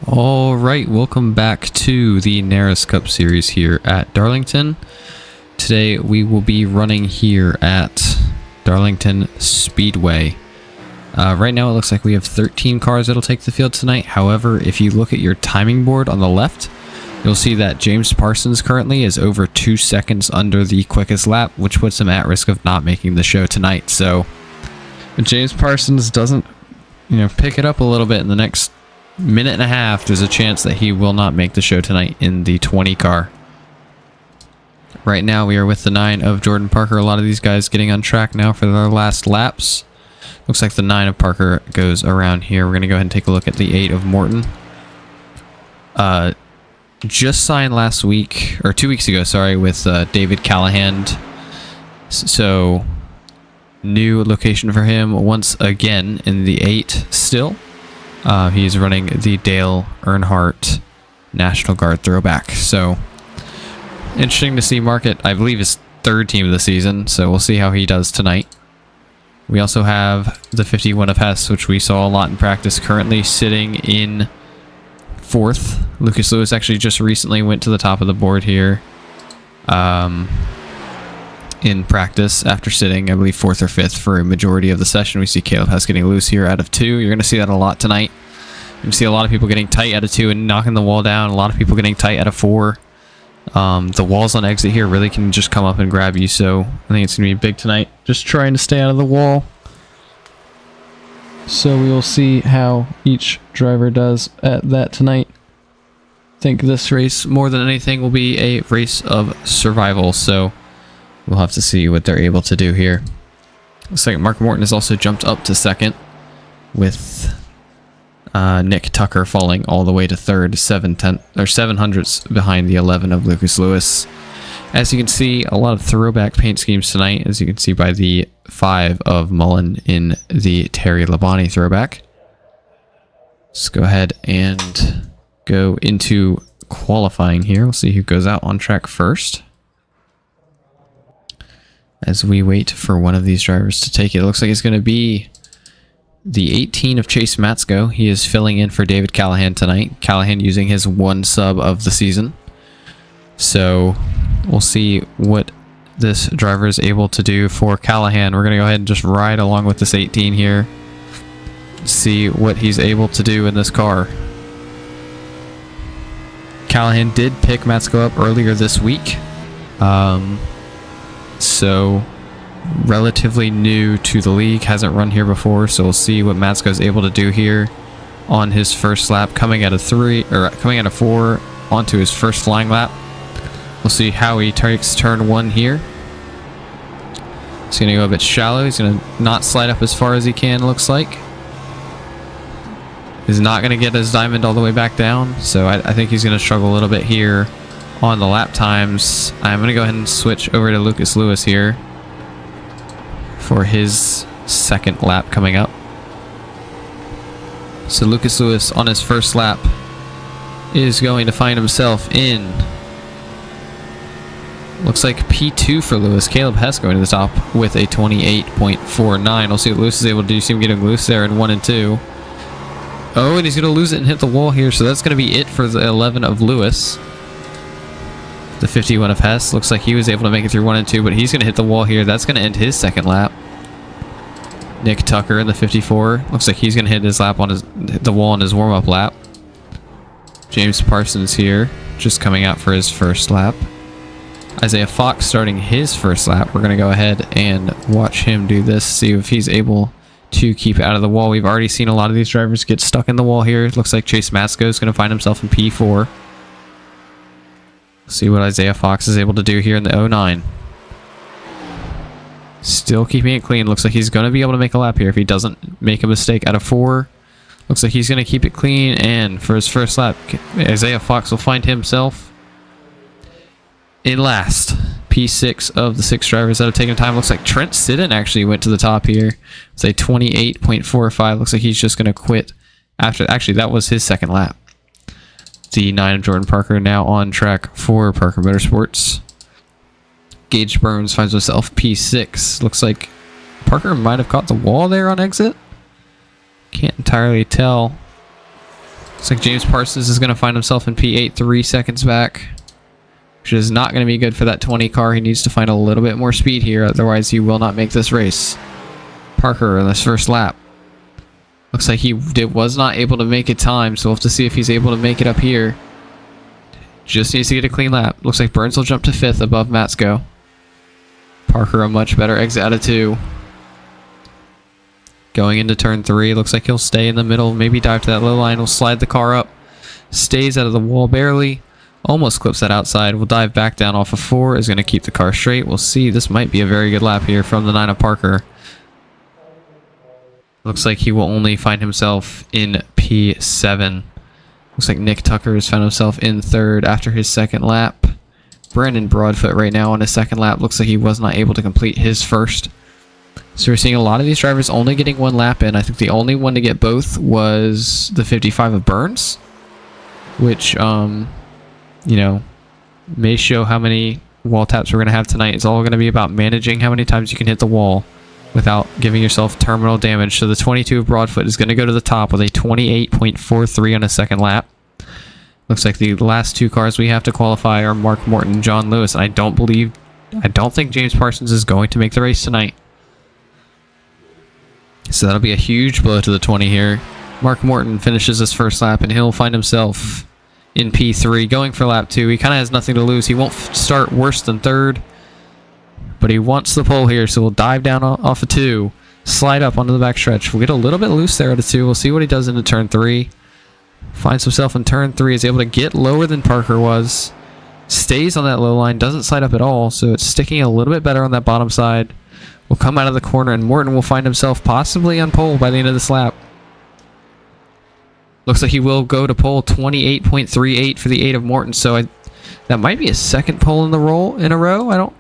Alright, welcome back to the NARAS Cup Series here at Darlington. Today we will be running here at Darlington Speedway. Right now it looks like we have 13 cars that'll take the field tonight. However, if you look at your timing board on the left, you'll see that James Parsons currently is over 2 seconds under the quickest lap, which puts him at risk of not making the show tonight. So if James Parsons doesn't, pick it up a little bit in the next minute and a half, there's a chance that he will not make the show tonight in the 20 car. Right now we are with the 9 of Jordan Parker. A lot of these guys getting on track now for their last laps. Looks like the 9 of Parker goes around here. We're going to go ahead and take a look at the 8 of Morton. Just signed last week, or 2 weeks ago, sorry, with David Callahan. So new location for him once again in the 8 still. He's running the Dale Earnhardt National Guard Throwback. So interesting to see Market, I believe, his 3rd team of the season. So we'll see how he does tonight. We also have the 51 of Hess, which we saw a lot in practice, currently sitting in 4th. Lucas Lewis actually just recently went to the top of the board here in practice after sitting, I believe, 4th or 5th for a majority of the session. We see Caleb Hess getting loose here out of 2. You're going to see that a lot tonight. You're going to see a lot of people getting tight out of 2 and knocking the wall down. A lot of people getting tight out of 4. The walls on exit here really can just come up and grab you, so I think it's going to be big tonight. Just trying to stay out of the wall. So we will see how each driver does at that tonight. I think this race, more than anything, will be a race of survival, so we'll have to see what they're able to do here. Looks like Mark Morton has also jumped up to 2nd, with Nick Tucker falling all the way to 3rd, 7 hundredths behind the 11 of Lucas Lewis. As you can see, a lot of throwback paint schemes tonight, as you can see by the 5 of Mullen in the Terry Labonte throwback. Let's go ahead and go into qualifying here. We'll see who goes out on track first, as we wait for one of these drivers to take it. It looks like it's going to be the 18 of Chase Matsko. He is filling in for David Callahan tonight. Callahan using his 1 sub of the season. So we'll see what this driver is able to do for Callahan. We're going to go ahead and just ride along with this 18 here. See what he's able to do in this car. Callahan did pick Matsko up earlier this week. So relatively new to the league, hasn't run here before, so we'll see what Matsko is able to do here on his first lap, coming out of 4 onto his first flying lap. We'll see how he takes turn 1 here. He's going to go a bit shallow. He's going to not slide up as far as he can, looks like. He's not going to get his diamond all the way back down, so I think he's going to struggle a little bit here on the lap times. I'm going to go ahead and switch over to Lucas Lewis here for his 2nd lap coming up. So Lucas Lewis on his first lap is going to find himself in, looks like P2 for Lewis. Caleb Hess going to the top with a 28.49. We'll see what Lewis is able to do. You see him getting loose there in 1 and 2. Oh, and he's going to lose it and hit the wall here, so that's going to be it for the 11 of Lewis. The 51 of Hess, looks like he was able to make it through 1 and 2, but he's going to hit the wall here. That's going to end his 2nd lap. Nick Tucker in the 54, looks like he's going to hit his lap on the wall on his warm-up lap. James Parsons here, just coming out for his first lap. Isaiah Fox starting his first lap. We're going to go ahead and watch him do this, see if he's able to keep out of the wall. We've already seen a lot of these drivers get stuck in the wall here. Looks like Chase Matsko is going to find himself in P4. See what Isaiah Fox is able to do here in the 09. Still keeping it clean. Looks like he's going to be able to make a lap here if he doesn't make a mistake out of 4. Looks like he's going to keep it clean, and for his first lap, Isaiah Fox will find himself in last. P6 of the 6 drivers that have taken time. Looks like Trent Sidden actually went to the top here. It's a 28.45. Looks like he's just going to quit after. Actually, that was his 2nd lap. The 9 of Jordan Parker now on track for Parker Motorsports. Gage Burns finds himself P6. Looks like Parker might have caught the wall there on exit. Can't entirely tell. Looks like James Parsons is going to find himself in P8 3 seconds back, which is not going to be good for that 20 car. He needs to find a little bit more speed here, otherwise he will not make this race. Parker in this first lap. Looks like he was not able to make it time, so we'll have to see if he's able to make it up here. Just needs to get a clean lap. Looks like Burns will jump to 5th above Matsko. Parker a much better exit out of 2. Going into turn 3, looks like he'll stay in the middle, maybe dive to that low line, will slide the car up, stays out of the wall barely, almost clips that outside, will dive back down off of 4, is going to keep the car straight. We'll see, this might be a very good lap here from the 9 of Parker. Looks like he will only find himself in P7. Looks like Nick Tucker has found himself in 3rd after his 2nd lap. Brandon Broadfoot right now on his 2nd lap, looks like he was not able to complete his 1st. So we're seeing a lot of these drivers only getting 1 lap in. I think the only one to get both was the 55 of Burns, which, you know, may show how many wall taps we're going to have tonight. It's all going to be about managing how many times you can hit the wall without giving yourself terminal damage. So the 22 of Broadfoot is going to go to the top with a 28.43 on his 2nd lap. Looks like the last 2 cars we have to qualify are Mark Morton and John Lewis. And I don't think James Parsons is going to make the race tonight. So that'll be a huge blow to the 20 here. Mark Morton finishes his 1st lap and he'll find himself in P3 going for lap 2. He kind of has nothing to lose. He won't start worse than 3rd, but he wants the pole here, so we'll dive down off of 2, slide up onto the back stretch. We'll get a little bit loose there at a 2. We'll see what he does into turn 3. Finds himself in turn 3, is able to get lower than Parker was, stays on that low line, doesn't slide up at all, so it's sticking a little bit better on that bottom side. Will come out of the corner, and Morton will find himself possibly on pole by the end of this lap. Looks like he will go to pole, 28.38 for the 8 of Morton, so that might be a 2nd pole in a row. I don't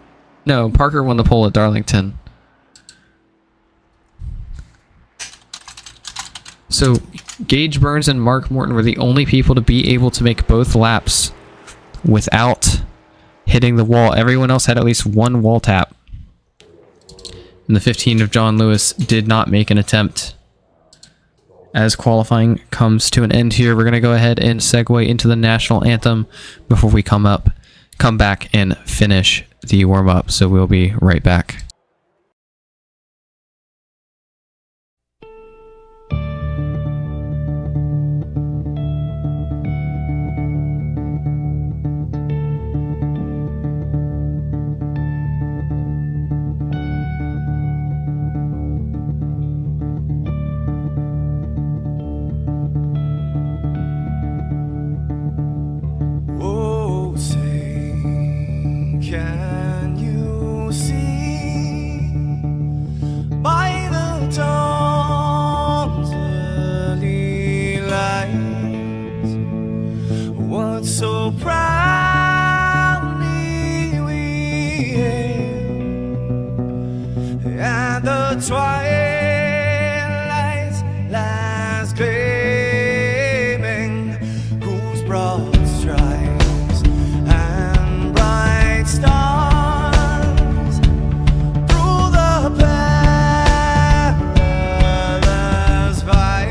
know. Parker won the pole at Darlington. So Gage Burns and Mark Morton were the only people to be able to make both laps without hitting the wall. Everyone else had at least 1 wall tap. And the 15 of John Lewis did not make an attempt. As qualifying comes to an end here, we're going to go ahead and segue into the national anthem before we come back and finish the warm-up. So we'll be right back. So proudly we hailed at the twilight's last gleaming, whose broad stripes and bright stars through the perilous fight.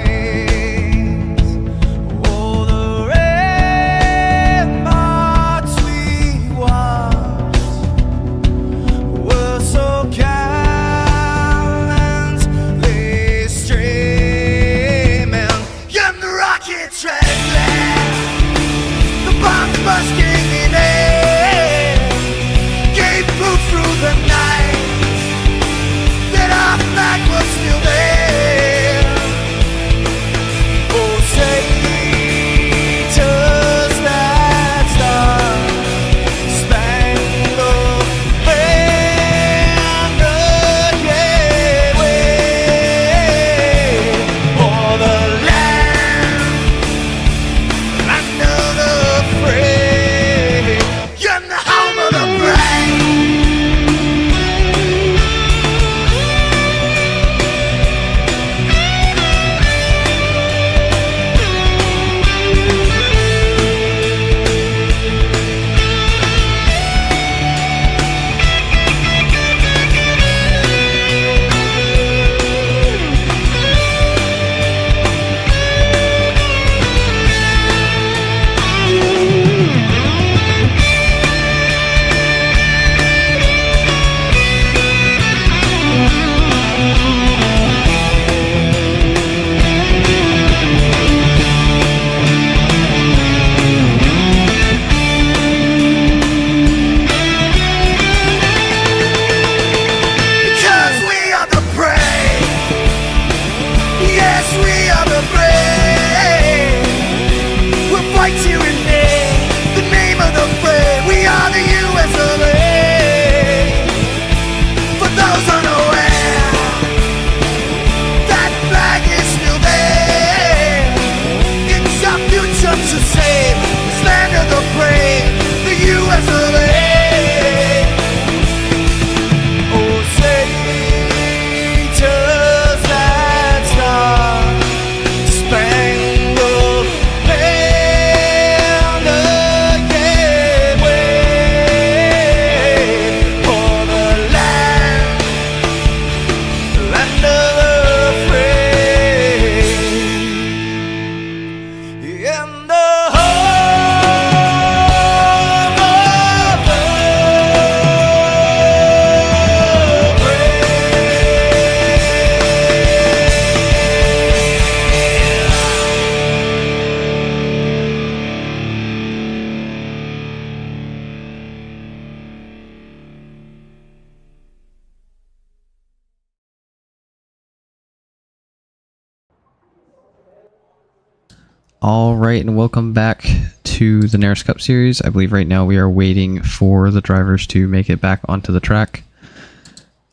All right, and welcome back to the NARAS Cup Series. I believe right now we are waiting for the drivers to make it back onto the track.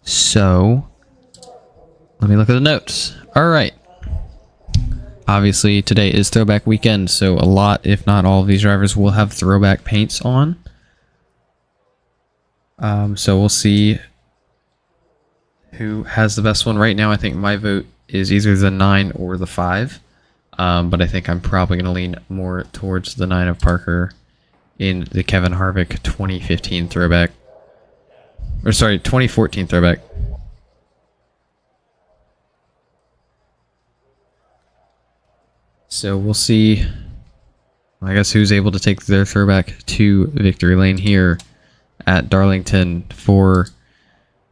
So, let me look at the notes. All right. Obviously, today is Throwback weekend, so a lot, if not all of these drivers will have Throwback paints on. So we'll see who has the best one. Right now, I think my vote is either the 9 or the 5. But I think I'm probably going to lean more towards the 9 of Parker in the Kevin Harvick 2015 Throwback. Or sorry, 2014 Throwback. So we'll see, I guess, who's able to take their Throwback to victory lane here at Darlington for,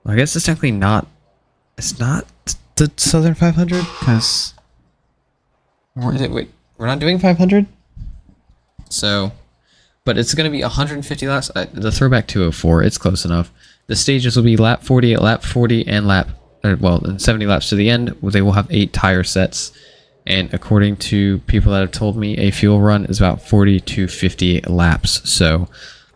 I guess it's technically not, it's not the Southern 500, because, wait, we're not doing 500? So, but it's going to be 150 laps, the Throwback 204, it's close enough. The stages will be lap 40, lap 40, and and 70 laps to the end. They will have 8 tire sets. And according to people that have told me, a fuel run is about 40 to 50 laps. So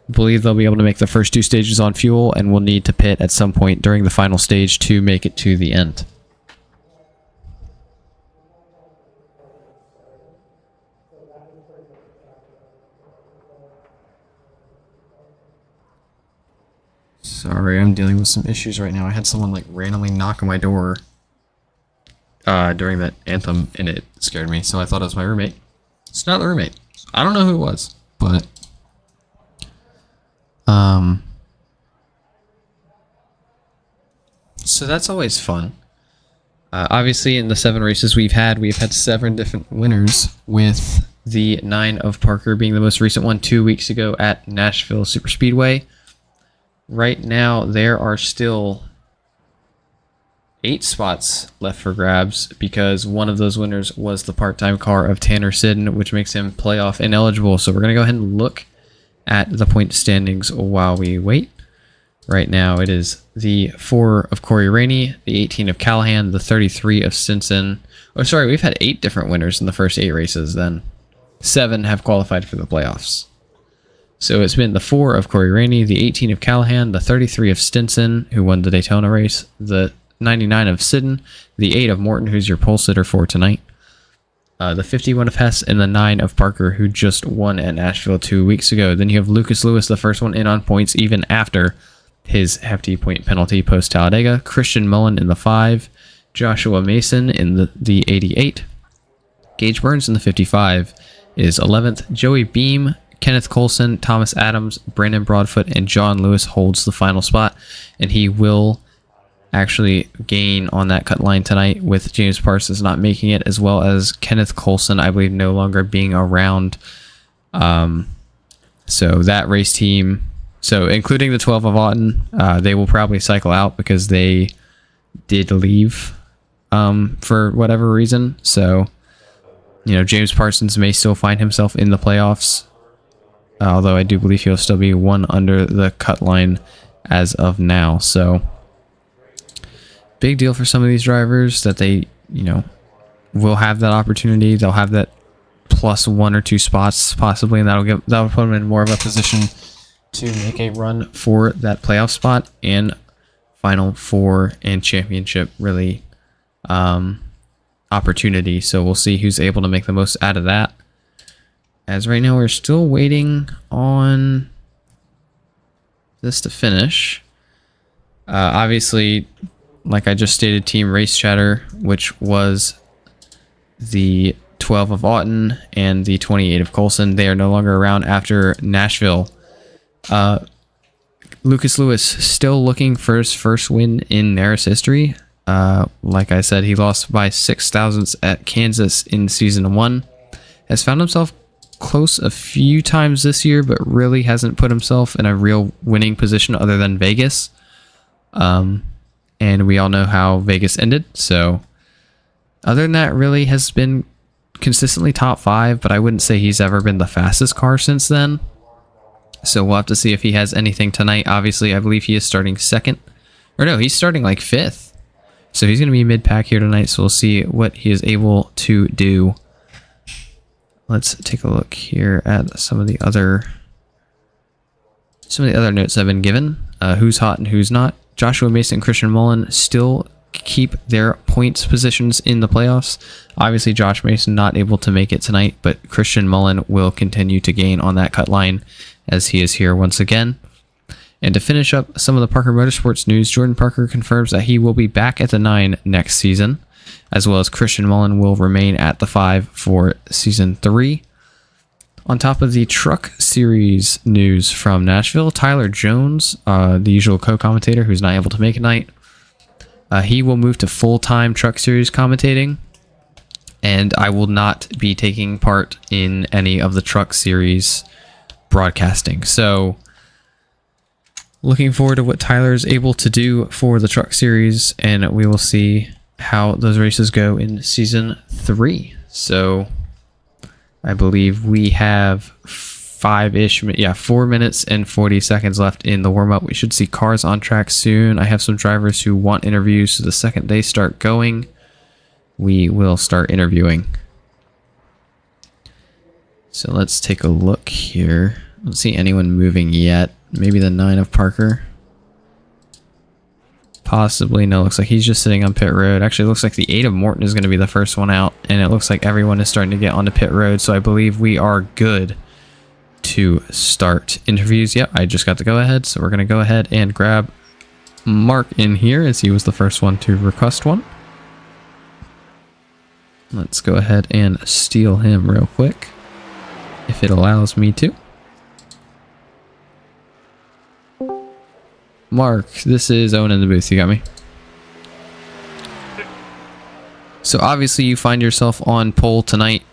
I believe they'll be able to make the first 2 stages on fuel, and will need to pit at some point during the final stage to make it to the end. Sorry, I'm dealing with some issues right now. I had someone like randomly knock on my door during that anthem, and it scared me, so I thought it was my roommate. It's not the roommate. I don't know who it was, but so that's always fun. Obviously, in the 7 races we've had 7 different winners, with the 9 of Parker being the most recent one 2 weeks ago at Nashville Superspeedway. Right now, there are still 8 spots left for grabs, because one of those winners was the part-time car of Tanner Sidden, which makes him playoff ineligible. So we're going to go ahead and look at the point standings while we wait. Right now it is the 4 of Corey Rainey, the 18 of Callahan, the 33 of Stinson. Oh, sorry, we've had 8 different winners in the first 8 races then. 7 have qualified for the playoffs. So it's been the 4 of Corey Rainey, the 18 of Callahan, the 33 of Stinson, who won the Daytona race, the 99 of Sidden, the 8 of Morton, who's your pole sitter for tonight, the 51 of Hess, and the 9 of Parker, who just won at Nashville 2 weeks ago. Then you have Lucas Lewis, the first one in on points, even after his hefty point penalty post-Talladega. Christian Mullen in the 5, Joshua Mason in the 88, Gage Burns in the 55 is 11th, Joey Beam, Kenneth Colson, Thomas Adams, Brandon Broadfoot, and John Lewis holds the final spot, and he will actually gain on that cut line tonight, with James Parsons not making it, as well as Kenneth Colson, I believe, no longer being around. So that race team, so including the 12 of Auten, they will probably cycle out because they did leave for whatever reason. So, you know, James Parsons may still find himself in the playoffs, although I do believe he'll still be one under the cut line as of now. So big deal for some of these drivers that they, you know, will have that opportunity. They'll have that plus 1 or 2 spots possibly, and that'll put them in more of a position to make a run for that playoff spot and Final Four and championship really opportunity. So we'll see who's able to make the most out of that. As right now, we're still waiting on this to finish. Obviously, like I just stated, Team Race Chatter, which was the 12 of Auten and the 28 of Colson, they are no longer around after Nashville. Lucas Lewis still looking for his first win in NARAS history. Like I said, he lost by 6 thousandths at Kansas in Season 1. Has found himself close a few times this year, but really hasn't put himself in a real winning position other than Vegas. And we all know how Vegas ended. So other than that, really has been consistently top 5, but I wouldn't say he's ever been the fastest car since then. So we'll have to see if he has anything tonight. Obviously, I believe he is starting 2nd. Or no, he's starting like 5th. So he's going to be mid-pack here tonight, so we'll see what he is able to do. let's take a look here at some of the other notes I've been given. Who's hot and who's not. Joshua Mason and Christian Mullen still keep their points positions in the playoffs. Obviously, Josh Mason not able to make it tonight, but Christian Mullen will continue to gain on that cut line as he is here once again. And to finish up some of the Parker Motorsports news, Jordan Parker confirms that he will be back at the 9 next season, as well as Christian Mullen will remain at the 5 for season 3. On top of the Truck Series news from Nashville, Tyler Jones, the usual co-commentator who's not able to make it tonight, he will move to full-time Truck Series commentating, and I will not be taking part in any of the Truck Series broadcasting. So, looking forward to what Tyler is able to do for the Truck Series, and we will see how those races go in season 3. So, I believe we have 4 minutes and 40 seconds left in the warm-up. We should see cars on track soon. I have some drivers who want interviews, so the second they start going, we will start interviewing. So let's take a look here. I don't see anyone moving yet. Maybe the 9 of Parker. Possibly. No, looks like he's just sitting on pit road. Actually, it looks like the 8 of Morton is going to be the first one out, and it looks like everyone is starting to get onto pit road, so I believe we are good to start interviews. Yep, I just got the go ahead, so we're going to go ahead and grab Mark in here as he was the first one to request one. Let's go ahead and steal him real quick, if it allows me to. Mark, this is Owen in the booth. You got me? So obviously you find yourself on pole tonight.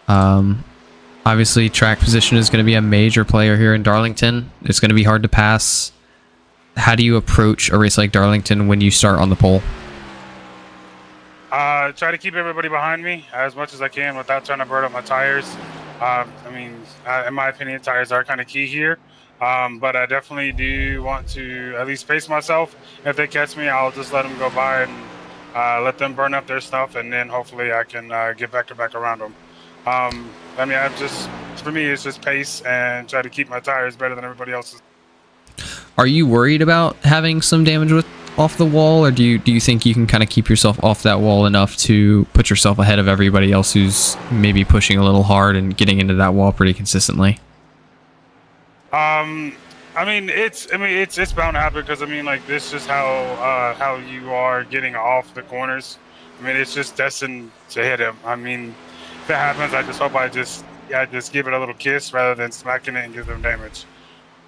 Obviously track position is going to be a major player here in Darlington. It's going to be hard to pass. How do you approach a race like Darlington when you start on the pole? Try to keep everybody behind me as much as I can without trying to burn up my tires. In my opinion, tires are kind of key here. But I definitely do want to at least pace myself. If they catch me, I'll just let them go by and let them burn up their stuff, and then hopefully I can get back around them. For me, it's just pace and try to keep my tires better than everybody else's. Are you worried about having some damage off the wall, or do you think you can kind of keep yourself off that wall enough to put yourself ahead of everybody else who's maybe pushing a little hard and getting into that wall pretty consistently? It's bound to happen because this is just how you are getting off the corners. It's just destined to hit him. If it happens, I just hope I just give it a little kiss rather than smacking it and give them damage.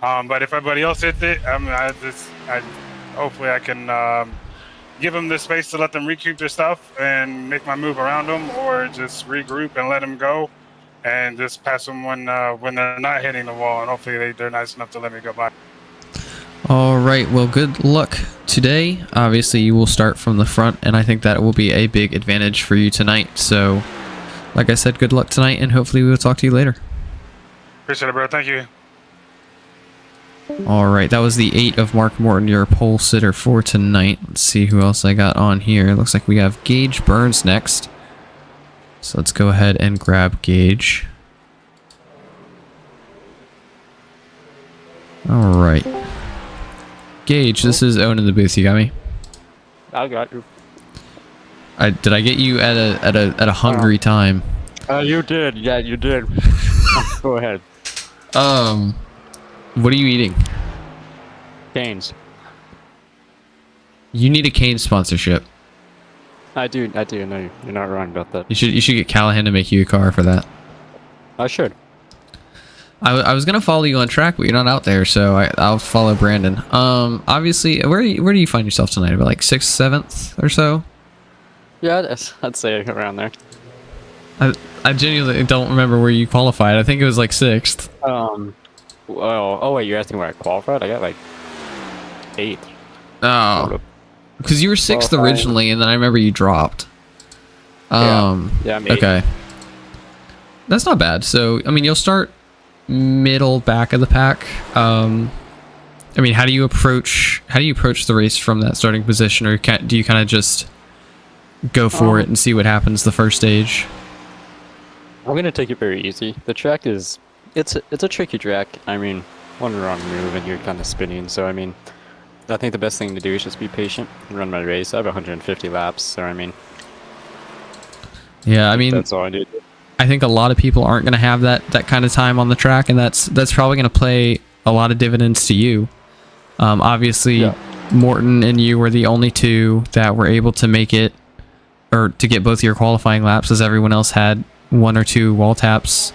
But if everybody else hits it, hopefully I can give them the space to let them recoup their stuff and make my move around them, or just regroup and let them go. And just pass them when they're not hitting the wall, and hopefully they're nice enough to let me go by. All right, well, good luck today. Obviously, you will start from the front, and I think that will be a big advantage for you tonight. So, like I said, good luck tonight, and hopefully we will talk to you later. Appreciate it, bro. Thank you. All right, that was the 8 of Mark Morton, your pole sitter for tonight. Let's see who else I got on here. Looks like we have Gage Burns next. So let's go ahead and grab Gage. All right. Gage, this is Owen in the booth. You got me? I got you. Did I get you at a hungry time? You did. Yeah, you did. Go ahead. What are you eating? Canes. You need a cane sponsorship. I do. No, you're not wrong about that. You should get Callahan to make you a car for that. I should. I was gonna follow you on track, but you're not out there, so I'll follow Brandon. Obviously, where do you find yourself tonight? About like 6th, 7th or so? Yeah, I'd say around there. I genuinely don't remember where you qualified. I think it was like 6th. Oh wait, you're asking where I qualified? I got like 8th. Oh. Because you were 6th originally, and then I remember you dropped. Yeah, I'm 8th. Okay. That's not bad. So, you'll start middle back of the pack. How do you approach the race from that starting position, or do you kind of just go for it and see what happens the first stage? I'm gonna take it very easy. The track is, it's a tricky track. I mean, one wrong move and you're kind of spinning. So I mean, I think the best thing to do is just be patient and run my race. I have 150 laps, so I mean, Yeah, I mean, that's all I do. I think a lot of people aren't going to have that kind of time on the track, and that's probably going to play a lot of dividends to you. Obviously, Yeah. Morton and you were the only two that were able to make it, or to get both your qualifying laps, as everyone else had 1 or 2 wall taps.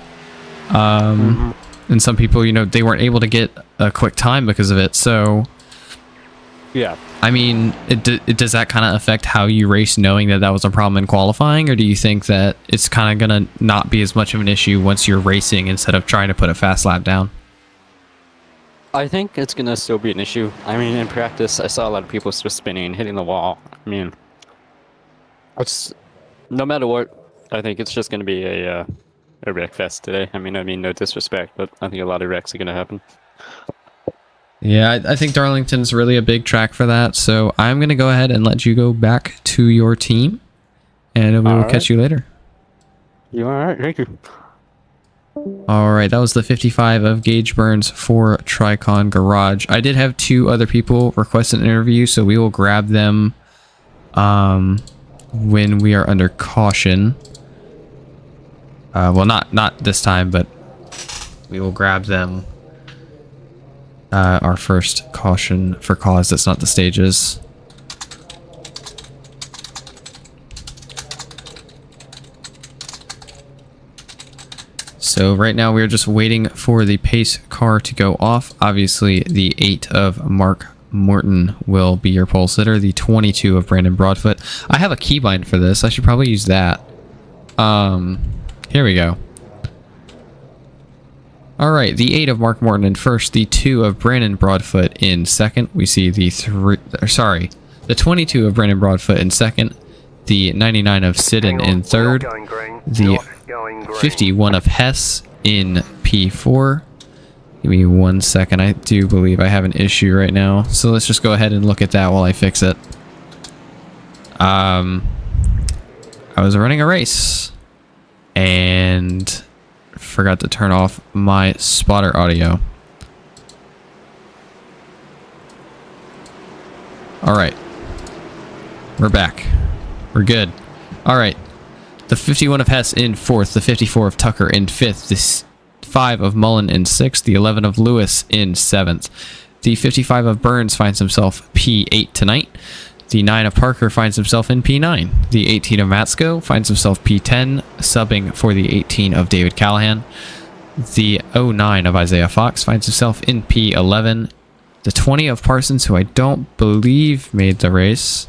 And some people, you know, they weren't able to get a quick time because of it. So, Yeah. I mean, does that kind of affect how you race, knowing that that was a problem in qualifying, or do you think that it's kind of going to not be as much of an issue once you're racing instead of trying to put a fast lap down? I think it's gonna still be an issue. I mean, in practice, I saw a lot of people just spinning, hitting the wall. I mean, it's no matter what. I think it's just gonna be a wreck fest today. I mean, no disrespect, but I think a lot of wrecks are gonna happen. Yeah, I think Darlington's really a big track for that. So I'm going to go ahead and let you go back to your team, and we will catch you later. You all right? Thank you. All right, that was the 55 of Gauge Burns for Tricon Garage. I did have 2 other people request an interview, so we will grab them when we are under caution. Well, not this time, but we will grab them our first caution for cause that's not the stages. So right now we're just waiting for the pace car to go off. Obviously the 8 of Mark Morton will be your pole sitter. The 22 of Brandon Broadfoot. I have a keybind for this. I should probably use that. Here we go. All right, the 8 of Mark Morton in first, the 2 of Brandon Broadfoot in second. We see the 22 of Brandon Broadfoot in second, the 99 of Sidden in third, the 51 of Hess in P4. Give me 1 second. I do believe I have an issue right now, so let's just go ahead and look at that while I fix it. I was running a race and forgot to turn off my spotter audio. All right, we're back. We're good. All right, the 51 of Hess in fourth, the 54 of Tucker in fifth, the 5 of Mullen in sixth, the 11 of Lewis in seventh, the 55 of Burns finds himself P8 tonight. The 9 of Parker finds himself in P9. The 18 of Matsko finds himself P10, subbing for the 18 of David Callahan. The 09 of Isaiah Fox finds himself in P11. The 20 of Parsons, who I don't believe made the race.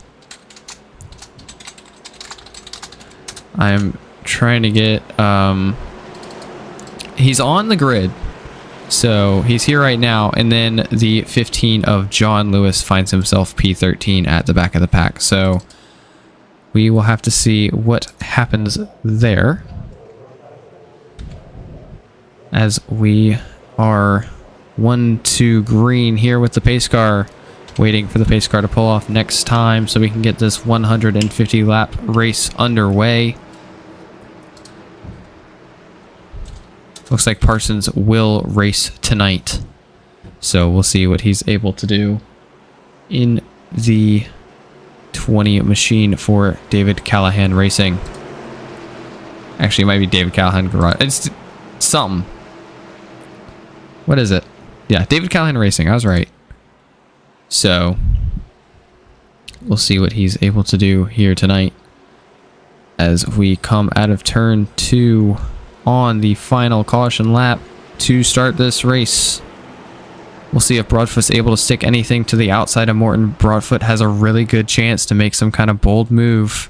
I'm trying to get... he's on the grid. So he's here right now, and then the 15 of John Lewis finds himself P13 at the back of the pack. So we will have to see what happens there, as we are 1-2 green here with the pace car, waiting for the pace car to pull off next time so we can get this 150 lap race underway. Looks like Parsons will race tonight, so we'll see what he's able to do in the 20 machine for David Callahan Racing. Actually, it might be David Callahan Garage. It's something. What is it? Yeah, David Callahan Racing. I was right. So we'll see what he's able to do here tonight as we come out of turn 2 on the final caution lap to start this race. We'll see if Broadfoot's able to stick anything to the outside of Morton. Broadfoot has a really good chance to make some kind of bold move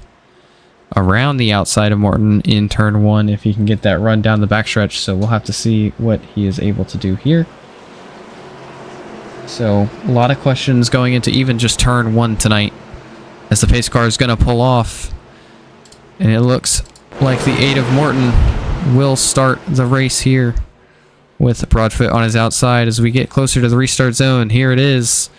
around the outside of Morton in turn 1 if he can get that run down the backstretch. So we'll have to see what he is able to do here. So a lot of questions going into even just turn 1 tonight, as the pace car is going to pull off, and it looks like the 8 of Morton will start the race here with Broadfoot on his outside. As we get closer to the restart zone, here it is.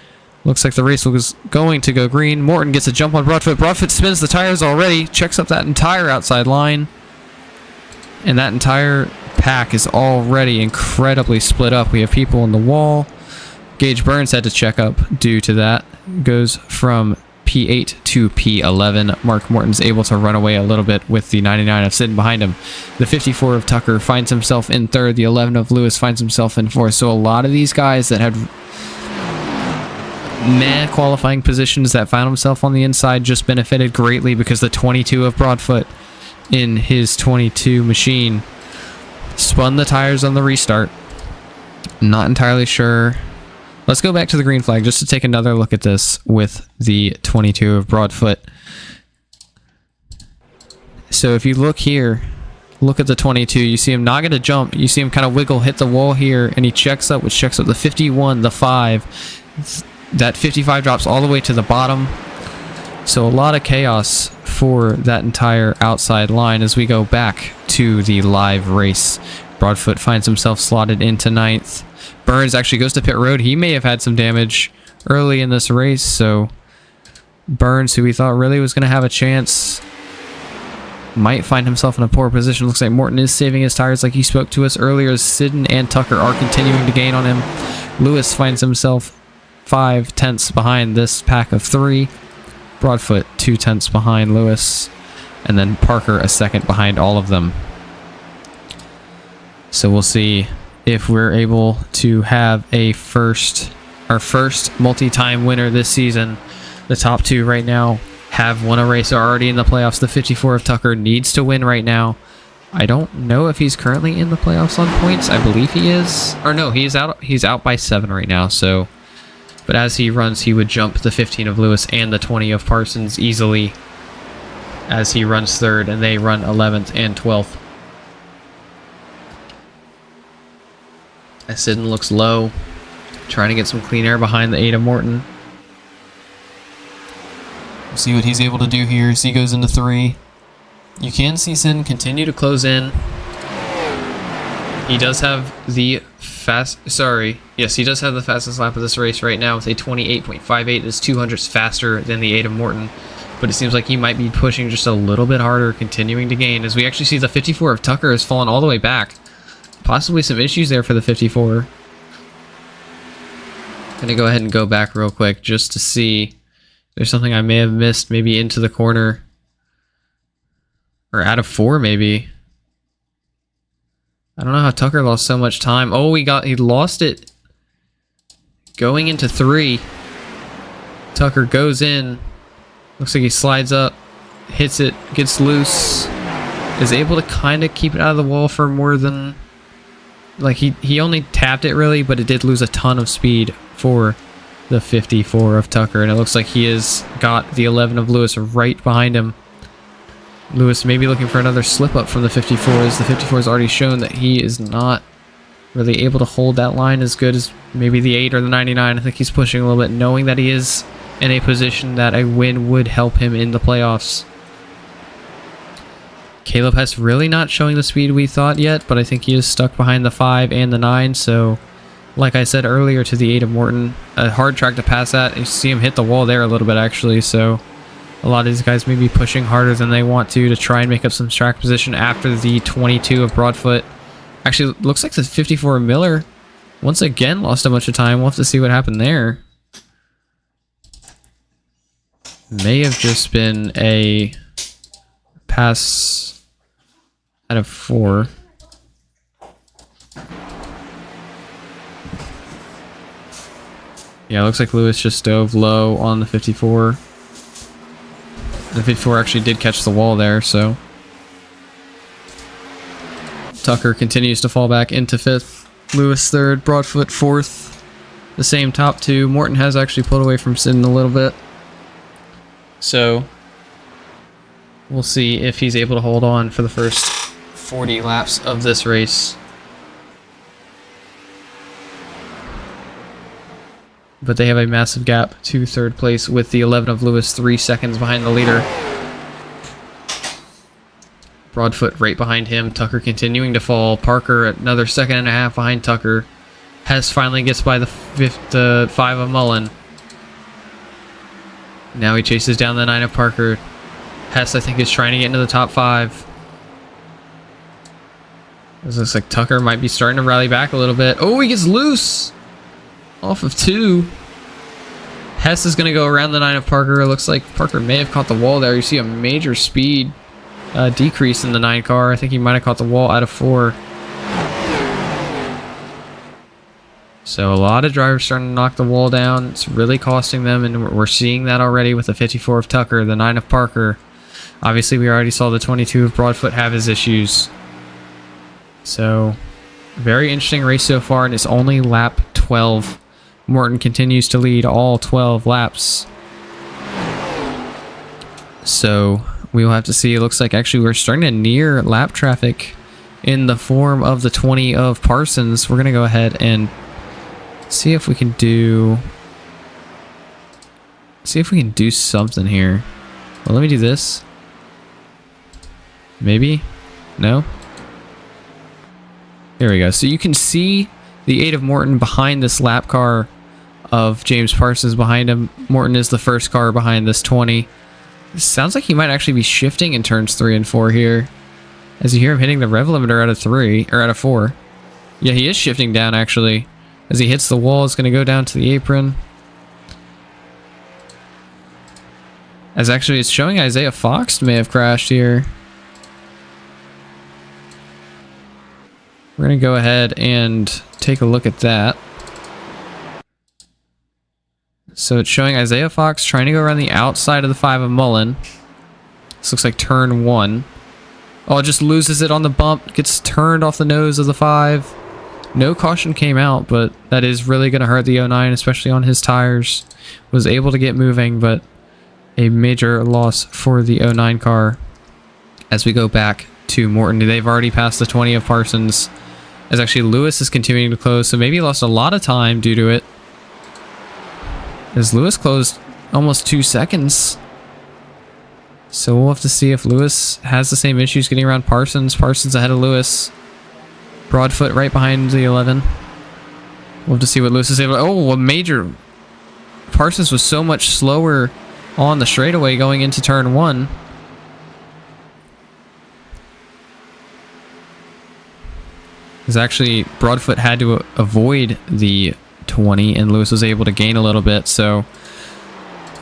Looks like the race was going to go green. Morton gets a jump on Broadfoot. Broadfoot spins the tires already, checks up that entire outside line, And that entire pack is already incredibly split up. We have people in the wall. Gage Burns had to check up due to that. Goes from P8 to P11. Mark Morton's able to run away a little bit with the 99 of Sid behind him. The 54 of Tucker finds himself in third. The 11 of Lewis finds himself in fourth. So a lot of these guys that had qualifying positions that found himself on the inside just benefited greatly because the 22 of Broadfoot in his 22 machine spun the tires on the restart. Not entirely sure. Let's go back to the green flag just to take another look at this with the 22 of Broadfoot. So if you look here, look at the 22, you see him not going to jump. You see him kind of wiggle, hit the wall here, and he checks up, which checks up the 51, the 5. That 55 drops all the way to the bottom. So a lot of chaos for that entire outside line as we go back to the live race. Broadfoot finds himself slotted into 9th. Burns actually goes to pit road. He may have had some damage early in this race, so Burns, who we thought really was going to have a chance, might find himself in a poor position. Looks like Morton is saving his tires like he spoke to us earlier. Sidden and Tucker are continuing to gain on him. Lewis finds himself 5 tenths behind this pack of 3. Broadfoot 2 tenths behind Lewis, and then Parker a second behind all of them. So we'll see if we're able to have our first multi-time winner this season. The top 2 right now have won a race, are already in the playoffs. The 54 of Tucker needs to win right now. I don't know if he's currently in the playoffs on points. I believe he is. Or no, he's out by 7 right now, so... But as he runs, he would jump the 15 of Lewis and the 20 of Parsons easily as he runs 3rd, and they run 11th and 12th. As Sidden looks low, trying to get some clean air behind the 8 of Morton. We'll see what he's able to do here as he goes into 3. You can see Sidden continue to close in. He does have the he does have the fastest lap of this race right now with a 28.58. It's 200s faster than the 8 of Morton, but it seems like he might be pushing just a little bit harder, continuing to gain, as we actually see the 54 of Tucker has fallen all the way back. Possibly some issues there for the 54. Gonna go ahead and go back real quick just to see if there's something I may have missed, maybe into the corner. Or out of 4, maybe. I don't know how Tucker lost so much time. Oh, he lost it going into 3. Tucker goes in. Looks like he slides up, hits it, gets loose, is able to kind of keep it out of the wall for more than... Like, he only tapped it really, but it did lose a ton of speed for the 54 of Tucker. And it looks like he has got the 11 of Lewis right behind him. Lewis may be looking for another slip up from the 54, as the 54 has already shown that he is not really able to hold that line as good as maybe the 8 or the 99. I think he's pushing a little bit, knowing that he is in a position that a win would help him in the playoffs. Caleb Hess really not showing the speed we thought yet, but I think he is stuck behind the 5 and the 9, so like I said earlier to the 8 of Morton, a hard track to pass at. You see him hit the wall there a little bit actually, so a lot of these guys may be pushing harder than they want to try and make up some track position after the 22 of Broadfoot. Actually, looks like the 54 of Miller once again lost a bunch of time. We'll have to see what happened there. May have just been a pass out of 4. Yeah, it looks like Lewis just dove low on the 54. The 54 actually did catch the wall there, so... Tucker continues to fall back into 5th. Lewis 3rd, Broadfoot 4th. The same top 2. Morton has actually pulled away from Sidden a little bit. So, we'll see if he's able to hold on for the first 40 laps of this race. But they have a massive gap to 3rd place with the 11 of Lewis 3 seconds behind the leader. Broadfoot right behind him. Tucker continuing to fall. Parker another 1.5 seconds behind Tucker. Hess finally gets by the 5 of Mullen. Now he chases down the 9 of Parker. Hess, I think, is trying to get into the top 5. This looks like Tucker might be starting to rally back a little bit. Oh, he gets loose off of 2. Hess is going to go around the 9 of Parker. It looks like Parker may have caught the wall there. You see a major speed decrease in the 9 car. I think he might have caught the wall out of 4. So a lot of drivers starting to knock the wall down. It's really costing them, and we're seeing that already with the 54 of Tucker, the 9 of Parker. Obviously, we already saw the 22 of Broadfoot have his issues. So, very interesting race so far, and it's only lap 12. Morton continues to lead all 12 laps. So, we will have to see. It looks like actually we're starting to near lap traffic in the form of the 20 of Parsons. We're going to go ahead and see if we can do something here. Well, let me do this. Maybe? No? Here we go. So you can see the 8 of Morton behind this lap car of James Parsons behind him. Morton is the first car behind this 20. It sounds like he might actually be shifting in turns 3 and 4 here. As you hear him hitting the rev limiter out of 3, or out of 4. Yeah, he is shifting down actually. As he hits the wall, it's going to go down to the apron. As actually it's showing Isaiah Fox may have crashed here. We're going to go ahead and take a look at that. So it's showing Isaiah Fox trying to go around the outside of the 5 of Mullen. This looks like turn 1. Oh, it just loses it on the bump. Gets turned off the nose of the 5. No caution came out, but that is really going to hurt the 09, especially on his tires. Was able to get moving, but a major loss for the 09 car. As we go back to Morton, they've already passed the 20 of Parsons. As actually Lewis is continuing to close, so maybe he lost a lot of time due to it. As Lewis closed almost 2 seconds. So we'll have to see if Lewis has the same issues getting around Parsons. Parsons ahead of Lewis. Broadfoot right behind the 11. We'll have to see what Lewis is able to... Oh, a major... Parsons was so much slower on the straightaway going into turn 1. Because actually Broadfoot had to avoid the 20 and Lewis was able to gain a little bit. So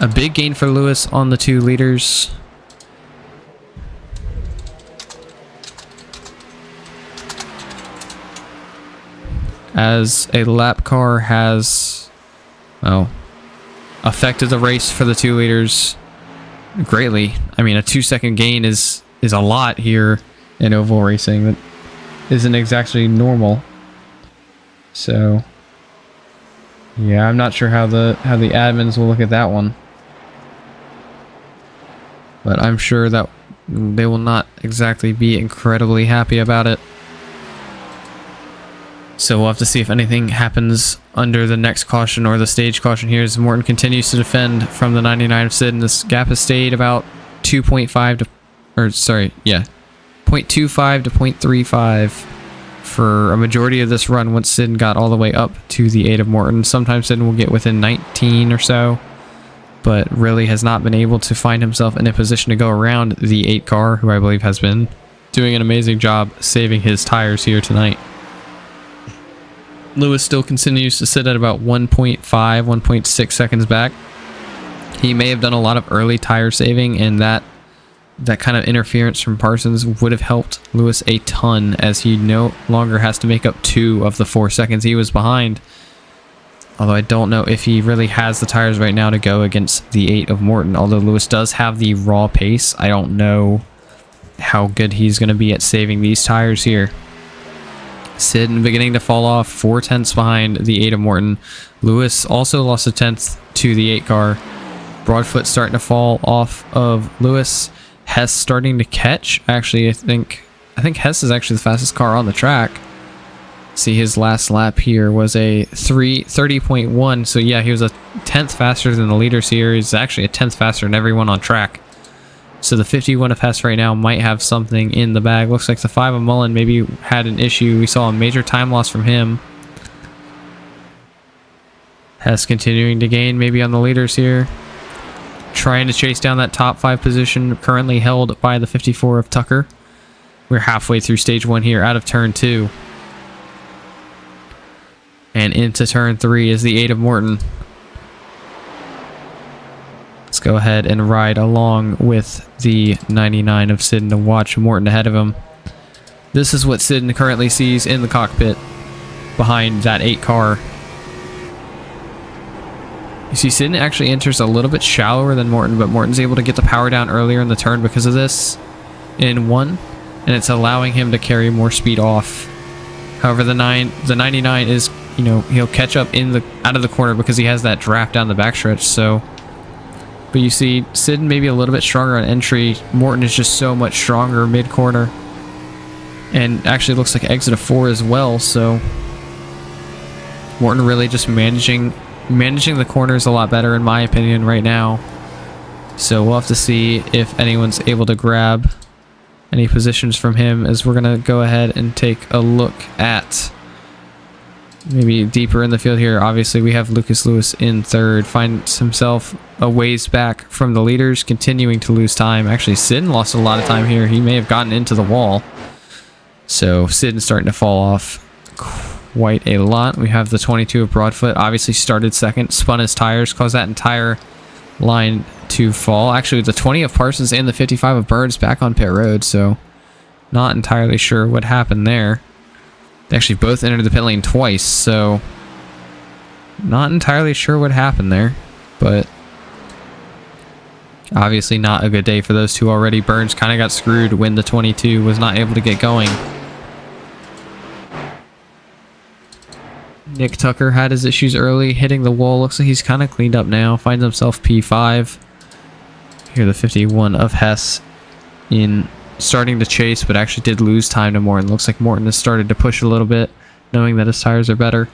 a big gain for Lewis on the 2 leaders. As a lap car has affected the race for the 2 leaders greatly. I mean, a 2-second gain is a lot here in oval racing. That isn't exactly normal. So yeah, I'm not sure how the admins will look at that one. But I'm sure that they will not exactly be incredibly happy about it. So we'll have to see if anything happens under the next caution or the stage caution here as Morton continues to defend from the 99 of Sid, and this gap has stayed about 0.25 to 0.35 for a majority of this run once Sid got all the way up to the 8 of Morton. Sometimes Sid will get within 19 or so, but really has not been able to find himself in a position to go around the 8 car, who I believe has been doing an amazing job saving his tires here tonight. Lewis still continues to sit at about 1.5, 1.6 seconds back. He may have done a lot of early tire saving, and that kind of interference from Parsons would have helped Lewis a ton, as he no longer has to make up 2 of the 4 seconds he was behind. Although I don't know if he really has the tires right now to go against the 8 of Morton. Although Lewis does have the raw pace, I don't know how good he's going to be at saving these tires here. Sid beginning to fall off, 4 tenths behind the 8 of Morton. Lewis also lost a tenth to the 8 car. Broadfoot starting to fall off of Lewis. Hess starting to catch. Actually, I think Hess is actually the fastest car on the track. See, his last lap here was a 30.1. So yeah, he was a tenth faster than the leaders here. He's actually a tenth faster than everyone on track. So the 51 of Hess right now might have something in the bag. Looks like the 5 of Mullen maybe had an issue. We saw a major time loss from him. Hess continuing to gain maybe on the leaders here. Trying to chase down that top 5 position currently held by the 54 of Tucker. We're halfway through stage 1 here, out of turn 2. And into turn 3 is the 8 of Morton. Let's go ahead and ride along with the 99 of Sidden to watch Morton ahead of him. This is what Sidden currently sees in the cockpit behind that 8 car. You see, Sidden actually enters a little bit shallower than Morton, but Morton's able to get the power down earlier in the turn because of this in 1, and it's allowing him to carry more speed off. However, the 99 is, you know, he'll catch up out of the corner because he has that draft down the backstretch. So, but you see, Sidden maybe a little bit stronger on entry. Morton is just so much stronger mid corner, and actually looks like exit of 4 as well. So Morton really just managing the corners a lot better in my opinion right now. So we'll have to see if anyone's able to grab any positions from him, as we're gonna go ahead and take a look at maybe deeper in the field here. Obviously we have Lucas Lewis in 3rd, finds himself a ways back from the leaders, continuing to lose time. Actually, Sidden lost a lot of time here. He may have gotten into the wall. So Sidden's starting to fall off quite a lot. We have the 22 of Broadfoot, obviously started 2nd, spun his tires, caused that entire line to fall. Actually, the 20 of Parsons and the 55 of Burns back on pit road, so not entirely sure what happened there. They actually both entered the pit lane twice, so not entirely sure what happened there, but obviously not a good day for those two already. Burns kind of got screwed when the 22 was not able to get going. Nick Tucker had his issues early, hitting the wall. Looks like he's kind of cleaned up now. Finds himself P5. Here, the 51 of Hess in starting to chase, but actually did lose time to Morton. Looks like Morton has started to push a little bit, knowing that his tires are better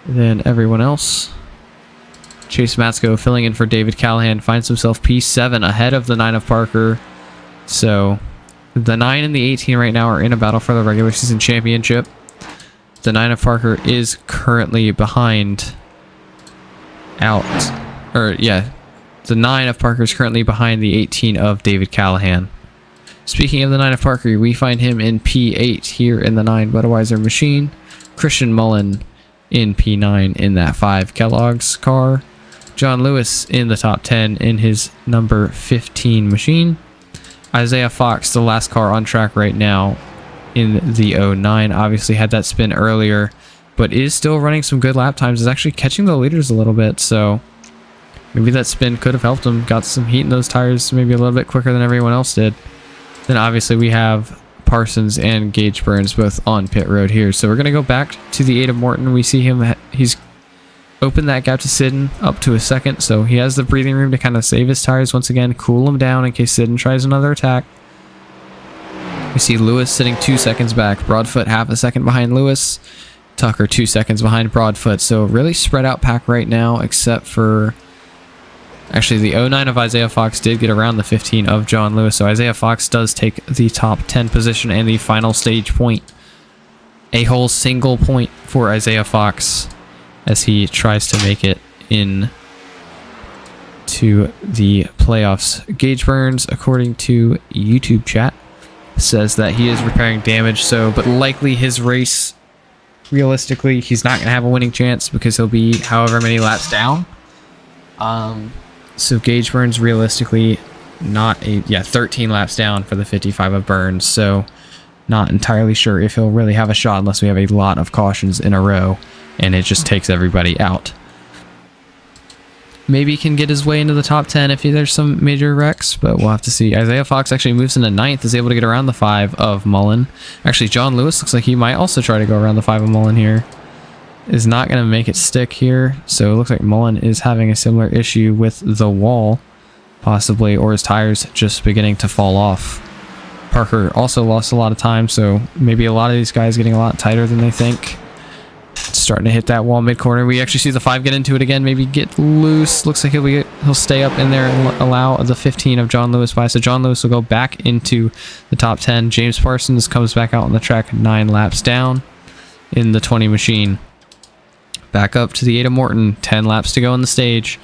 than everyone else. Chase Matsko filling in for David Callahan finds himself P7 ahead of the 9 of Parker. So the 9 and the 18 right now are in a battle for the regular season championship. The 9 of Parker is currently behind the 9 of Parker is currently behind the 18 of David Callahan. Speaking of the 9 of Parker, we find him in P8 here in the 9 Budweiser machine. Christian Mullen in P9 in that 5 Kellogg's car. John Lewis in the top 10 in his number 15 machine. Isaiah Fox, the last car on track right now, in the 09. Obviously had that spin earlier, but is still running some good lap times. Is actually catching the leaders a little bit, so maybe that spin could have helped him. Got some heat in those tires maybe a little bit quicker than everyone else did. Then obviously we have Parsons and Gage Burns both on pit road here. So we're going to go back to the 8 of Morton. We see him, he's opened that gap to Sidden up to a 2nd, so he has the breathing room to kind of save his tires once again, cool them down in case Sidden tries another attack. We see Lewis sitting 2 seconds back, Broadfoot half a second behind Lewis, Tucker 2 seconds behind Broadfoot. So really spread out pack right now, except for actually the 09 of Isaiah Fox did get around the 15 of John Lewis. So Isaiah Fox does take the top 10 position and the final stage point. A whole single point for Isaiah Fox as he tries to make it in to the playoffs. Gage Burns, according to YouTube chat, says that he is repairing damage, but likely his race, realistically, he's not going to have a winning chance because he'll be however many laps down. So Gage Burns realistically 13 laps down for the 55 of Burns, so not entirely sure if he'll really have a shot unless we have a lot of cautions in a row and it just takes everybody out. Maybe he can get his way into the top 10 if there's some major wrecks, but we'll have to see. Isaiah Fox actually moves into 9th, is able to get around the 5 of Mullen. Actually, John Lewis looks like he might also try to go around the 5 of Mullen here. Is not going to make it stick here, so it looks like Mullen is having a similar issue with the wall, possibly, or his tires just beginning to fall off. Parker also lost a lot of time, so maybe a lot of these guys getting a lot tighter than they think. Starting to hit that wall mid-corner. We actually see the 5 get into it again, maybe get loose. Looks like he'll stay up in there and allow the 15 of John Lewis by. So John Lewis will go back into the top 10. James Parsons comes back out on the track 9 laps down in the 20 machine. Back up to the 8 of Morton, 10 laps to go on the stage.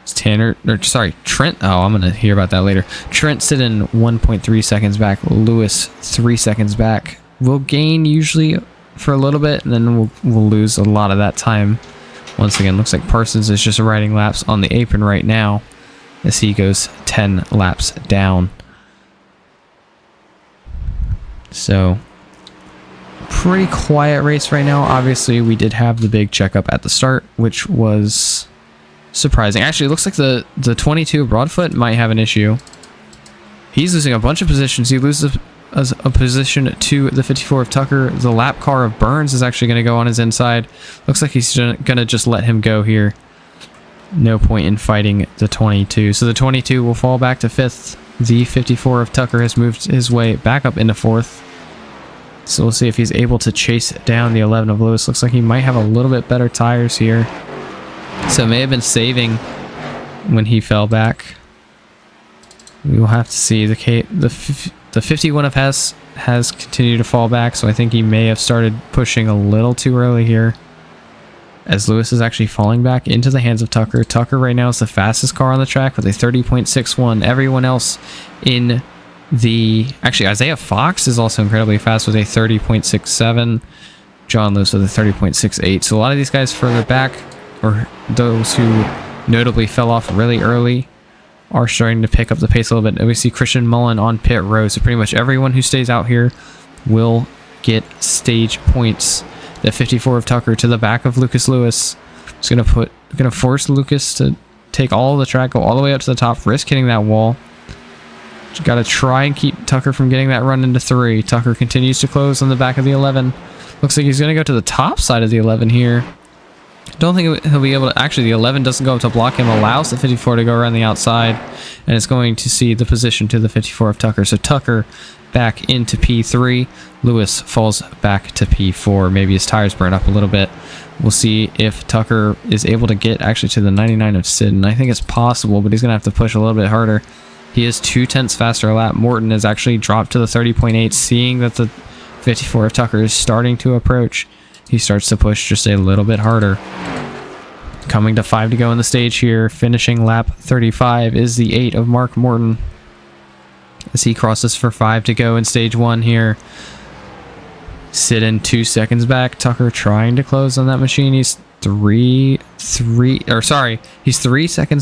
It's Tanner, or sorry, Trent. Oh, I'm going to hear about that later. Trent sitting 1.3 seconds back. Lewis 3 seconds back. We'll gain usually for a little bit, and then we'll lose a lot of that time. Once again, looks like Parsons is just riding laps on the apron right now as he goes 10 laps down. So, pretty quiet race right now. Obviously, we did have the big checkup at the start, which was surprising. Actually, it looks like the 22 Broadfoot might have an issue. He's losing a bunch of positions. He loses a position to the 54 of Tucker. The lap car of Burns is actually going to go on his inside. Looks like he's going to just let him go here. No point in fighting the 22. So the 22 will fall back to 5th. The 54 of Tucker has moved his way back up into 4th. So we'll see if he's able to chase down the 11 of Lewis. Looks like he might have a little bit better tires here. So it may have been saving when he fell back. We will have to see. The 51 of Hess has continued to fall back, so I think he may have started pushing a little too early here. As Lewis is actually falling back into the hands of Tucker. Tucker right now is the fastest car on the track with a 30.61. Everyone else in the... Actually, Isaiah Fox is also incredibly fast with a 30.67. John Lewis with a 30.68. So a lot of these guys further back, or those who notably fell off really early, are starting to pick up the pace a little bit. And we see Christian Mullen on pit road. So pretty much everyone who stays out here will get stage points. The 54 of Tucker to the back of Lucas Lewis. It's gonna force Lucas to take all of the track, go all the way up to the top, risk hitting that wall. Just gotta try and keep Tucker from getting that run into 3. Tucker continues to close on the back of the 11. Looks like he's gonna go to the top side of the 11 here. Don't think he'll be able to... Actually, the 11 doesn't go up to block him, allows the 54 to go around the outside, and it's going to see the position to the 54 of Tucker. So Tucker back into P3. Lewis falls back to P4. Maybe his tires burn up a little bit. We'll see if Tucker is able to get actually to the 99 of Sid, and I think it's possible, but he's going to have to push a little bit harder. He is 0.2 faster a lap. Morton has actually dropped to the 30.8, seeing that the 54 of Tucker is starting to approach. He starts to push just a little bit harder. Coming to 5 to go in the stage here. Finishing lap 35 is the 8 of Mark Morton, as he crosses for 5 to go in stage 1 here. Sid in 2 seconds back. Tucker trying to close on that machine. He's 3 seconds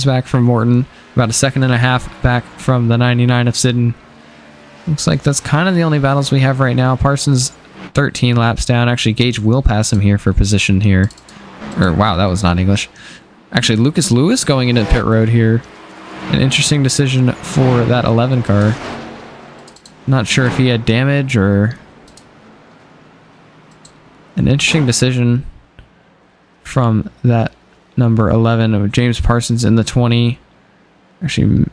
back from Morton. About 1.5 seconds back from the 99 of Sidden. Looks like that's kind of the only battles we have right now. Parsons 13 laps down. Actually, Gage will pass him here for position here. Or, wow, that was not English. Actually, Lucas Lewis going into pit road here. An interesting decision for that 11 car. Not sure if he had damage or... An interesting decision from that number 11 of James Parsons in the 20. Actually,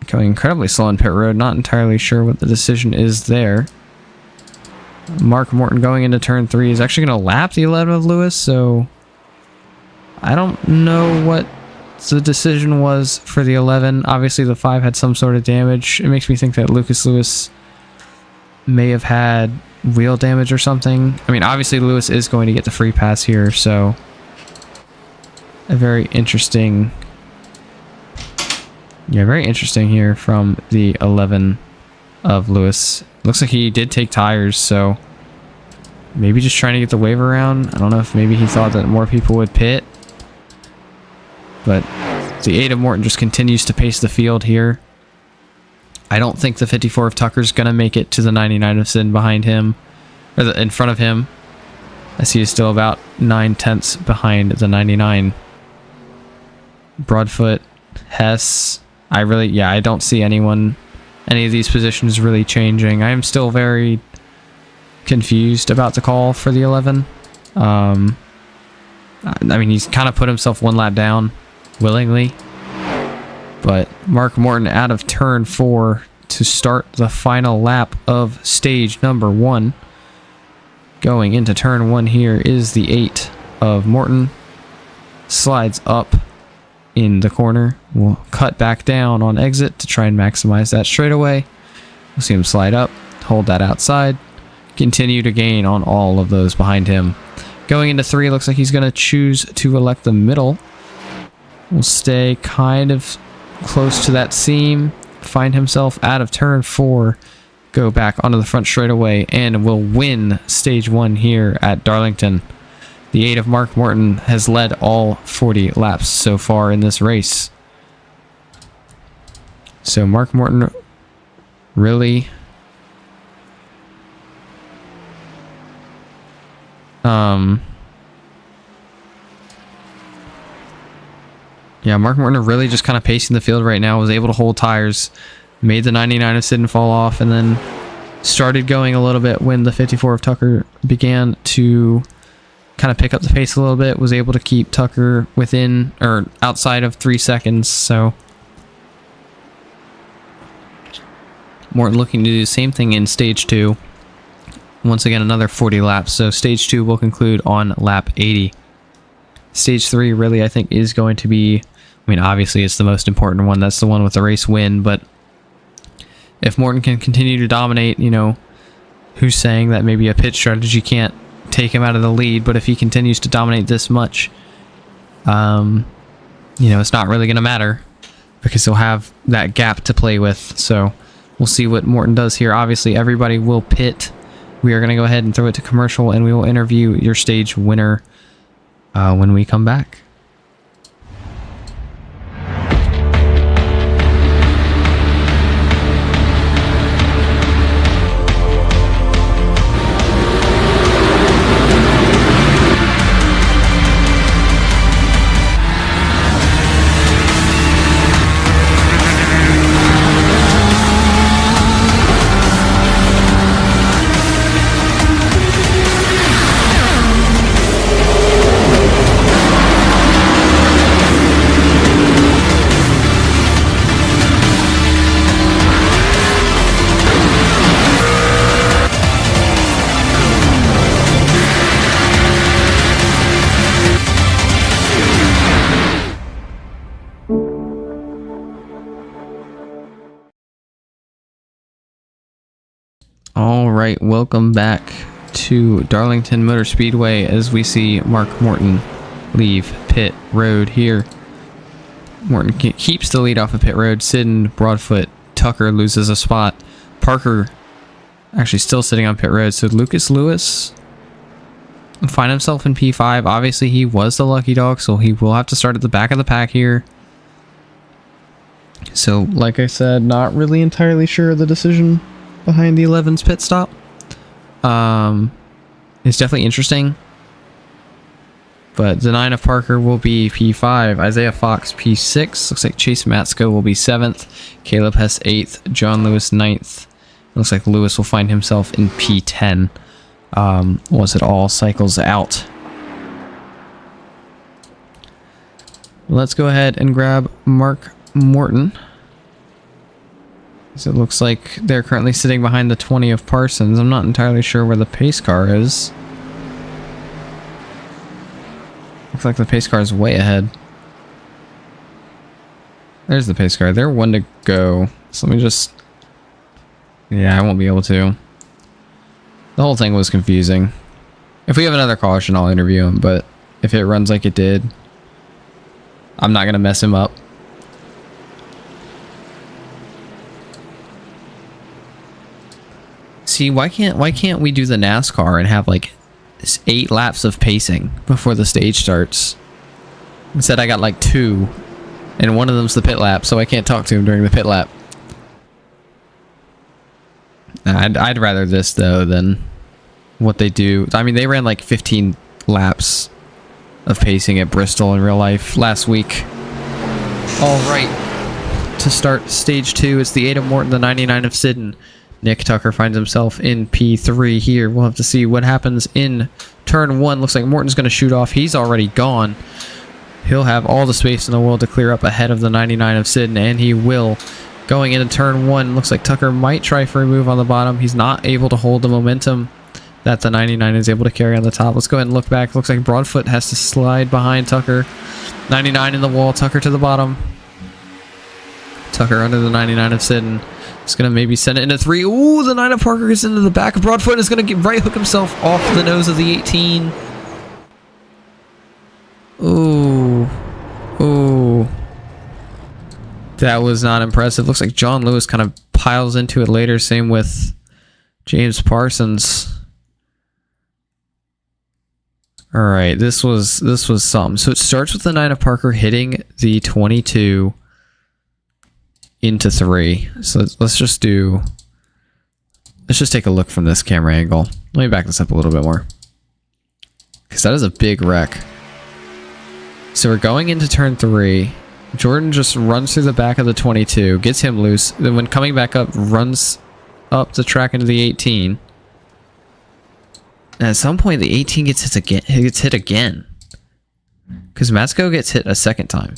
going incredibly slow on pit road. Not entirely sure what the decision is there. Mark Morton going into turn 3 is actually going to lap the 11 of Lewis, so I don't know what the decision was for the 11. Obviously, the 5 had some sort of damage. It makes me think that Lucas Lewis may have had wheel damage or something. I mean, obviously, Lewis is going to get the free pass here, so a very interesting... Yeah, very interesting here from the 11 of Lewis. Looks like he did take tires, so maybe just trying to get the wave around. I don't know if maybe he thought that more people would pit. But the 8 of Morton just continues to pace the field here. I don't think the 54 of Tucker's going to make it to the 99 of Sin behind him, or in front of him, as he is still about 9/10 behind the 99. Broadfoot, Hess, I don't see any of these positions really changing. I am still very confused about the call for the 11. I mean, he's kind of put himself 1 lap down willingly. But Mark Morton out of turn 4 to start the final lap of stage number 1. Going into turn 1 here is the 8 of Morton. Slides up in the corner. We'll cut back down on exit to try and maximize that straightaway. We'll see him slide up, hold that outside, continue to gain on all of those behind him. Going into 3, looks like he's going to choose to elect the middle. will stay kind of close to that seam, find himself out of turn 4, go back onto the front straightaway, and will win stage 1 here at Darlington. The 8 of Mark Morton has led all 40 laps so far in this race. So Mark Morton really yeah, Mark Morton really just kind of pacing the field right now, was able to hold tires, made the 99 of Sidden fall off, and then started going a little bit when the 54 of Tucker began to kind of pick up the pace a little bit, was able to keep Tucker within or outside of 3 seconds. So Morton looking to do the same thing in stage 2. Once again, another 40 laps. So stage 2 will conclude on lap 80. Stage 3 really, I think, is going to be, I mean, obviously it's the most important one. That's the one with the race win. But if Morton can continue to dominate, you know, who's saying that maybe a pit strategy can't take him out of the lead? But if he continues to dominate this much, you know, it's not really going to matter because he'll have that gap to play with. So we'll see what Morton does here. Obviously, everybody will pit. We are going to go ahead and throw it to commercial, and we will interview your stage winner when we come back. All right, welcome back to Darlington Motor Speedway as we see Mark Morton leave pit road here. Morton keeps the lead off of pit road. Sidden, Broadfoot, Tucker loses a spot. Parker actually still sitting on pit road. So Lucas Lewis will find himself in P5. Obviously, he was the lucky dog, so he will have to start at the back of the pack here. So, like I said, not really entirely sure of the decision behind the 11's pit stop. It's definitely interesting. But the 9 of Parker will be P5. Isaiah Fox P6. Looks like Chase Matsko will be 7th. Caleb Hess 8th. John Lewis 9th. Looks like Lewis will find himself in P10 once it all cycles out. Let's go ahead and grab Mark Morton. So it looks like they're currently sitting behind the 20 of Parsons. I'm not entirely sure where the pace car is. Looks like the pace car is way ahead. There's the pace car. They're one to go. So let me just... Yeah, I won't be able to. The whole thing was confusing. If we have another caution, I'll interview him. But if it runs like it did, I'm not going to mess him up. See, why can't we do the NASCAR and have like 8 laps of pacing before the stage starts? Instead, I got like 2, and one of them's the pit lap, so I can't talk to him during the pit lap. I'd rather this though than what they do. I mean, they ran like 15 laps of pacing at Bristol in real life last week. All right, to start stage 2, it's the 8 of Morton, the 99 of Sidden. Nick Tucker finds himself in P3 here. We'll have to see what happens in turn 1. Looks like Morton's going to shoot off. He's already gone. He'll have all the space in the world to clear up ahead of the 99 of Sidden, and he will. Going into turn 1, looks like Tucker might try for a move on the bottom. He's not able to hold the momentum that the 99 is able to carry on the top. Let's go ahead and look back. Looks like Broadfoot has to slide behind Tucker. 99 in the wall. Tucker to the bottom. Tucker under the 99 of Sidden. It's going to maybe send it into 3. Ooh, the 9 of Parker gets into the back of Broadfoot and is going to right hook himself off the nose of the 18. Ooh. Ooh. That was not impressive. Looks like John Lewis kind of piles into it later. Same with James Parsons. All right, this was something. So it starts with the 9 of Parker hitting the 22 into 3. So let's just take a look from this camera angle. Let me back this up a little bit more, because that is a big wreck. So we're going into turn 3. Jordan just runs through the back of the 22, gets him loose. Then when coming back up, runs up the track into the 18. And at some point, the 18 gets hit again. He gets hit again, because Matsko gets hit a second time.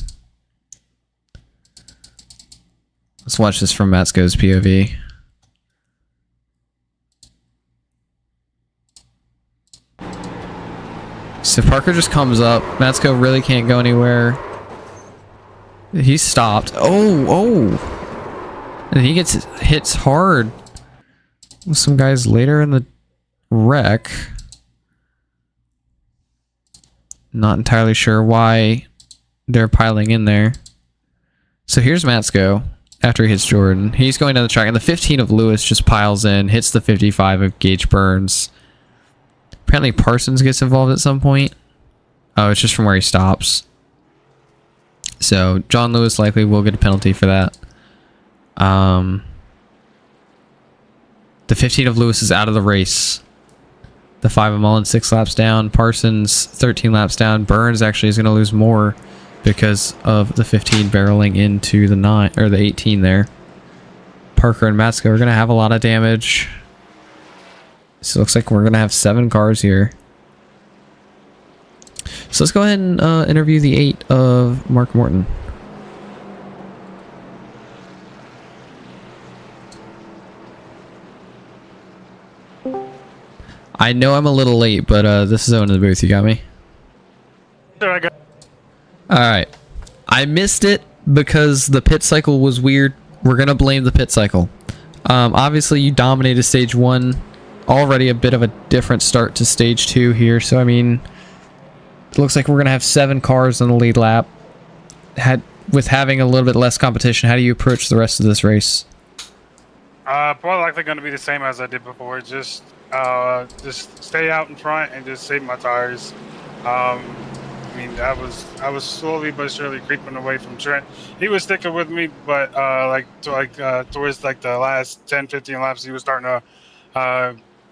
Let's watch this from Matsko's POV. So Parker just comes up. Matsko really can't go anywhere. He's stopped. Oh! And he hits hard with some guys later in the wreck. Not entirely sure why they're piling in there. So here's Matsko after he hits Jordan. He's going down the track, and the 15 of Lewis just piles in, hits the 55 of Gage Burns. Apparently Parsons gets involved at some point. Oh, it's just from where he stops. So John Lewis likely will get a penalty for that. The 15 of Lewis is out of the race. The 5 of Mullen 6 laps down. Parsons 13 laps down. Burns actually is going to lose more because of the 15 barreling into the 9 or the 18 there. Parker and Matsko are going to have a lot of damage. So it looks like we're going to have 7 cars here. So let's go ahead and interview the 8 of Mark Morton. I know I'm a little late, but this is Owen in the booth. You got me? Sure, I got. Alright. I missed it because the pit cycle was weird. We're going to blame the pit cycle. Obviously, you dominated stage 1. Already a bit of a different start to stage 2 here. So, I mean, it looks like we're going to have 7 cars on the lead lap. With having a little bit less competition, how do you approach the rest of this race? Probably likely going to be the same as I did before. Just stay out in front and just save my tires. I mean, I was slowly but surely creeping away from Trent. He was sticking with me, but towards like the last 10-15 laps, he was starting to,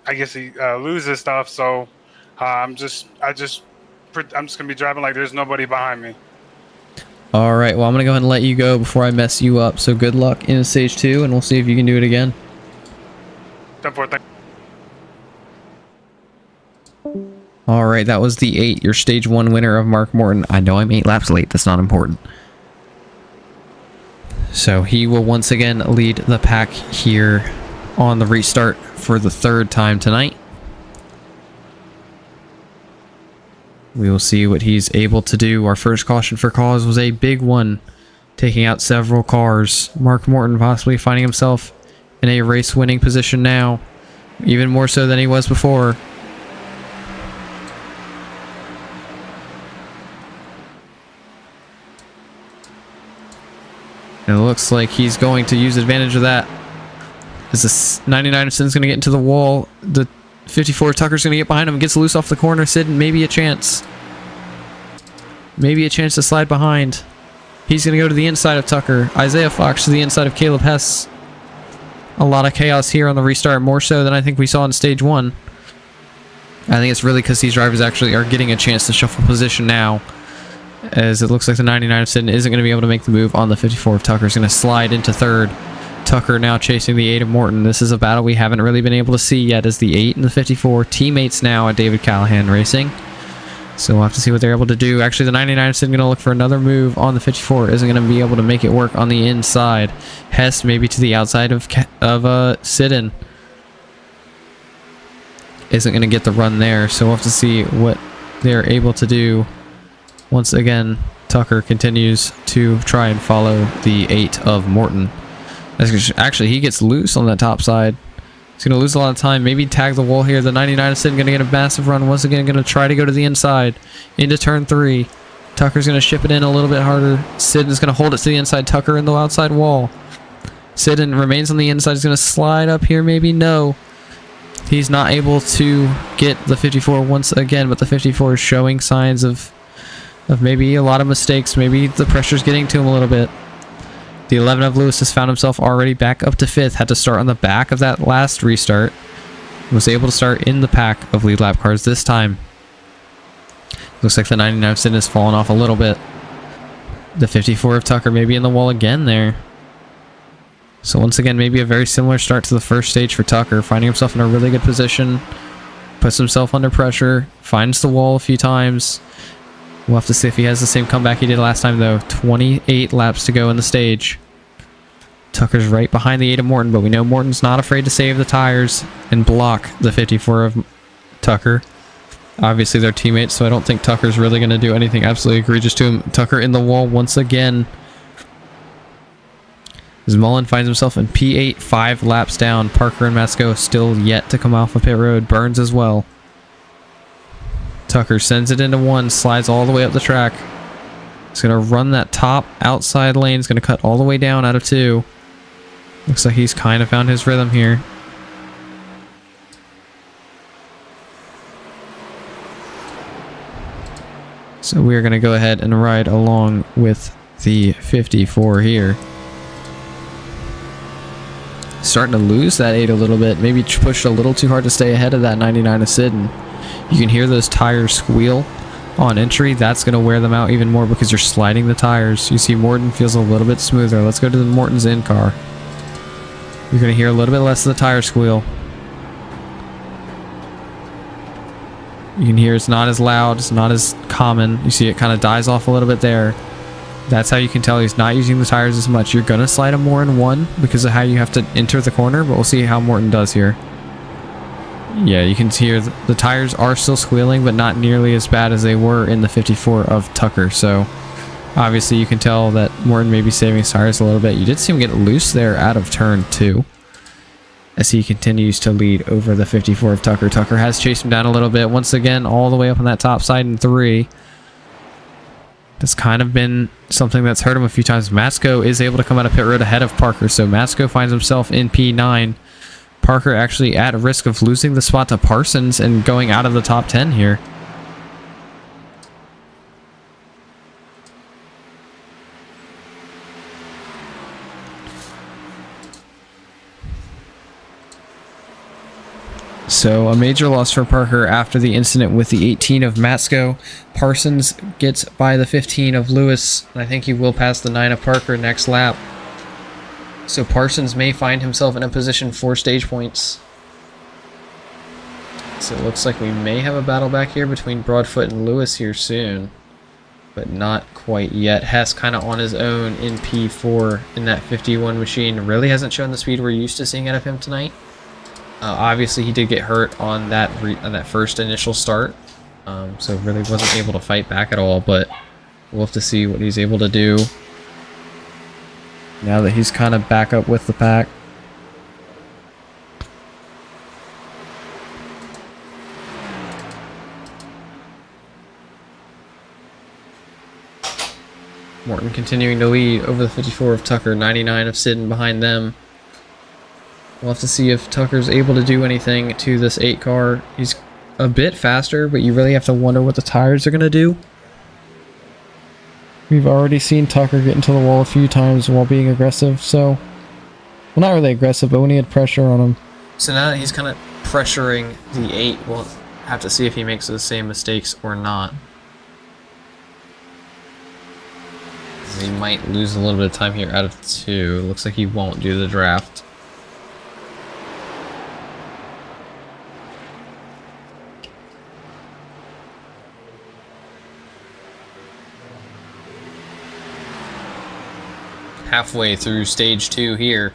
I guess he lose his stuff. So I'm just gonna be driving like there's nobody behind me. All right, well, I'm gonna go ahead and let you go before I mess you up. So good luck in stage 2, and we'll see if you can do it again. 10-4, All right, that was the 8, your stage 1 winner of Mark Morton. I know I'm 8 laps late. That's not important. So he will once again lead the pack here on the restart for the 3rd time tonight. We will see what he's able to do. Our first caution for cause was a big one, taking out several cars. Mark Morton possibly finding himself in a race-winning position now, even more so than he was before. And it looks like he's going to use advantage of that. As this 99 of Sid's going to get into the wall. The 54 Tucker's going to get behind him and gets loose off the corner. Sid, maybe a chance. Maybe a chance to slide behind. He's going to go to the inside of Tucker. Isaiah Fox to the inside of Caleb Hess. A lot of chaos here on the restart, more so than I think we saw in stage 1. I think it's really because these drivers actually are getting a chance to shuffle position now, as it looks like the 99 of Sid isn't going to be able to make the move on the 54 of Tucker. Is going to slide into 3rd. Tucker now chasing the 8 of Morton. This is a battle we haven't really been able to see yet, as the 8 and the 54 teammates now at David Callahan Racing. So we'll have to see what they're able to do. Actually, the 99 is going to look for another move on the 54. Isn't going to be able to make it work on the inside. Hess maybe to the outside of Sidden. Isn't going to get the run there. So we'll have to see what they're able to do. Once again, Tucker continues to try and follow the 8 of Morton. Actually, he gets loose on that top side. He's going to lose a lot of time. Maybe tag the wall here. The 99 is going to get a massive run. Once again, going to try to go to the inside into turn 3. Tucker's going to ship it in a little bit harder. Sid is going to hold it to the inside. Tucker in the outside wall. Sid remains on the inside. He's going to slide up here, maybe. No. He's not able to get the 54 once again, but the 54 is showing signs of maybe a lot of mistakes. Maybe the pressure's getting to him a little bit. The 11 of Lewis has found himself already back up to 5th. Had to start on the back of that last restart. Was able to start in the pack of lead lap cars this time. Looks like the 99 of Sid has fallen off a little bit. The 54 of Tucker maybe in the wall again there. So once again, maybe a very similar start to the first stage for Tucker, finding himself in a really good position, puts himself under pressure, finds the wall a few times. We'll have to see if he has the same comeback he did last time though. 28 laps to go in the stage. Tucker's right behind the 8 of Morton, but we know Morton's not afraid to save the tires and block the 54 of Tucker. Obviously they're teammates, so I don't think Tucker's really going to do anything absolutely egregious to him. Tucker in the wall once again. As Mullen finds himself in P8, 5 laps down. Parker and Matsko still yet to come off of pit road. Burns as well. Tucker sends it into 1, slides all the way up the track. He's going to run that top outside lane. He's going to cut all the way down out of 2. Looks like he's kind of found his rhythm here. So we're going to go ahead and ride along with the 54 here. Starting to lose that 8 a little bit. Maybe pushed a little too hard to stay ahead of that 99 of Sid. And you can hear those tires squeal on entry. That's going to wear them out even more because you're sliding the tires. You see Morton feels a little bit smoother. Let's go to the Morton's in car. You're going to hear a little bit less of the tire squeal. You can hear it's not as loud. It's not as common. You see it kind of dies off a little bit there. That's how you can tell he's not using the tires as much. You're going to slide him more in 1 because of how you have to enter the corner, but we'll see how Morton does here. Yeah, you can hear the tires are still squealing, but not nearly as bad as they were in the 54 of Tucker. So obviously you can tell that Morton may be saving his tires a little bit. You did see him get loose there out of turn 2 as he continues to lead over the 54 of Tucker. Tucker has chased him down a little bit. Once again, all the way up on that top side in 3. That's kind of been something that's hurt him a few times. Matsko is able to come out of pit road ahead of Parker, so Matsko finds himself in P9. Parker actually at risk of losing the spot to Parsons and going out of the top 10 here. So a major loss for Parker after the incident with the 18 of Matsko. Parsons gets by the 15 of Lewis. And I think he will pass the 9 of Parker next lap. So Parsons may find himself in a position for stage points. So it looks like we may have a battle back here between Broadfoot and Lewis here soon. But not quite yet. Hess kind of on his own in P4 in that 51 machine. Really hasn't shown the speed we're used to seeing out of him tonight. Obviously, he did get hurt on that first initial start, so really wasn't able to fight back at all. But we'll have to see what he's able to do now that he's kind of back up with the pack. Morton continuing to lead over the 54 of Tucker, 99 of Sidden behind them. We'll have to see if Tucker's able to do anything to this 8 car. He's a bit faster, but you really have to wonder what the tires are going to do. We've already seen Tucker get into the wall a few times while being aggressive, so... Well, not really aggressive, but when he had pressure on him. So now that he's kind of pressuring the 8, we'll have to see if he makes the same mistakes or not. He might lose a little bit of time here out of 2. Looks like he won't do the draft. Halfway through stage 2 here.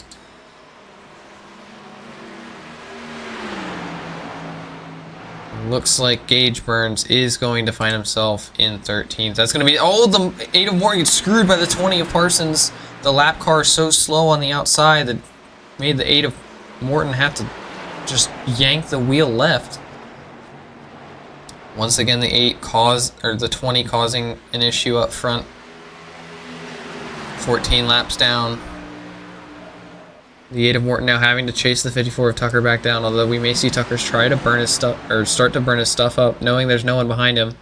Looks like Gage Burns is going to find himself in 13th. That's going to be... Oh, the 8 of Morton gets screwed by the 20 of Parsons. The lap car is so slow on the outside that made the 8 of Morton have to just yank the wheel left. Once again, the 20 causing an issue up front. 14 laps down. The 8 of Morton now having to chase the 54 of Tucker back down, although we may see Tucker try to burn his stuff, or start to burn his stuff up, knowing there's no one behind him.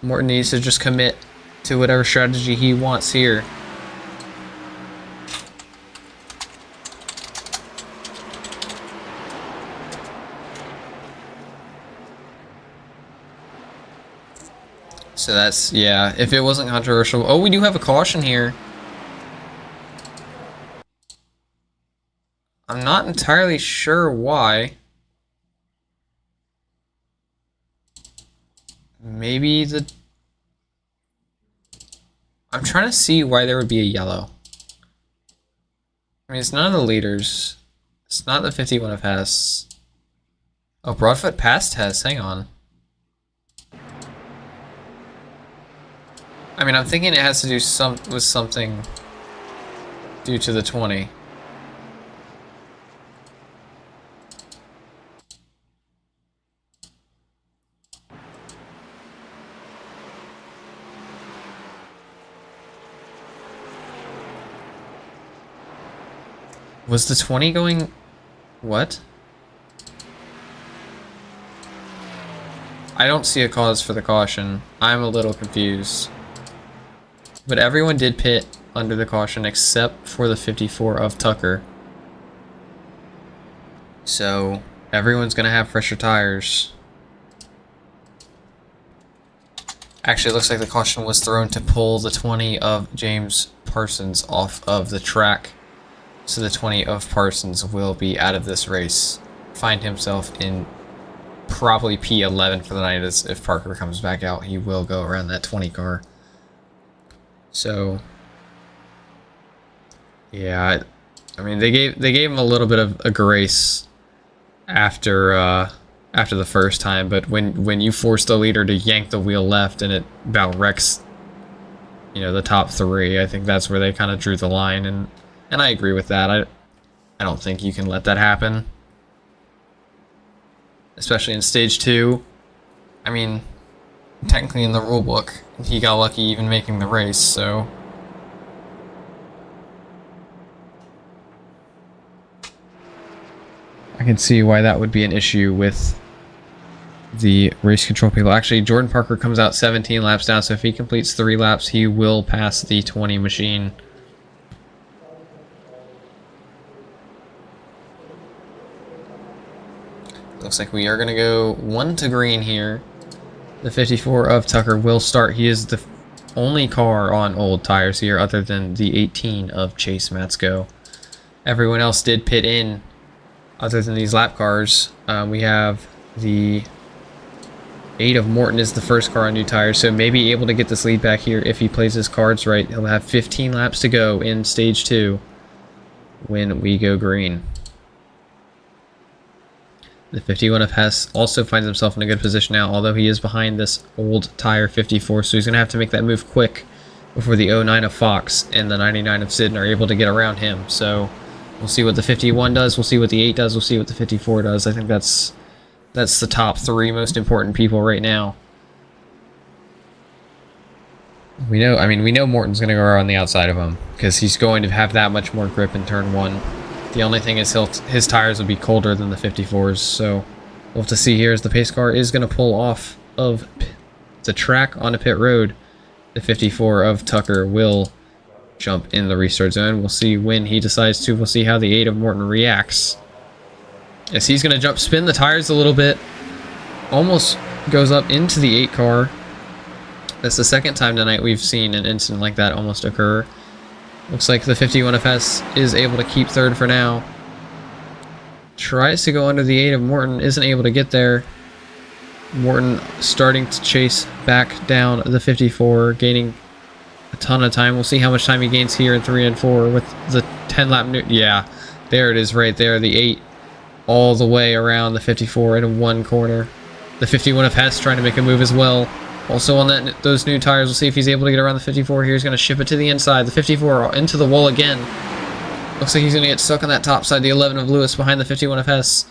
Morton needs to just commit to whatever strategy he wants here. So that's, yeah, if it wasn't controversial. Oh, we do have a caution here. I'm not entirely sure why. Maybe the... I'm trying to see why there would be a yellow. I mean, it's none of the leaders. It's not the 51 of Hess. Oh, Broadfoot passed Hess. Hang on. I mean, I'm thinking it has to do with something due to the 20. Was the 20 going... What? I don't see a cause for the caution. I'm a little confused. But everyone did pit under the caution except for the 54 of Tucker. So everyone's going to have fresher tires. Actually, it looks like the caution was thrown to pull the 20 of James Parsons off of the track. So the 20 of Parsons will be out of this race. Find himself in probably P11 for the night, as if Parker comes back out, he will go around that 20 car. So, yeah, I mean, they gave him a little bit of a grace after the first time, but when you force the leader to yank the wheel left and it about wrecks, you know, the top three, I think that's where they kind of drew the line, and I agree with that. I don't think you can let that happen, especially in stage 2. I mean, technically in the rule book, he got lucky even making the race, so... I can see why that would be an issue with the race control people. Actually, Jordan Parker comes out 17 laps down, so if he completes 3 laps, he will pass the 20 machine. Looks like we are going to go 1 to green here. The 54 of Tucker will start. He is the only car on old tires here other than the 18 of Chase Matsko. Everyone else did pit in other than these lap cars. We have the 8 of Morton is the first car on new tires, so maybe able to get this lead back here if he plays his cards right. He'll have 15 laps to go in stage 2 when we go green. The 51 of Hess also finds himself in a good position now, although he is behind this old tire 54, so he's going to have to make that move quick before the 09 of Fox and the 99 of Sidden are able to get around him. So we'll see what the 51 does, we'll see what the 8 does, we'll see what the 54 does. I think that's the top 3 most important people right now. We know Morton's going to go around the outside of him because he's going to have that much more grip in turn 1. The only thing is his tires will be colder than the 54s, so we'll have to see here as the pace car is going to pull off of the track onto pit road. The 54 of Tucker will jump in the restart zone. We'll see when he decides to. We'll see how the 8 of Morton reacts. Yes, he's going to spin the tires a little bit. Almost goes up into the 8 car. That's the second time tonight we've seen an incident like that almost occur. Looks like the 51 FS is able to keep third for now. Tries to go under the 8 of Morton, isn't able to get there. Morton starting to chase back down the 54, gaining a ton of time. We'll see how much time he gains here in 3 and 4 with the 10 lap new. Yeah, there it is right there, the 8 all the way around the 54 in one corner. The 51 of Hess trying to make a move as well. Also on those new tires, we'll see if he's able to get around the 54 here. He's going to ship it to the inside. The 54 into the wall again. Looks like he's going to get stuck on that top side. The 11 of Lewis behind the 51 of Hess.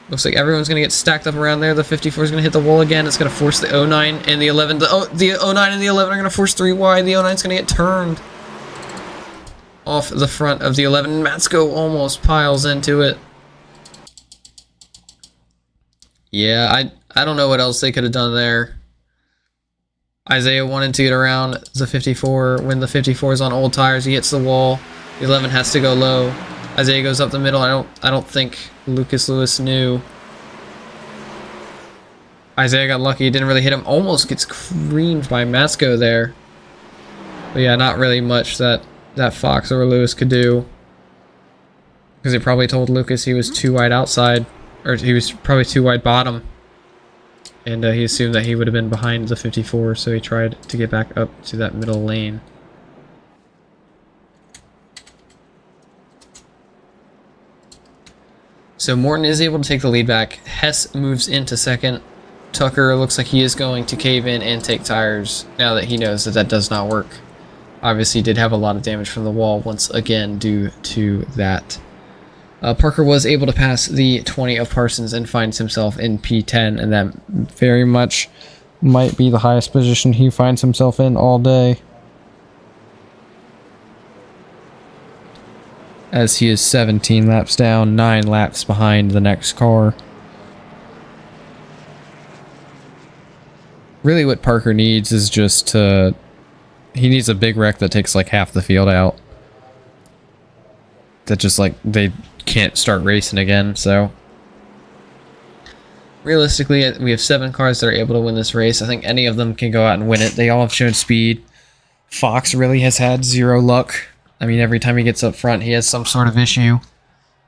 Looks like everyone's going to get stacked up around there. The 54 is going to hit the wall again. It's going to force the 09 and the 11. The 09 and the 11 are going to force 3 wide. The 09 is going to get turned off the front of the 11. Matsko almost piles into it. Yeah, I don't know what else they could have done there. Isaiah wanted to get around the 54. When the 54 is on old tires, he hits the wall. The 11 has to go low. Isaiah goes up the middle. I don't think Lucas Lewis knew. Isaiah got lucky. He didn't really hit him. Almost gets creamed by Matsko there. But yeah, not really much that Fox or Lewis could do. Because he probably told Lucas he was too wide outside. Or he was probably too wide bottom. And he assumed that he would have been behind the 54, so he tried to get back up to that middle lane. So Morton is able to take the lead back. Hess moves into second. Tucker looks like he is going to cave in and take tires now that he knows that that does not work. Obviously, he did have a lot of damage from the wall once again due to that. Parker was able to pass the 20 of Parsons and finds himself in P10, and that very much might be the highest position he finds himself in all day, as he is 17 laps down, 9 laps behind the next car. Really what Parker needs is just he needs a big wreck that takes like half the field out. That just like they can't start racing again. So realistically, we have 7 cars that are able to win this race. I think any of them can go out and win it. They all have shown speed. Fox really has had 0 luck. I mean, every time he gets up front, he has some sort of issue.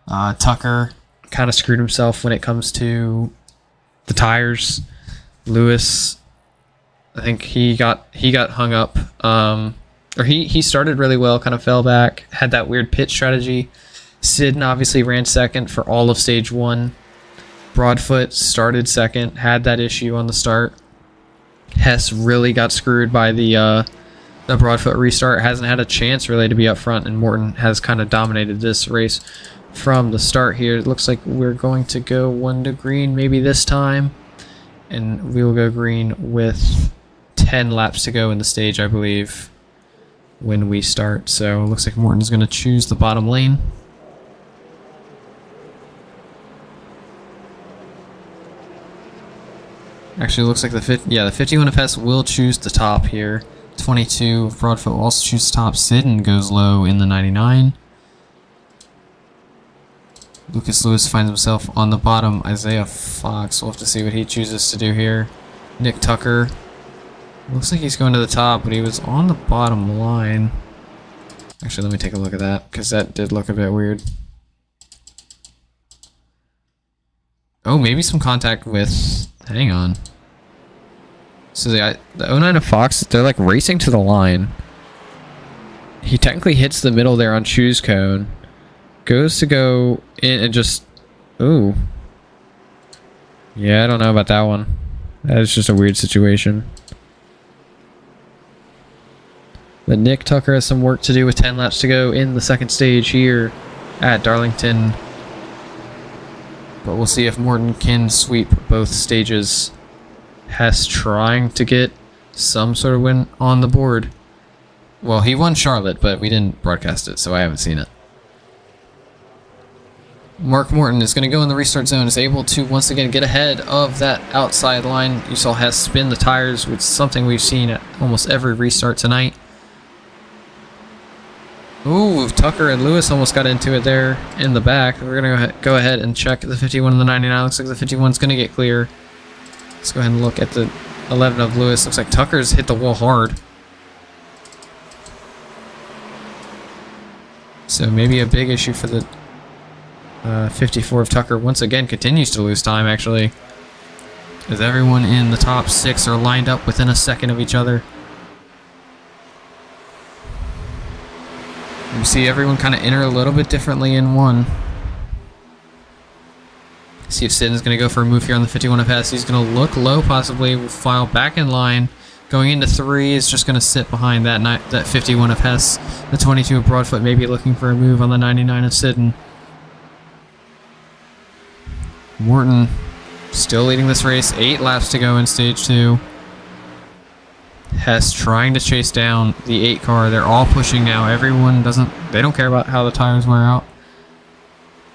Tucker kind of screwed himself when it comes to the tires. Lewis, I think he got hung up. Or he started really well, kind of fell back, had that weird pit strategy. Sidden obviously ran second for all of stage 1. Broadfoot started second, had that issue on the start. Hess really got screwed by the Broadfoot restart. Hasn't had a chance really to be up front, and Morton has kind of dominated this race from the start here. It looks like we're going to go 1 to green maybe this time, and we will go green with 10 laps to go in the stage, I believe, when we start. So it looks like Morton's going to choose the bottom lane. Actually, it looks like the 51 of Hess will choose the top here. 22 of Broadfoot will also choose the top. Sidden goes low in the 99. Lucas Lewis finds himself on the bottom. Isaiah Fox, we'll have to see what he chooses to do here. Nick Tucker, looks like he's going to the top, but he was on the bottom line. Actually, let me take a look at that, because that did look a bit weird. Oh, maybe some contact with... Hang on. So the 09 of Fox, they're like racing to the line. He technically hits the middle there on Choose Cone. Goes to go in and just... Ooh. Yeah, I don't know about that one. That is just a weird situation. But Nick Tucker has some work to do with 10 laps to go in the second stage here at Darlington. But we'll see if Morton can sweep both stages. Hess trying to get some sort of win on the board. Well, he won Charlotte, but we didn't broadcast it, so I haven't seen it. Mark Morton is going to go in the restart zone, is able to once again get ahead of that outside line. You saw Hess spin the tires, which is something we've seen at almost every restart tonight. Ooh, Tucker and Lewis almost got into it there in the back. We're going to go ahead and check the 51 and the 99. Looks like the 51 is going to get clear. Let's go ahead and look at the 11 of Lewis. Looks like Tucker's hit the wall hard. So maybe a big issue for the 54 of Tucker. Once again, continues to lose time, actually, as everyone in the top 6 are lined up within a second of each other. You see everyone kind of enter a little bit differently in 1. See if Sidden's going to go for a move here on the 51 of Hess. He's going to look low, possibly. Will file back in line. Going into 3 is just going to sit behind that 51 of Hess. The 22 of Broadfoot maybe looking for a move on the 99 of Sidden. Morton still leading this race. 8 laps to go in stage 2. Hess trying to chase down the 8 car. They're all pushing now. Everyone they don't care about how the tires wear out.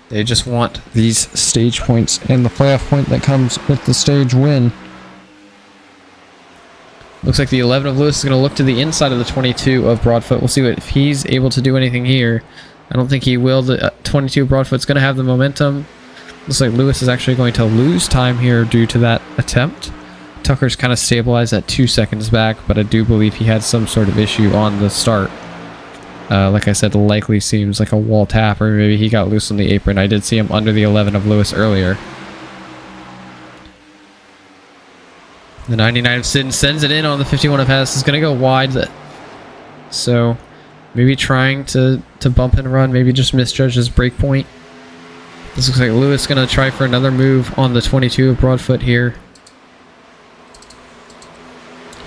They just want these stage points and the playoff point that comes with the stage win. Looks like the 11 of Lewis is going to look to the inside of the 22 of Broadfoot. We'll see if he's able to do anything here. I don't think he will. The 22 Broadfoot's going to have the momentum. Looks like Lewis is actually going to lose time here due to that attempt. Tucker's kind of stabilized at 2 seconds back, but I do believe he had some sort of issue on the start. Like I said, likely seems like a wall tap, or maybe he got loose on the apron. I did see him under the 11 of Lewis earlier. The 99 of Sidden sends it in on the 51 of Hess. Is going to go wide. So maybe trying to bump and run. Maybe just misjudge his break point. This looks like Lewis going to try for another move on the 22 of Broadfoot here.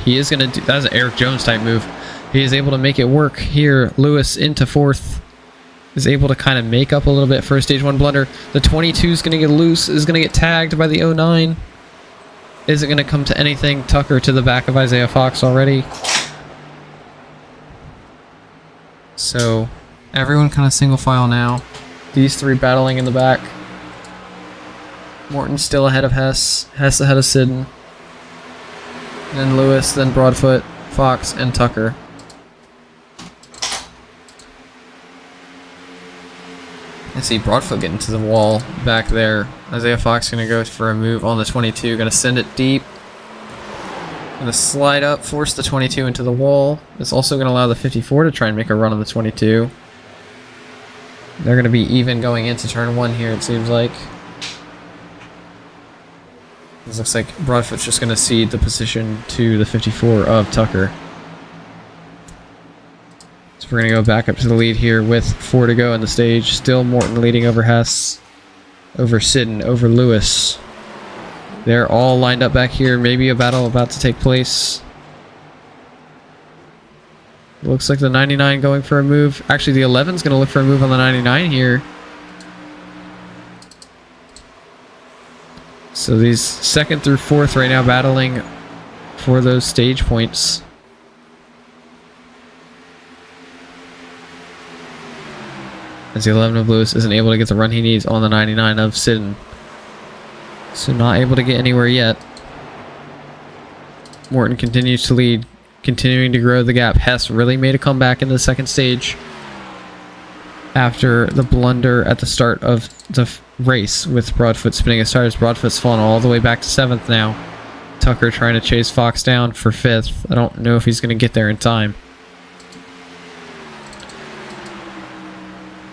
He is going to do... That was an Eric Jones type move. He is able to make it work here. Lewis into 4th. Is able to kind of make up a little bit for a stage 1 blunder. The 22 is going to get loose. Is going to get tagged by the 09. Is it going to come to anything? Tucker to the back of Isaiah Fox already. So everyone kind of single file now. These 3 battling in the back. Morton still ahead of Hess. Hess ahead of Sidden. Then Lewis, then Broadfoot, Fox, and Tucker. I see Broadfoot getting to the wall back there. Isaiah Fox going to go for a move on the 22. Going to send it deep. Going to slide up, force the 22 into the wall. It's also going to allow the 54 to try and make a run on the 22. They're going to be even going into turn 1 here, it seems like. This looks like Broadfoot's just going to cede the position to the 54 of Tucker. So we're going to go back up to the lead here with 4 to go in the stage. Still Morton leading over Hess, over Sidden, over Lewis. They're all lined up back here. Maybe a battle about to take place. Looks like the 99 going for a move. Actually, the 11's going to look for a move on the 99 here. So these 2nd through 4th right now battling for those stage points. As the 11 of Lewis isn't able to get the run he needs on the 99 of Sidden. So not able to get anywhere yet. Morton continues to lead, continuing to grow the gap. Hess really made a comeback in the 2nd stage after the blunder at the start of the race with Broadfoot spinning his tires. Broadfoot's fallen all the way back to 7th now. Tucker trying to chase Fox down for 5th. I don't know if he's going to get there in time.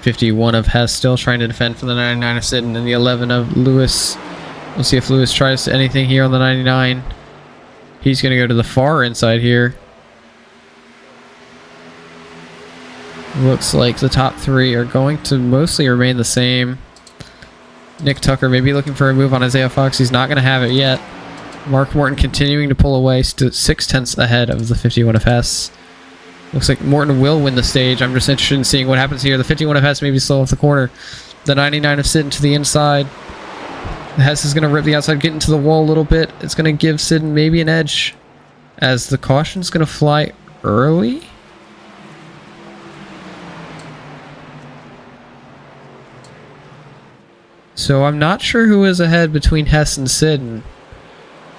51 of Hess still trying to defend for the 99 of Sidden, and the 11 of Lewis. We'll see if Lewis tries anything here on the 99. He's going to go to the far inside here. Looks like the top 3 are going to mostly remain the same. Nick Tucker maybe looking for a move on Isaiah Fox. He's not going to have it yet. Mark Morton continuing to pull away, 6/10 ahead of the 51 of Hess. Looks like Morton will win the stage. I'm just interested in seeing what happens here. The 51 of Hess maybe slow off the corner. The 99 of Sidden to the inside. Hess is going to rip the outside, get into the wall a little bit. It's going to give Sidden maybe an edge, as the caution's going to fly early. So I'm not sure who is ahead between Hess and Sidden,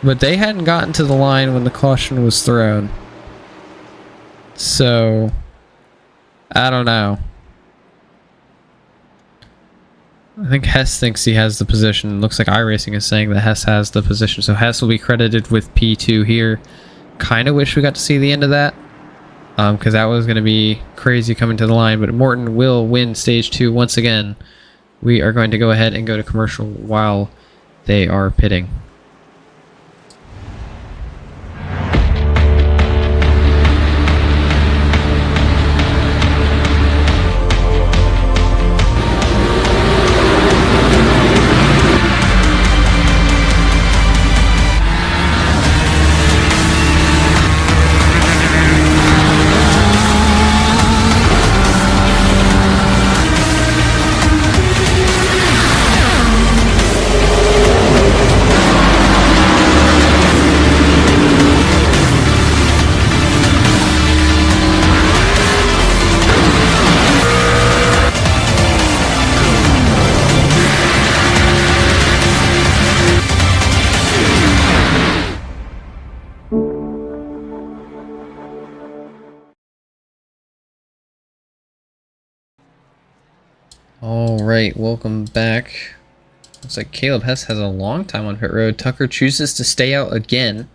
but they hadn't gotten to the line when the caution was thrown. So I don't know. I think Hess thinks he has the position. Looks like iRacing is saying that Hess has the position. So Hess will be credited with P2 here. Kind of wish we got to see the end of that, because that was going to be crazy coming to the line. But Morton will win stage 2 once again. We are going to go ahead and go to commercial while they are pitting. Alright, welcome back. Looks like Caleb Hess has a long time on pit road. Tucker chooses to stay out again.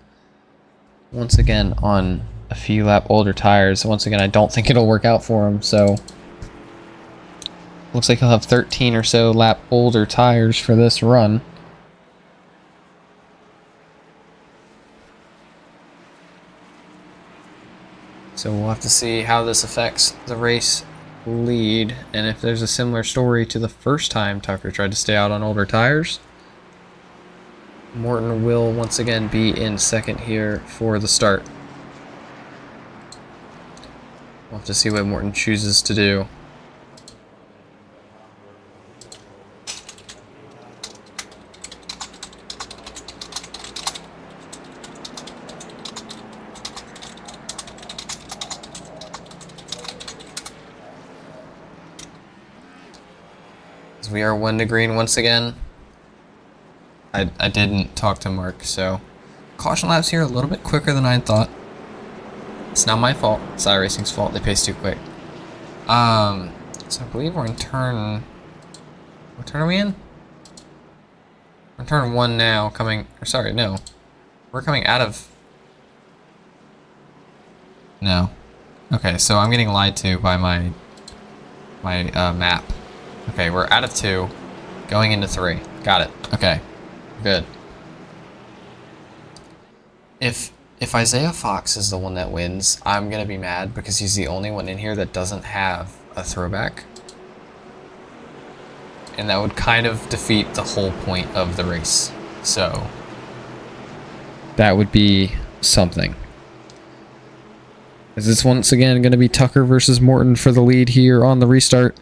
Once again on a few lap older tires. Once again, I don't think it'll work out for him, so... Looks like he'll have 13 or so lap older tires for this run. So we'll have to see how this affects the race lead, and if there's a similar story to the first time Tucker tried to stay out on older tires. Morton will once again be in second here for the start. We'll have to see what Morton chooses to do. We are 1 to green once again. I didn't talk to Mark, so caution laps here a little bit quicker than I had thought. It's not my fault. It's iRacing's fault. They pace too quick. So I believe we're in turn. What turn are we in? We're in turn 1 now. Coming. Or sorry, no. We're coming out of. No. Okay, so I'm getting lied to by my map. Okay, we're out of 2, going into 3. Got it. Okay, good. If Isaiah Fox is the one that wins, I'm gonna be mad because he's the only one in here that doesn't have a throwback. And that would kind of defeat the whole point of the race. So, that would be something. Is this once again gonna be Tucker versus Morton for the lead here on the restart?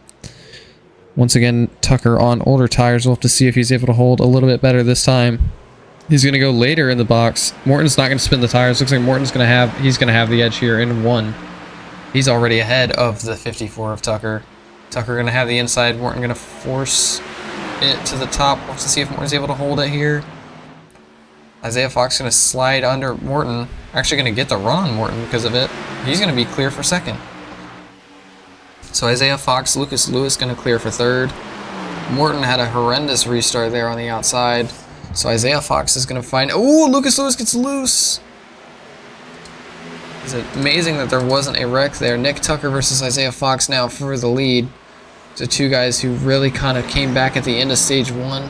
Once again, Tucker on older tires. We'll have to see if he's able to hold a little bit better this time. He's going to go later in the box. Morton's not going to spin the tires. Looks like Morton's going to have the edge here in 1. He's already ahead of the 54 of Tucker. Tucker going to have the inside. Morton going to force it to the top. We'll have to see if Morton's able to hold it here. Isaiah Fox going to slide under Morton. Actually going to get the run on Morton because of it. He's going to be clear for second. So Isaiah Fox, Lucas Lewis going to clear for third. Morton had a horrendous restart there on the outside. So Isaiah Fox is going to find... Oh, Lucas Lewis gets loose! It's amazing that there wasn't a wreck there. Nick Tucker versus Isaiah Fox now for the lead. So 2 guys who really kind of came back at the end of stage 1.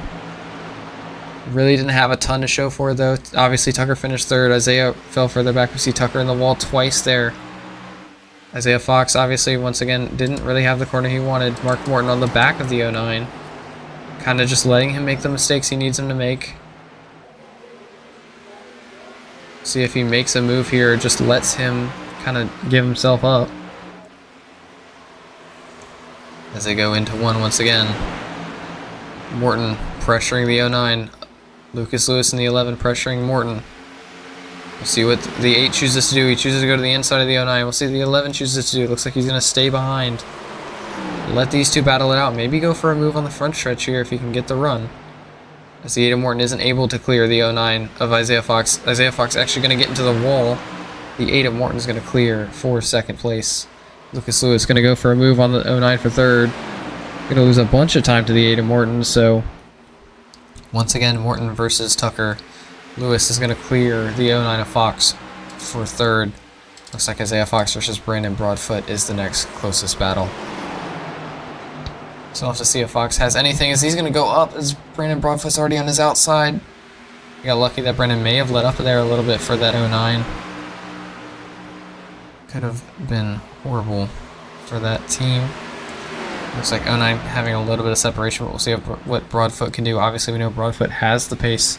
Really didn't have a ton to show for it, though. Obviously, Tucker finished third. Isaiah fell further back. We see Tucker in the wall twice there. Isaiah Fox, obviously, once again, didn't really have the corner he wanted. Mark Morton on the back of the 09. Kind of just letting him make the mistakes he needs him to make. See if he makes a move here, or just lets him kind of give himself up. As they go into 1 once again. Morton pressuring the 09. Lucas Lewis in the 11 pressuring Morton. We'll see what the 8 chooses to do. He chooses to go to the inside of the 09. We'll see what the 11 chooses to do. Looks like he's going to stay behind. Let these 2 battle it out. Maybe go for a move on the front stretch here if he can get the run. As the 8 of Morton isn't able to clear the 09 of Isaiah Fox. Isaiah Fox actually going to get into the wall. The 8 of Morton is going to clear for second place. Lucas Lewis going to go for a move on the 09 for third. Going to lose a bunch of time to the 8 of Morton. So once again, Morton versus Tucker. Lewis is going to clear the 09 of Fox for third. Looks like Isaiah Fox versus Brandon Broadfoot is the next closest battle. So we'll have to see if Fox has anything, as he's going to go up as Brandon Broadfoot's already on his outside. We got lucky that Brandon may have let up there a little bit for that 09. Could have been horrible for that team. Looks like 09 having a little bit of separation, but we'll see what Broadfoot can do. Obviously, we know Broadfoot has the pace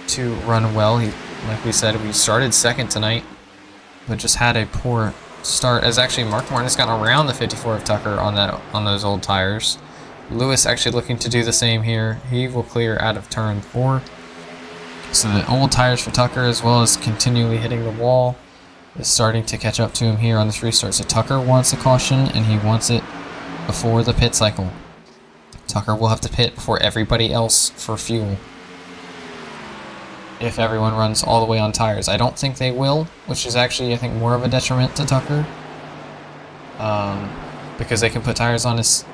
to run well. He, like we said, we started second tonight, but just had a poor start, as actually Mark Martin has gotten around the 54 of Tucker on those old tires. Lewis actually looking to do the same here. He will clear out of turn 4. So the old tires for Tucker, as well as continually hitting the wall, is starting to catch up to him here on this restart. So Tucker wants a caution, and he wants it before the pit cycle. Tucker will have to pit before everybody else for fuel. If everyone runs all the way on tires. I don't think they will, which is actually, I think, more of a detriment to Tucker. Because they can put tires on as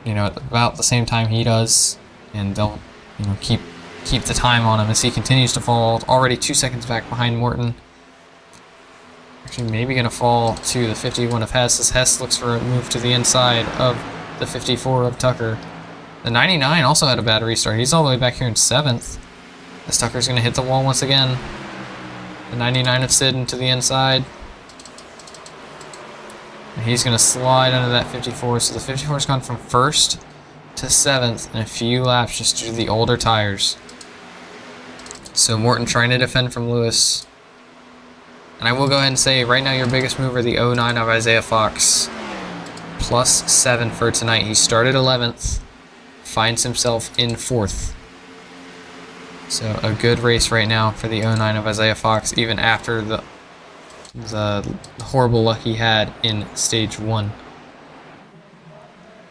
you know, at about the same time he does, and they'll, you know, keep the time on him as he continues to fall. Already 2 seconds back behind Morton. Actually, maybe going to fall to the 51 of Hess as Hess looks for a move to the inside of the 54 of Tucker. The 99 also had a bad restart. He's all the way back here in 7th. As Tucker's going to hit the wall once again. The 99 of Sid to the inside. And he's going to slide under that 54. So the 54's gone from 1st to 7th in a few laps just due to the older tires. So Morton trying to defend from Lewis. And I will go ahead and say, right now your biggest mover, the 09 of Isaiah Fox. +7 for tonight. He started 11th. Finds himself in 4th. So a good race right now for the 09 of Isaiah Fox, even after the horrible luck he had in stage 1.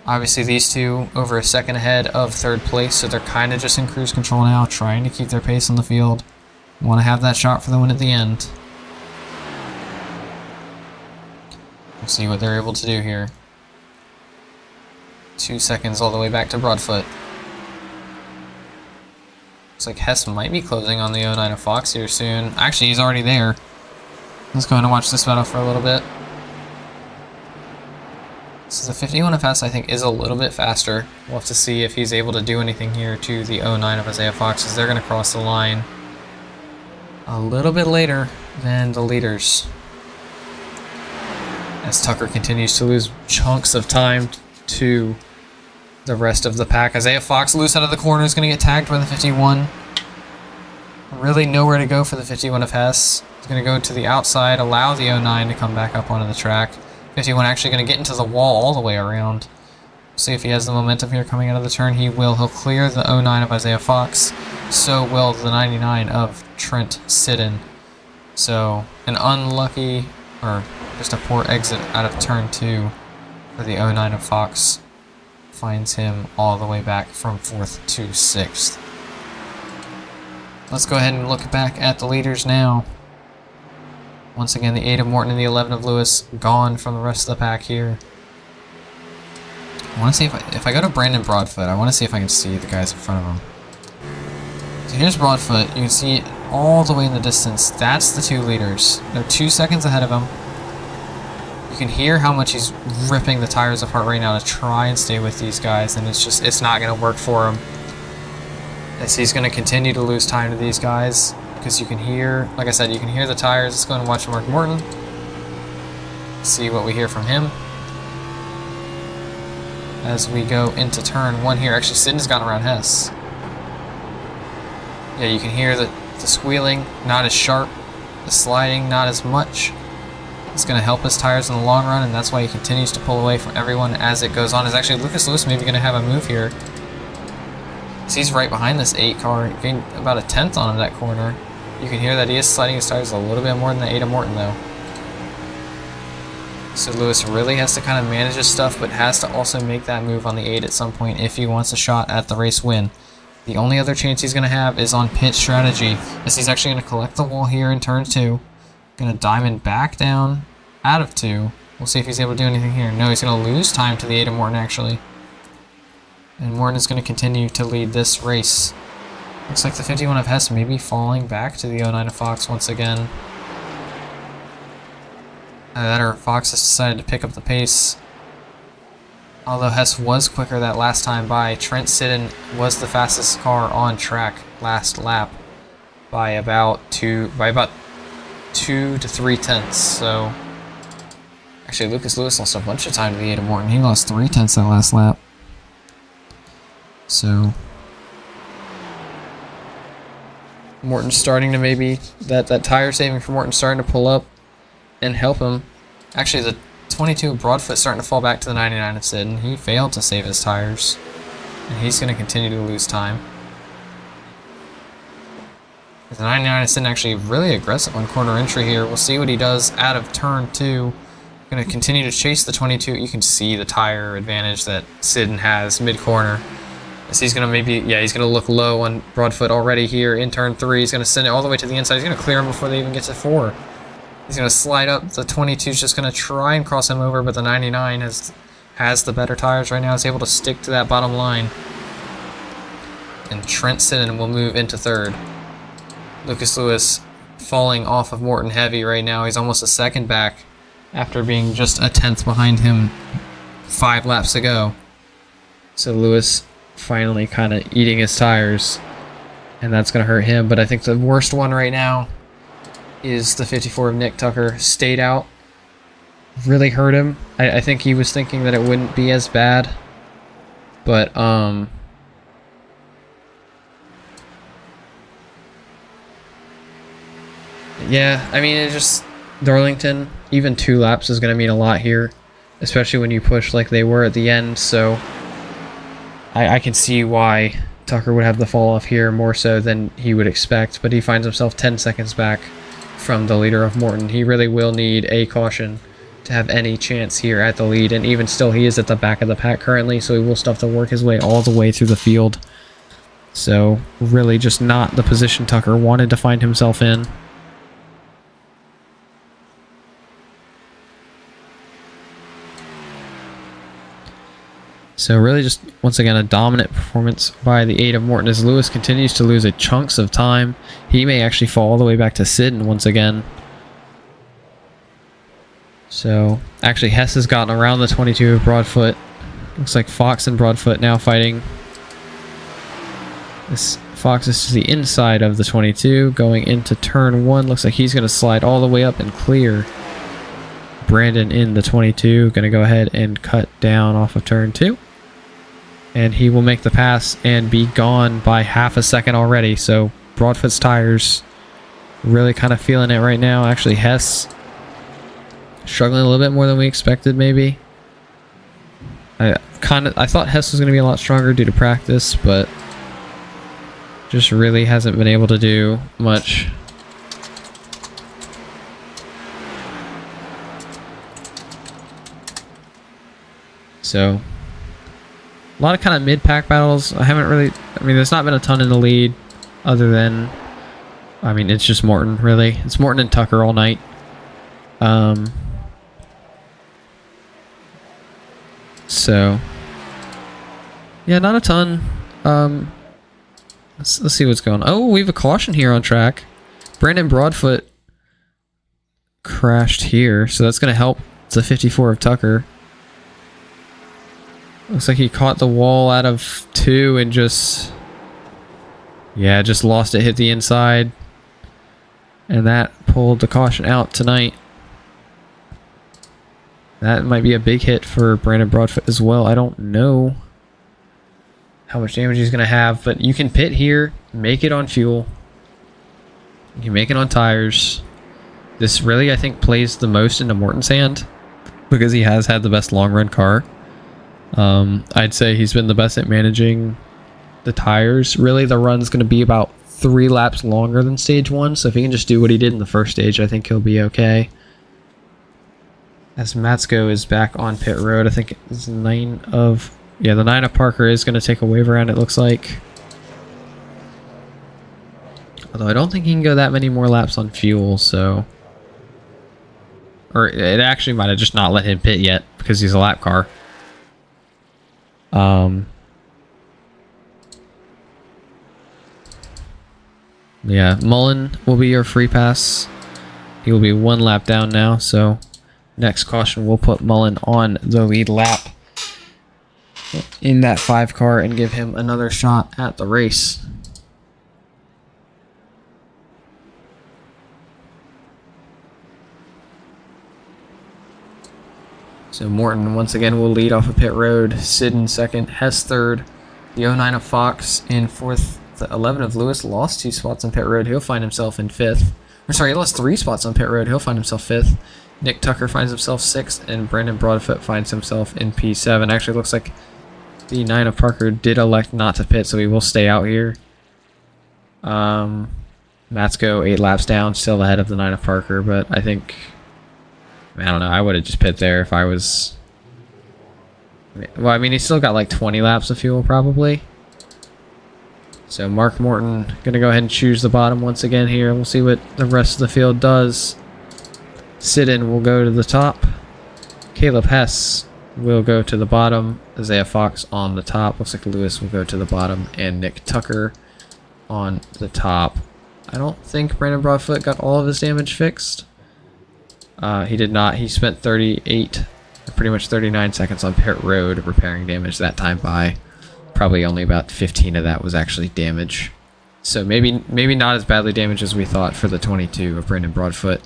Obviously these two over a second ahead of 3rd place, so they're kind of just in cruise control now, trying to keep their pace on the field. Want to have that shot for the win at the end. We'll see what they're able to do here. 2 seconds all the way back to Broadfoot. Looks like Hess might be closing on the 09 of Fox here soon. Actually, he's already there. Let's go ahead and watch this battle for a little bit. So the 51 of Hess, I think, is a little bit faster. We'll have to see if he's able to do anything here to the 09 of Isaiah Fox, as they're going to cross the line a little bit later than the leaders. As Tucker continues to lose chunks of time to the rest of the pack. Isaiah Fox loose out of the corner is going to get tagged by the 51. Really nowhere to go for the 51 of Hess. He's going to go to the outside, allow the 09 to come back up onto the track. 51 actually going to get into the wall all the way around. See if he has the momentum here coming out of the turn. He will. He'll clear the 09 of Isaiah Fox. So will the 99 of Trent Sidden. So an unlucky, or just a poor exit out of turn 2 for the 09 of Fox. Finds him all the way back from 4th to 6th. Let's go ahead and look back at the leaders now. Once again, the 8 of Morton and the 11 of Lewis gone from the rest of the pack here. I want to see if I go to Brandon Broadfoot, I want to see if I can see the guys in front of him. So here's Broadfoot. You can see all the way in the distance. That's the 2 leaders. They're 2 seconds ahead of him. You can hear how much he's ripping the tires apart right now to try and stay with these guys, and it's not going to work for him. As he's going to continue to lose time to these guys, because you can hear, like I said, you can hear the tires. Let's go and watch Mark Morton. See what we hear from him. As we go into turn 1 here. Actually, Sidden's gotten around Hess. Yeah, you can hear the squealing, not as sharp. The sliding, not as much. It's going to help his tires in the long run, and that's why he continues to pull away from everyone as it goes on. Is actually Lucas Lewis maybe going to have a move here. He's right behind this 8 car, getting about a 10th on him that corner. You can hear that he is sliding his tires a little bit more than the 8 of Morton, though. So Lewis really has to kind of manage his stuff, but has to also make that move on the 8 at some point if he wants a shot at the race win. The only other chance he's going to have is on pit strategy, as he's actually going to collect the wall here in turn 2. Going to diamond back down out of 2. We'll see if he's able to do anything here. No, he's going to lose time to the 8 of Morton, actually. And Morton is going to continue to lead this race. Looks like the 51 of Hess may be falling back to the 09 of Fox once again. That or Fox has decided to pick up the pace. Although Hess was quicker that last time by, Trent Sidden was the fastest car on track last lap by about 2 to 3 tenths. So actually Lucas Lewis lost a bunch of time to the 8 of Morton. He lost 3 tenths that last lap. So Morton's starting to maybe that tire saving for Morton starting to pull up and help him. Actually, the 22 Broadfoot starting to fall back to the 99 of Sid, and he failed to save his tires, and he's going to continue to lose time. The 99 of Sid actually really aggressive on corner entry here. We'll see what he does out of turn 2. Going to continue to chase the 22. You can see the tire advantage that Sidden has mid-corner. So he's going to he's going to look low on Broadfoot already here in turn 3. He's going to send it all the way to the inside. He's going to clear him before they even get to 4. He's going to slide up. The 22 is just going to try and cross him over, but the 99 has has the better tires right now, is able to stick to that bottom line. And Trent Sinnen will move into third. Lucas Lewis falling off of Morton heavy right now. He's almost a second back after being just a 10th behind him 5 laps ago. So Lewis finally kind of eating his tires, and that's going to hurt him. But I think the worst one right now is the 54 of Nick Tucker. Stayed out. Really hurt him. I think he was thinking that it wouldn't be as bad. But, yeah, I mean, it just... Darlington, even 2 laps is going to mean a lot here. Especially when you push like they were at the end, so... I can see why Tucker would have the fall off here more so than he would expect. But he finds himself 10 seconds back from the leader of Morton. He really will need a caution to have any chance here at the lead, and even still he is at the back of the pack currently, so he will still have to work his way all the way through the field. So really just not the position Tucker wanted to find himself in. So really just once again a dominant performance by the 8 of Morton as Lewis continues to lose chunks of time. He may actually fall all the way back to Sidden once again. So, actually Hess has gotten around the 22 of Broadfoot. Looks like Fox and Broadfoot now fighting. This Fox is to the inside of the 22, going into turn 1. Looks like he's going to slide all the way up and clear Brandon in the 22. Going to go ahead and cut down off of turn 2. And he will make the pass and be gone by half a second already. So, Broadfoot's tires really kind of feeling it right now. Actually, Hess... struggling a little bit more than we expected, maybe. I thought Hess was going to be a lot stronger due to practice, but just really hasn't been able to do much. So, a lot of kind of mid-pack battles. I mean, there's not been a ton in the lead, other than, I mean, it's just Morton, really. It's Morton and Tucker all night. So, yeah, not a ton. Let's see what's going on. Oh, we have a caution here on track. Brandon Broadfoot crashed here, so that's going to help the 54 of Tucker. Looks like he caught the wall out of 2 and just lost it, hit the inside. And that pulled the caution out tonight. That might be a big hit for Brandon Broadfoot as well. I don't know how much damage he's going to have, but you can pit here, make it on fuel. You can make it on tires. This really, I think, plays the most into Morton's hand because he has had the best long-run car. I'd say he's been the best at managing the tires. Really, the run's going to be about 3 laps longer than stage 1, so if he can just do what he did in the first stage, I think he'll be okay. As Matsko is back on pit road, I think it's the 9 of Parker is going to take a wave around, it looks like. Although I don't think he can go that many more laps on fuel, so... Or it actually might have just not let him pit yet, because he's a lap car. Yeah, Mullen will be your free pass. He will be 1 lap down now, so... Next caution will put Mullen on the lead lap in that 5 car and give him another shot at the race. So Morton once again will lead off of pit road. Sidden second, Hess third, the 09 of Fox in fourth, the 11 of Lewis lost 2 spots on pit road. He'll find himself in 5th. Or sorry, he lost 3 spots on pit road. He'll find himself 5th. Nick Tucker finds himself 6th, and Brandon Broadfoot finds himself in P7. Actually, looks like the 9 of Parker did elect not to pit, so he will stay out here. Matsko 8 laps down, still ahead of the 9 of Parker, but I think... I don't know, I would have just pit there if I was... Well, I mean, he's still got like 20 laps of fuel, probably. So Mark Morton going to go ahead and choose the bottom once again here. We'll see what the rest of the field does. Sidden will go to the top. Caleb Hess will go to the bottom. Isaiah Fox on the top. Looks like Lewis will go to the bottom. And Nick Tucker on the top. I don't think Brandon Broadfoot got all of his damage fixed. He did not. He spent 38, pretty much 39 seconds on pit road repairing damage that time by. Probably only about 15 of that was actually damage. So maybe not as badly damaged as we thought for the 22 of Brandon Broadfoot.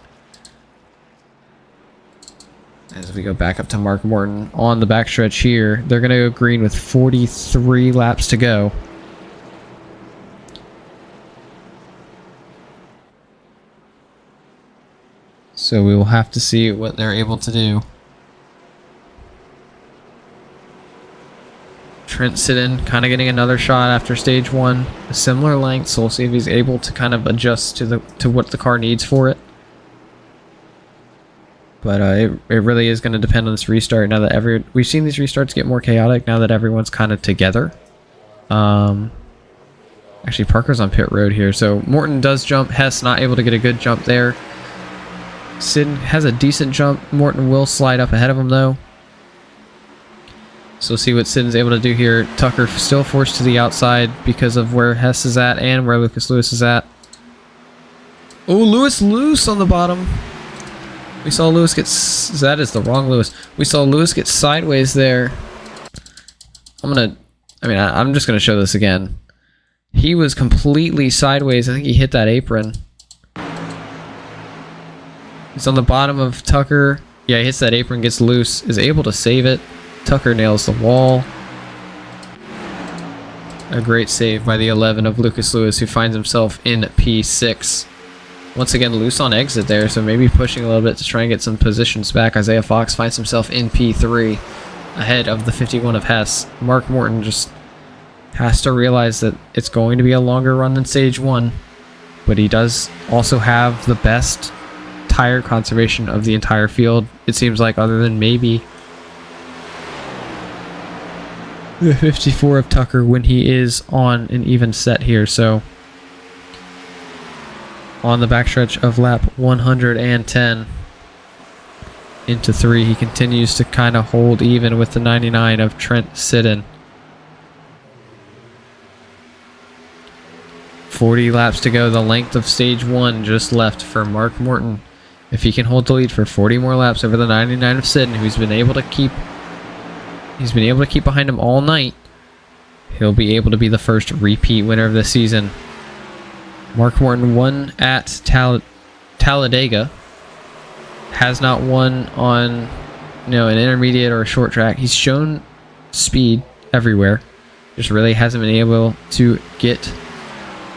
As we go back up to Mark Morton on the backstretch here, they're going to go green with 43 laps to go. So we will have to see what they're able to do. Trent Siddon kind of getting another shot after stage 1, a similar length, so we'll see if he's able to kind of adjust to what the car needs for it. But it really is going to depend on this restart now that we've seen these restarts get more chaotic now that everyone's kind of together. Actually, Parker's on pit road here, so Morton does jump. Hess not able to get a good jump there. Siddon has a decent jump. Morton will slide up ahead of him though. So we'll see what Siddon's able to do here. Tucker still forced to the outside because of where Hess is at and where Lucas Lewis is at. Oh, Lewis loose on the bottom. We saw Lewis get... That is the wrong Lewis. We saw Lewis get sideways there. I'm just going to show this again. He was completely sideways. I think he hit that apron. He's on the bottom of Tucker. Yeah, he hits that apron, gets loose, is able to save it. Tucker nails the wall. A great save by the 11 of Lucas Lewis, who finds himself in P6. Once again, loose on exit there, so maybe pushing a little bit to try and get some positions back. Isaiah Fox finds himself in P3, ahead of the 51 of Hess. Mark Morton just has to realize that it's going to be a longer run than stage 1, but he does also have the best tire conservation of the entire field, it seems like, other than maybe the 54 of Tucker when he is on an even set here. So on the backstretch of lap 110 into 3, he continues to kind of hold even with the 99 of Trent Siddon. 40 laps to go, the length of stage 1 just left for Mark Morton. If he can hold the lead for 40 more laps over the 99 of Siddon, who's been able to keep behind him all night, he'll be able to be the first repeat winner of the season. Mark Morton won at Talladega, has not won on an intermediate or a short track. He's shown speed everywhere, just really hasn't been able to get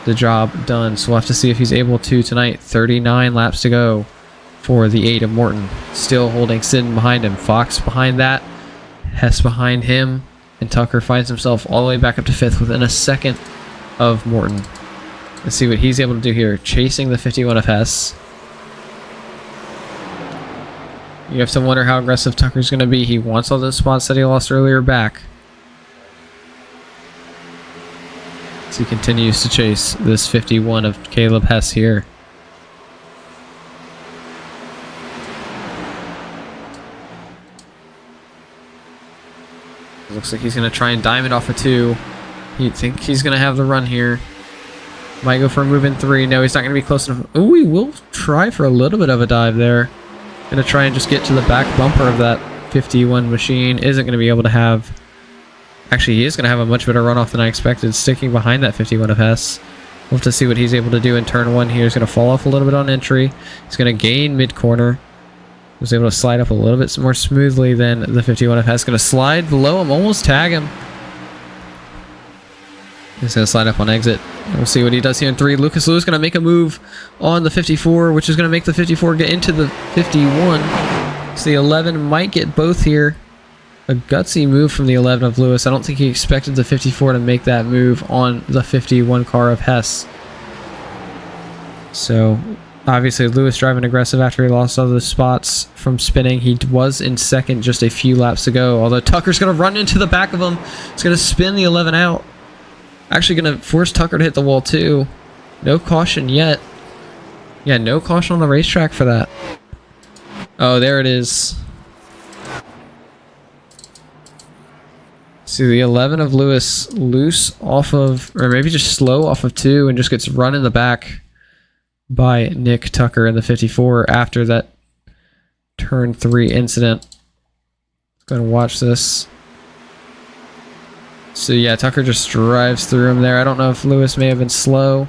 the job done. So we'll have to see if he's able to tonight. 39 laps to go for the 8 of Morton, still holding Siddon behind him. Fox behind that, Hess behind him, and Tucker finds himself all the way back up to 5th within a second of Morton. Let's see what he's able to do here, chasing the 51 of Hess. You have to wonder how aggressive Tucker's going to be. He wants all those spots that he lost earlier back. As he continues to chase this 51 of Caleb Hess here. Looks like he's going to try and dime it off a 2. You think he's going to have the run here. Might go for a move in 3. No, he's not going to be close enough. Oh, he will try for a little bit of a dive there. Going to try and just get to the back bumper of that 51 machine. Isn't going to be able to have... Actually, he is going to have a much better runoff than I expected, sticking behind that 51 of Hess. We'll have to see what he's able to do in turn 1 here. He's going to fall off a little bit on entry. He's going to gain mid-corner. Was able to slide up a little bit more smoothly than the 51 of Hess. Going to slide below him, almost tag him. He's going to slide up on exit. We'll see what he does here in 3. Lucas Lewis going to make a move on the 54, which is going to make the 54 get into the 51. So the 11 might get both here. A gutsy move from the 11 of Lewis. I don't think he expected the 54 to make that move on the 51 car of Hess. So obviously Lewis driving aggressive after he lost all those spots from spinning. He was in second just a few laps ago, although Tucker's going to run into the back of him. He's going to spin the 11 out. Actually going to force Tucker to hit the wall too. No caution yet. Yeah, no caution on the racetrack for that. Oh, there it is. See the 11 of Lewis loose off of, or maybe just slow off of 2 and just gets run in the back by Nick Tucker in the 54 after that turn 3 incident. Going to watch this. So yeah, Tucker just drives through him there. I don't know if Lewis may have been slow.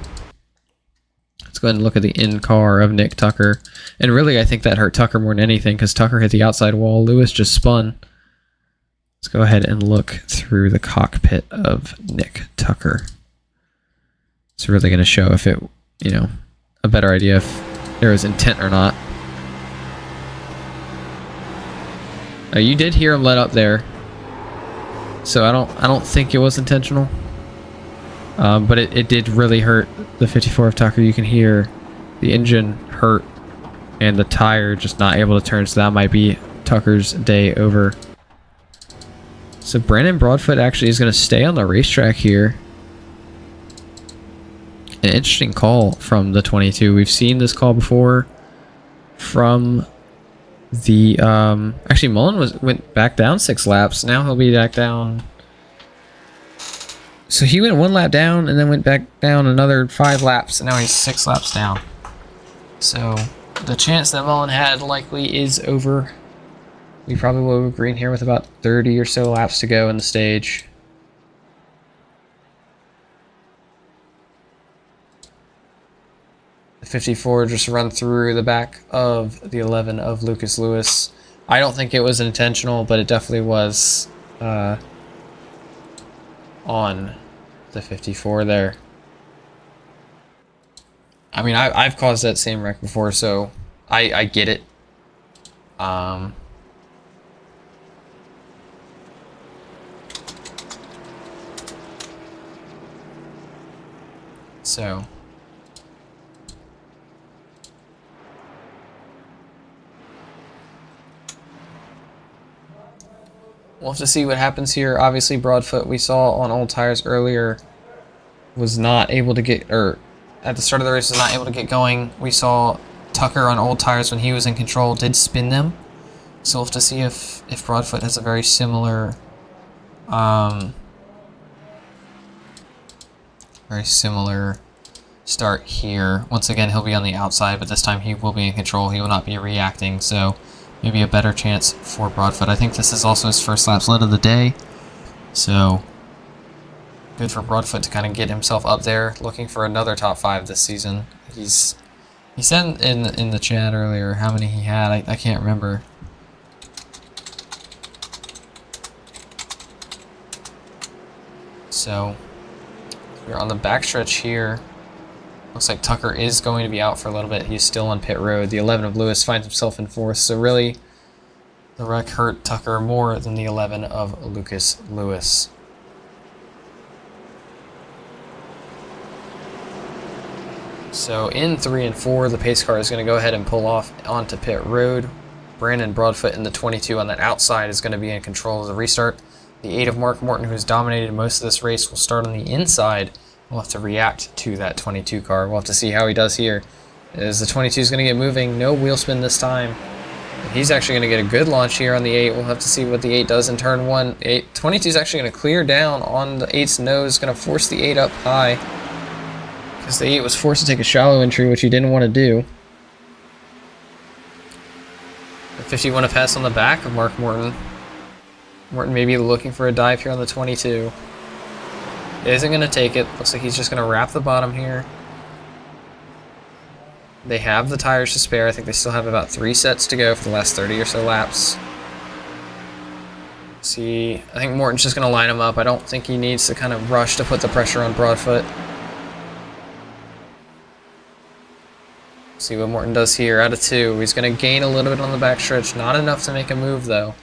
Let's go ahead and look at the in-car of Nick Tucker. And really, I think that hurt Tucker more than anything because Tucker hit the outside wall. Lewis just spun. Let's go ahead and look through the cockpit of Nick Tucker. It's really going to show if it, you know, a better idea if there was intent or not. You did hear him let up there, so I don't think it was intentional. But it did really hurt the 54 of Tucker. You can hear the engine hurt and the tire just not able to turn, so that might be Tucker's day over. So Brandon Broadfoot actually is going to stay on the racetrack here. An interesting call from the 22. We've seen this call before from the actually Mullen went back down 6 laps. Now he'll be back down. So he went 1 lap down and then went back down another 5 laps, and now he's 6 laps down. So the chance that Mullen had likely is over. We probably will go green here with about 30 or so laps to go in the stage. The 54 just run through the back of the 11 of Lucas Lewis. I don't think it was intentional, but it definitely was on the 54 there. I mean, I've caused that same wreck before, so I get it. So we'll have to see what happens here. Obviously, Broadfoot, we saw on old tires earlier, was not able to get, or at the start of the race was not able to get going. We saw Tucker on old tires when he was in control did spin them. So we'll have to see if Broadfoot has a very similar start here. Once again, he'll be on the outside, but this time he will be in control. He will not be reacting, so maybe a better chance for Broadfoot. I think this is also his first lap sled of the day, so good for Broadfoot to kind of get himself up there, looking for another top 5 this season. He said in the chat earlier how many he had. I can't remember. So we're on the backstretch here. Looks like Tucker is going to be out for a little bit. He's still on pit road. The 11 of Lewis finds himself in 4th. So really, the wreck hurt Tucker more than the 11 of Lucas Lewis. So in 3 and 4, the pace car is going to go ahead and pull off onto pit road. Brandon Broadfoot in the 22 on that outside is going to be in control of the restart. The 8 of Mark Morton, who has dominated most of this race, will start on the inside. We'll have to react to that 22 car. We'll have to see how he does here. As the 22 is going to get moving, no wheel spin this time. He's actually going to get a good launch here on the 8. We'll have to see what the 8 does in turn 1. 22 is actually going to clear down on the 8's nose, going to force the 8 up high. Because the 8 was forced to take a shallow entry, which he didn't want to do. The 51 a pass on the back of Mark Morton. Morton may be looking for a dive here on the 22. Isn't going to take it. Looks like he's just going to wrap the bottom here. They have the tires to spare. I think they still have about 3 sets to go for the last 30 or so laps. See, I think Morton's just going to line him up. I don't think he needs to kind of rush to put the pressure on Broadfoot. See what Morton does here out of 2. He's going to gain a little bit on the backstretch. Not enough to make a move, though.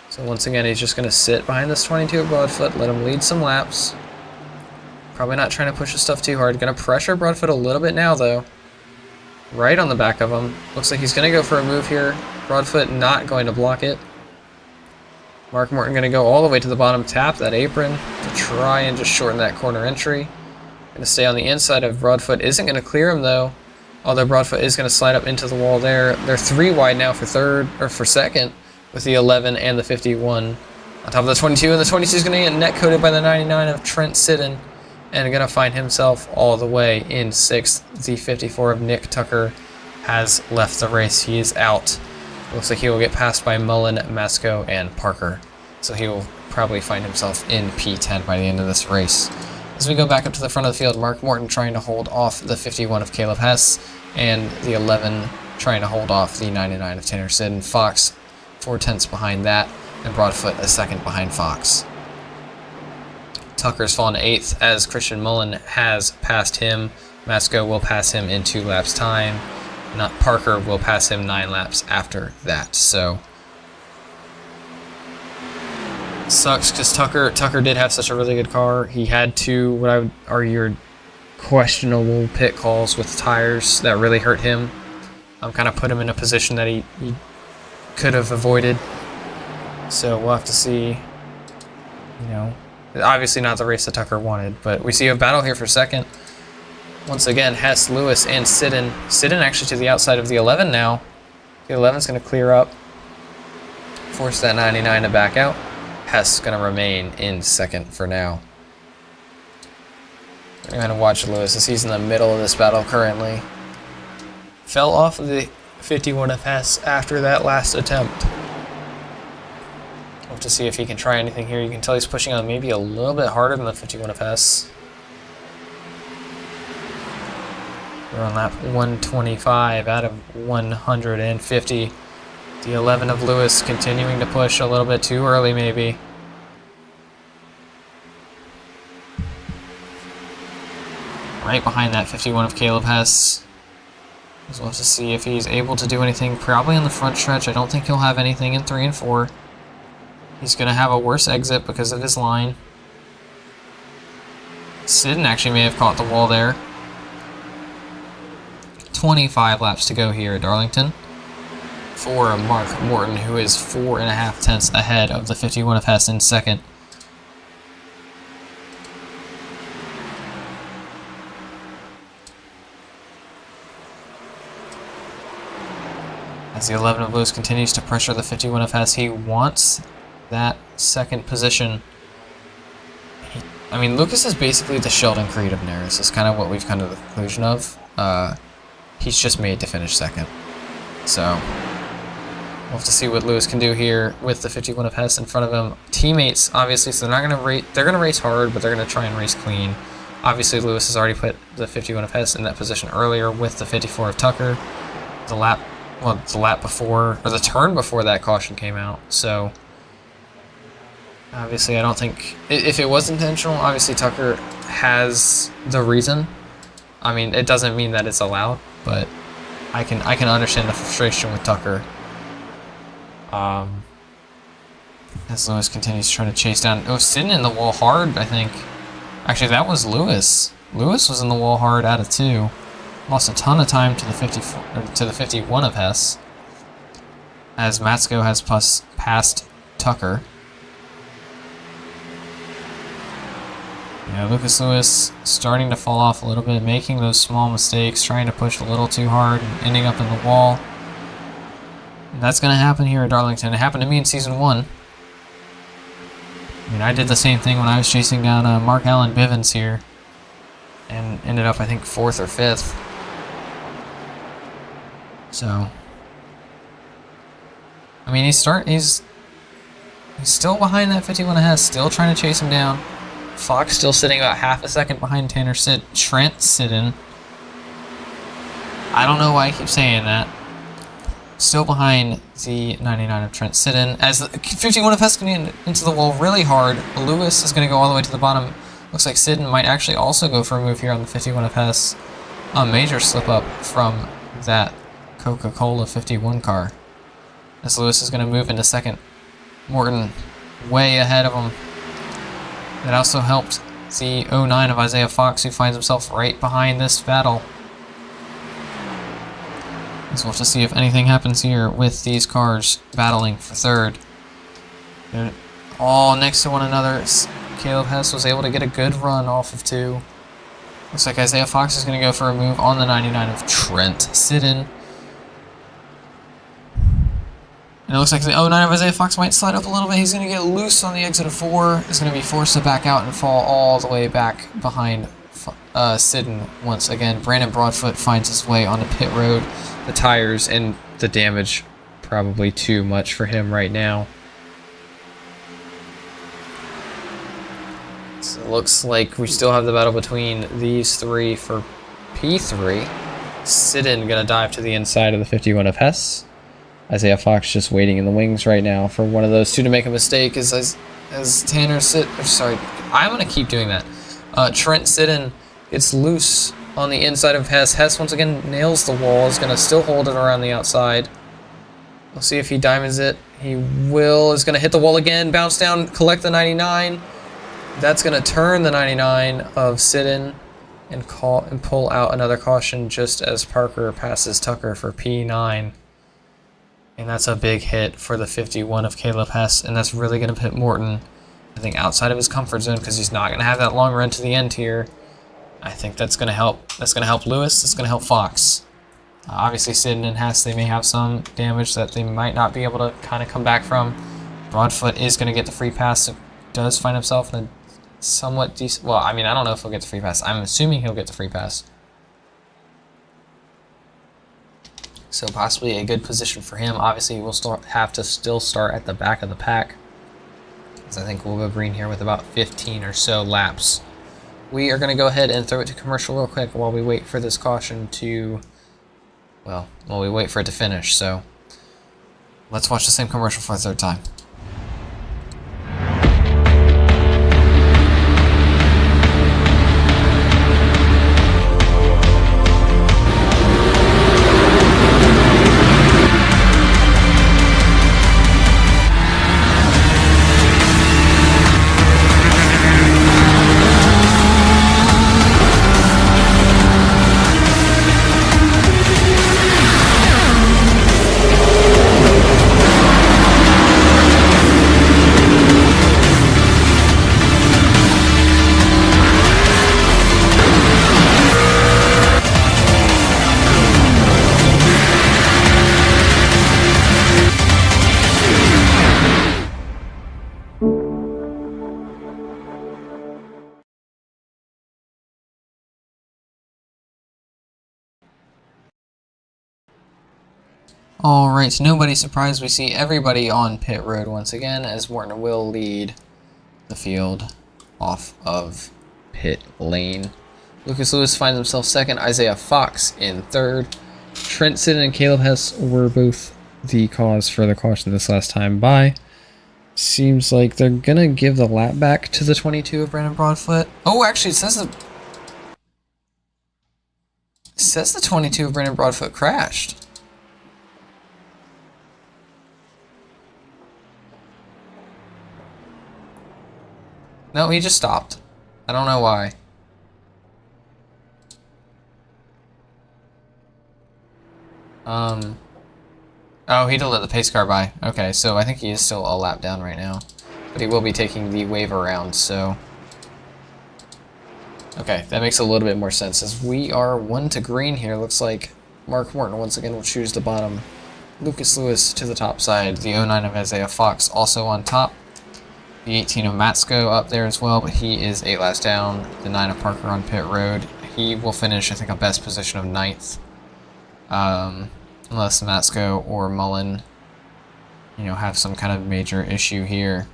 So once again, he's just going to sit behind this 22 of Broadfoot, let him lead some laps. Probably not trying to push his stuff too hard. Going to pressure Broadfoot a little bit now, though. Right on the back of him. Looks like he's going to go for a move here. Broadfoot not going to block it. Mark Morton going to go all the way to the bottom, tap that apron to try and just shorten that corner entry. Going to stay on the inside of Broadfoot. Isn't going to clear him, though. Although Broadfoot is going to slide up into the wall there. They're 3 wide now for 3rd, or for 2nd. With the 11 and the 51 On top of the 22, and the 22 is going to get net coated by the 99 of Trent Sidden, and going to find himself all the way in 6th. The 54 of Nick Tucker has left the race. He is out. Looks like he will get passed by Mullen, Masco, and Parker. So he will probably find himself in P10 by the end of this race. As we go back up to the front of the field, Mark Morton trying to hold off the 51 of Caleb Hess, and the 11 trying to hold off the 99 of Tanner Sidden. Fox 4/10 behind that, and Broadfoot a second behind Fox. Tucker's fallen to 8th as Christian Mullen has passed him. Masco will pass him in 2 laps time. Not Parker will pass him 9 laps after that. So sucks because Tucker did have such a really good car. He had 2 what I would argue are questionable pit calls with tires that really hurt him. Kind of put him in a position that he could have avoided. So we'll have to see. You know, obviously not the race that Tucker wanted, but we see a battle here for second. Once again, Hess, Lewis, and Sidden. Sidden actually to the outside of the 11 now. The 11's going to clear up, force that 99 to back out. Hess going to remain in second for now. We're going to watch Lewis as he's in the middle of this battle currently. Fell off of the 51 of Hess after that last attempt. We'll have to see if he can try anything here. You can tell he's pushing on maybe a little bit harder than the 51 of Hess. We're on lap 125 out of 150. The 11 of Lewis continuing to push a little bit too early maybe. Right behind that 51 of Caleb Hess. As well as to see if he's able to do anything probably on the front stretch. I don't think he'll have anything in 3 and 4. He's going to have a worse exit because of his line. Sidden actually may have caught the wall there. 25 laps to go here at Darlington for Mark Morton, who is 4.5 tenths ahead of the 51 of Hess in second. As the 11 of Lewis continues to pressure the 51 of Hess, he wants that second position. I mean, Lucas is basically the Sheldon Creed of NARAS. Is kind of what we've come to the conclusion of. He's just made to finish second. So we'll have to see what Lewis can do here with the 51 of Hess in front of him. Teammates, obviously, so they're not going to race. They're going to race hard, but they're going to try and race clean. Obviously, Lewis has already put the 51 of Hess in that position earlier with the 54 of Tucker. The lap before, or the turn before that caution came out. So obviously, I don't think if it was intentional. Obviously, Tucker has the reason. I mean, it doesn't mean that it's allowed, but I can understand the frustration with Tucker. As Lewis continues trying to chase down. Oh, sitting in the wall hard, I think. Actually, that was Lewis. Lewis was in the wall hard out of 2. Lost a ton of time to the 51 of Hess. As Matsko has passed Tucker. Yeah, Lucas Lewis starting to fall off a little bit, making those small mistakes, trying to push a little too hard, and ending up in the wall. And that's going to happen here at Darlington. It happened to me in Season 1. I mean, I did the same thing when I was chasing down Mark Allen Bivens here. And ended up, I think, 4th or 5th. So, I mean, he's still behind that 51 and a half, still trying to chase him down. Fox still sitting about half a second behind Trent Sidden. I don't know why I keep saying that. Still behind the 99 of Trent Sidden. As the 51 of Hess getting into the wall really hard. Lewis is going to go all the way to the bottom. Looks like Sidden might actually also go for a move here on the 51 of Hess. A major slip up from that Coca-Cola 51 car. As Lewis is going to move into second. Morton way ahead of him. That also helped the 09 of Isaiah Fox, who finds himself right behind this battle. So we'll have to see if anything happens here with these cars battling for third. They're all next to one another. Caleb Hess was able to get a good run off of 2. Looks like Isaiah Fox is going to go for a move on the 99 of Trent Sidden. And it looks like the 09 of Isaiah Fox might slide up a little bit. He's going to get loose on the exit of 4. He's going to be forced to back out and fall all the way back behind Sidden once again. Brandon Broadfoot finds his way onto pit road. The tires and the damage probably too much for him right now. So it looks like we still have the battle between these three for P3. Sidden gonna dive to the inside of the 51 of Hess. Isaiah Fox just waiting in the wings right now for one of those two to make a mistake as Tanner sorry, I'm gonna keep doing that. Trent Sidden gets loose on the inside of Hess. Hess once again nails the wall, is gonna still hold it around the outside. We'll see if he diamonds it. He will, is gonna hit the wall again, bounce down, collect the 99. That's gonna turn the 99 of Sidden and pull out another caution just as Parker passes Tucker for P9. And that's a big hit for the 51 of Caleb Hess, and that's really going to put Morton, I think, outside of his comfort zone because he's not going to have that long run to the end here. I think that's going to help. That's going to help Lewis. That's going to help Fox. Obviously, Sidden and Hess, they may have some damage that they might not be able to kind of come back from. Broadfoot is going to get the free pass. So does find himself in a somewhat decent... Well, I mean, I don't know if he'll get the free pass. I'm assuming he'll get the free pass. So possibly a good position for him. Obviously, we'll have to still start at the back of the pack, because I think we'll go green here with about 15 or so laps. We are going to go ahead and throw it to commercial real quick while we wait for this caution to, well, while we wait for it to finish. So let's watch the same commercial for a third time. Alright, nobody's surprised. We see everybody on pit road once again as Morton will lead the field off of pit lane. Lucas Lewis finds himself second. Isaiah Fox in third. Trent Sidden and Caleb Hess were both the cause for the caution this last time by. Seems like they're gonna give the lap back to the 22 of Brandon Broadfoot. Oh, actually, it says the 22 of Brandon Broadfoot crashed. No, he just stopped. I don't know why. Oh, he did let the pace car by. Okay, so I think he is still a lap down right now. But he will be taking the wave around, so... Okay, that makes a little bit more sense. As we are 1 to green here, looks like Mark Morton once again will choose the bottom. Lucas Lewis to the top side. The 09 of Isaiah Fox also on top. The 18 of Matsko up there as well, but he is 8 laps down. The 9 of Parker on pit road. He will finish, I think, a best position of 9th. Unless Matsko or Mullen, you know, have some kind of major issue here.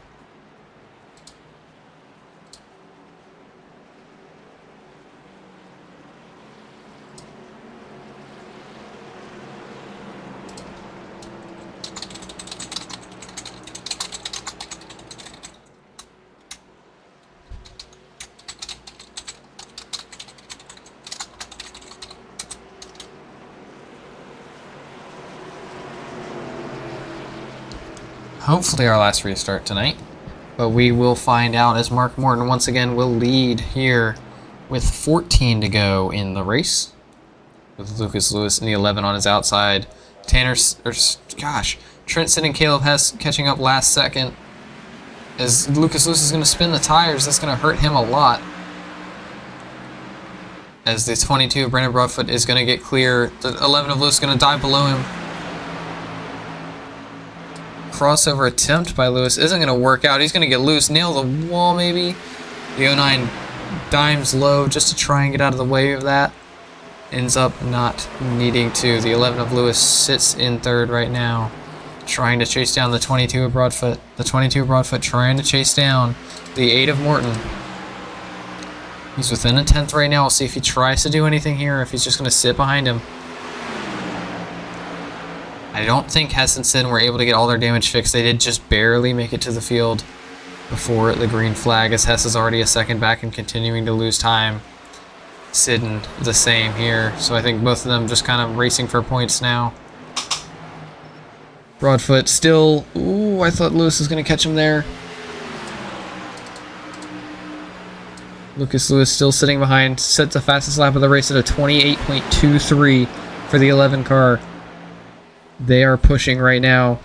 Hopefully our last restart tonight, but we will find out as Mark Morton once again will lead here with 14 to go in the race, with Lucas Lewis in the 11 on his outside. Trent Sidden and Caleb Hess catching up last second. As Lucas Lewis is going to spin the tires, that's going to hurt him a lot. As the 22 of Brandon Broadfoot is going to get clear, the 11 of Lewis is going to dive below him. crossover attempt by Lewis isn't going to work out. He's going to get loose, nail the wall maybe. The 09 dimes low just to try and get out of the way of that. Ends up not needing to. The 11 of Lewis sits in third right now, trying to chase down the 22 of Broadfoot. The 22 of Broadfoot trying to chase down the 8 of Morton. He's within a 10th right now. We'll see if he tries to do anything here, or if he's just going to sit behind him. I don't think Hess and Sin were able to get all their damage fixed. They did just barely make it to the field before the green flag, as Hess is already a second back and continuing to lose time. Sidden the same here. So I think both of them just kind of racing for points now. Broadfoot still... Ooh, I thought Lewis was going to catch him there. Lucas Lewis still sitting behind. Sets the fastest lap of the race at a 28.23 for the 11 car. They are pushing right now.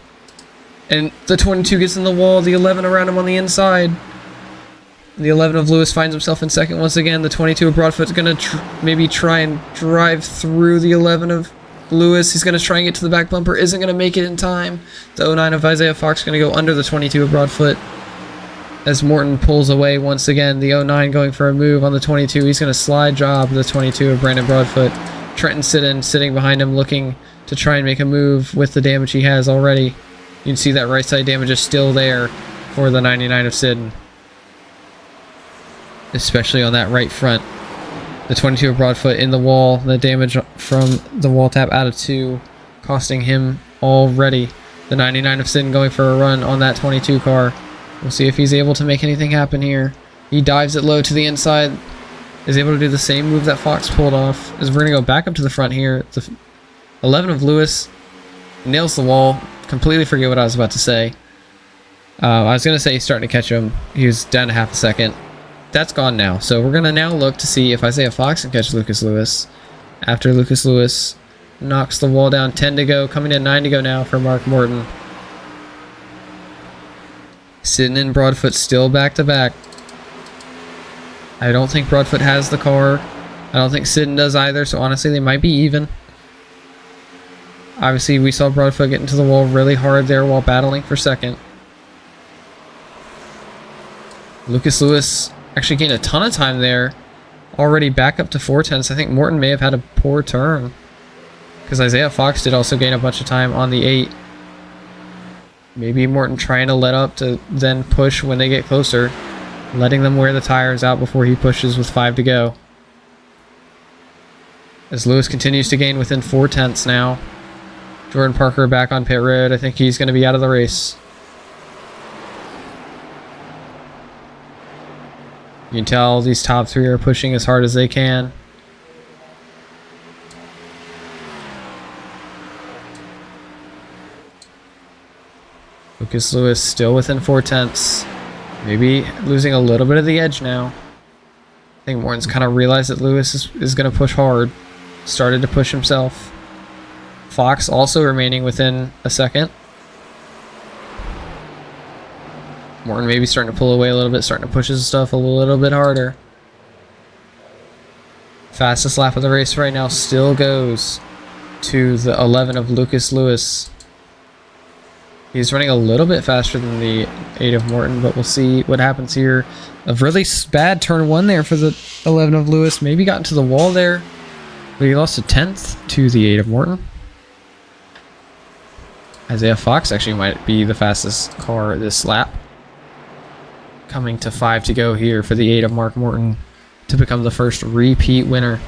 And the 22 gets in the wall. The 11 around him on the inside. The 11 of Lewis finds himself in second once again. The 22 of Broadfoot's going to maybe try and drive through the 11 of Lewis. He's going to try and get to the back bumper. Isn't going to make it in time. The 09 of Isaiah Fox going to go under the 22 of Broadfoot as Morton pulls away once again. The 09 going for a move on the 22. He's going to slide job the 22 of Brandon Broadfoot. Trenton Sidden sitting behind him looking to try and make a move with the damage he has already. You can see that right side damage is still there for the 99 of Sidden, especially on that right front. The 22 of Broadfoot in the wall. The damage from the wall tap out of 2, costing him already. The 99 of Sidden going for a run on that 22 car. We'll see if he's able to make anything happen here. He dives it low to the inside. Is able to do the same move that Fox pulled off. As we're going to go back up to the front here. The 11 of Lewis nails the wall. Completely forget what I was about to say. I was going to say he's starting to catch him. He was down to half a second. That's gone now. So we're going to now look to see if Isaiah Fox can catch Lucas Lewis. After Lucas Lewis knocks the wall down. 10 to go. Coming to 9 to go now for Mark Morton. Sidden and Broadfoot still back to back. I don't think Broadfoot has the car. I don't think Sidden does either. So honestly, they might be even. Obviously, we saw Broadfoot get into the wall really hard there while battling for second. Lucas Lewis actually gained a ton of time there. Already back up to 4/10. I think Morton may have had a poor turn, because Isaiah Fox did also gain a bunch of time on the 8. Maybe Morton trying to let up to then push when they get closer, letting them wear the tires out before he pushes with 5 to go. As Lewis continues to gain within 4/10 now. Jordan Parker back on pit road. I think he's going to be out of the race. You can tell these top 3 are pushing as hard as they can. Lucas Lewis still within 4/10. Maybe losing a little bit of the edge now. I think Morton's kind of realized that Lewis is going to push hard. Started to push himself. Fox also remaining within a second. Morton maybe starting to pull away a little bit, starting to push his stuff a little bit harder. Fastest lap of the race right now still goes to the 11 of Lucas Lewis. He's running a little bit faster than the 8 of Morton, but we'll see what happens here. A really bad turn 1 there for the 11 of Lewis. Maybe got into the wall there, but he lost a 10th to the 8 of Morton. Isaiah Fox actually might be the fastest car this lap. Coming to 5 to go here for the 8 of Mark Morton to become the first repeat winner.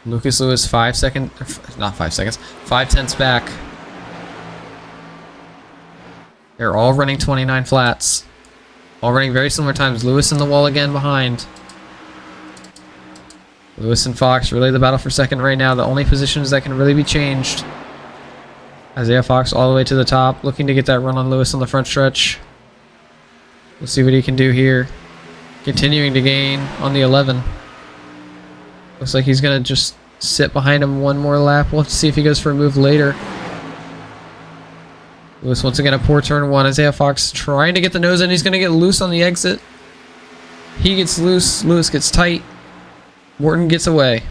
Lucas Lewis 5 tenths back. They're all running 29 flats. All running very similar times. Lewis in the wall again behind. Lewis and Fox really the battle for second right now. The only positions that can really be changed. Isaiah Fox all the way to the top, looking to get that run on Lewis on the front stretch. We'll see what he can do here. Continuing to gain on the 11. Looks like he's going to just sit behind him one more lap. We'll have to see if he goes for a move later. Lewis once again a poor turn 1. Isaiah Fox trying to get the nose in. He's going to get loose on the exit. He gets loose. Lewis gets tight. Morton gets away.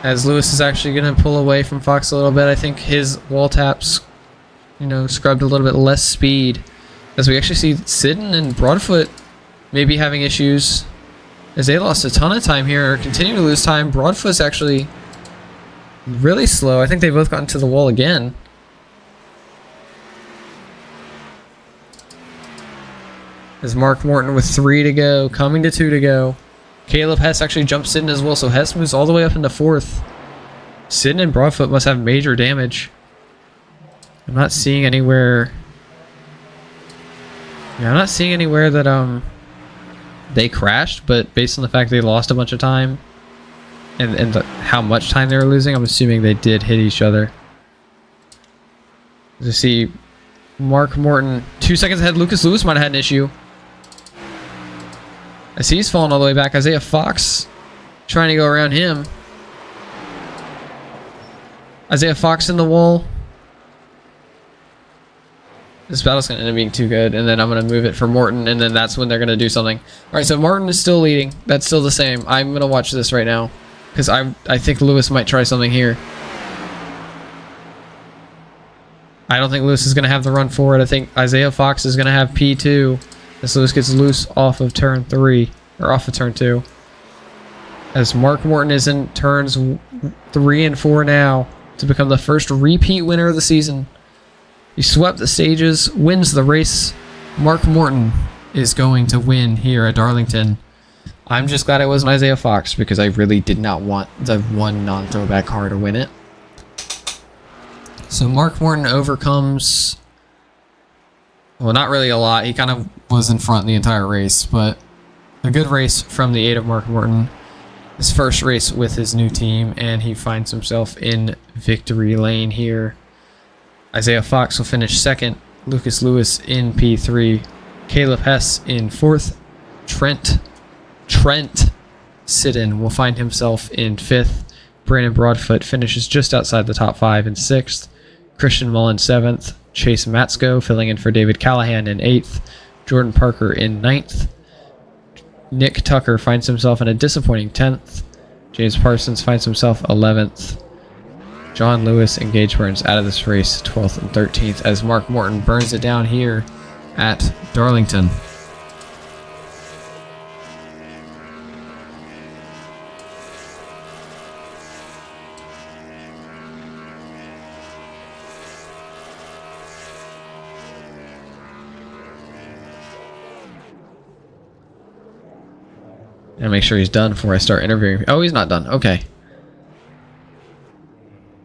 as Lewis is actually going to pull away from Fox a little bit. I think his wall taps, scrubbed a little bit less speed. As we actually see Sidden and Broadfoot maybe having issues, as they lost a ton of time here, or continue to lose time. Broadfoot's actually really slow. I think they both got into the wall again. As Mark Morton with 3 to go, coming to 2 to go. Caleb Hess actually jumps in as well, so Hess moves all the way up into 4th. Sidden and Broadfoot must have major damage. I'm not seeing anywhere... Yeah, I'm not seeing anywhere that they crashed, but based on the fact they lost a bunch of time and how much time they were losing, I'm assuming they did hit each other. As you see, Mark Morton 2 seconds ahead. Lucas Lewis might have had an issue. I see he's falling all the way back. Isaiah Fox trying to go around him. Isaiah Fox in the wall. This battle's going to end up being too good, and then I'm going to move it for Morton, and then that's when they're going to do something. Alright, so Morton is still leading. That's still the same. I'm going to watch this right now, because I think Lewis might try something here. I don't think Lewis is going to have the run forward. I think Isaiah Fox is going to have P2. As Lewis gets loose off of turn 3, or off of turn 2. As Mark Morton is in turns 3 and 4 now to become the first repeat winner of the season. He swept the stages, wins the race. Mark Morton is going to win here at Darlington. I'm just glad it wasn't Isaiah Fox, because I really did not want the one non-throwback car to win it. So Mark Morton overcomes... Well, not really a lot. He kind of was in front the entire race, but a good race from the 8 of Mark Morton. His first race with his new team, and he finds himself in victory lane here. Isaiah Fox will finish 2nd. Lucas Lewis in P3. Caleb Hess in 4th. Trent Sidden will find himself in 5th. Brandon Broadfoot finishes just outside the top 5 in 6th. Christian Mullen 7th. Chase Matsko filling in for David Callahan in 8th. Jordan Parker in 9th. Nick Tucker finds himself in a disappointing 10th. James Parsons finds himself 11th. John Lewis and Gage Burns out of this race 12th and 13th as Mark Morton burns it down here at Darlington. And make sure he's done before I start interviewing. Oh, he's not done. Okay.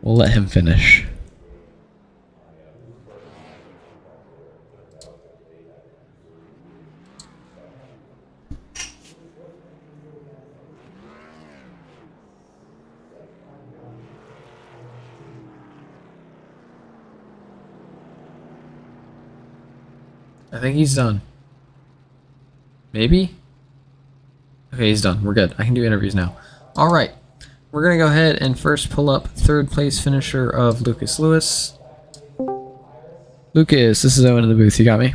We'll let him finish. I think he's done. Maybe? Okay, he's done. We're good. I can do interviews now. Alright. We're going to go ahead and first pull up 3rd place finisher of Lucas Lewis. Lucas, this is Owen in the booth. You got me?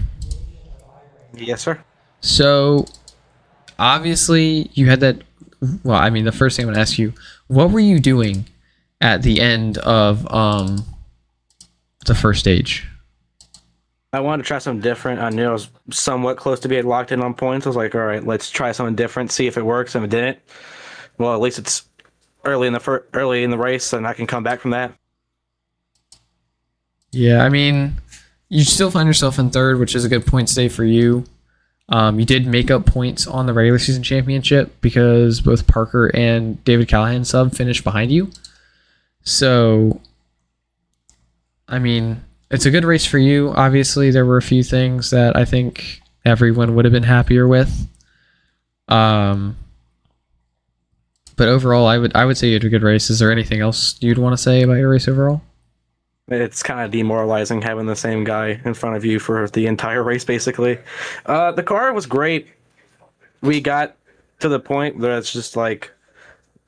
Yes, sir. So, obviously, you had that... Well, I mean, the first thing I'm going to ask you, what were you doing at the end of the first stage? I wanted to try something different. I knew I was somewhat close to being locked in on points. I was like, all right, let's try something different, see if it works. And if it didn't, well, at least it's early in the race, and I can come back from that. Yeah, I mean, you still find yourself in 3rd, which is a good point stay for you. You did make up points on the regular season championship because both Parker and David Callahan sub finished behind you. So, I mean, it's a good race for you. Obviously, there were a few things that I think everyone would have been happier with. But overall, I would say you had a good race. Is there anything else you'd want to say about your race overall? It's kind of demoralizing having the same guy in front of you for the entire race, basically. The car was great. We got to the point where it's just like,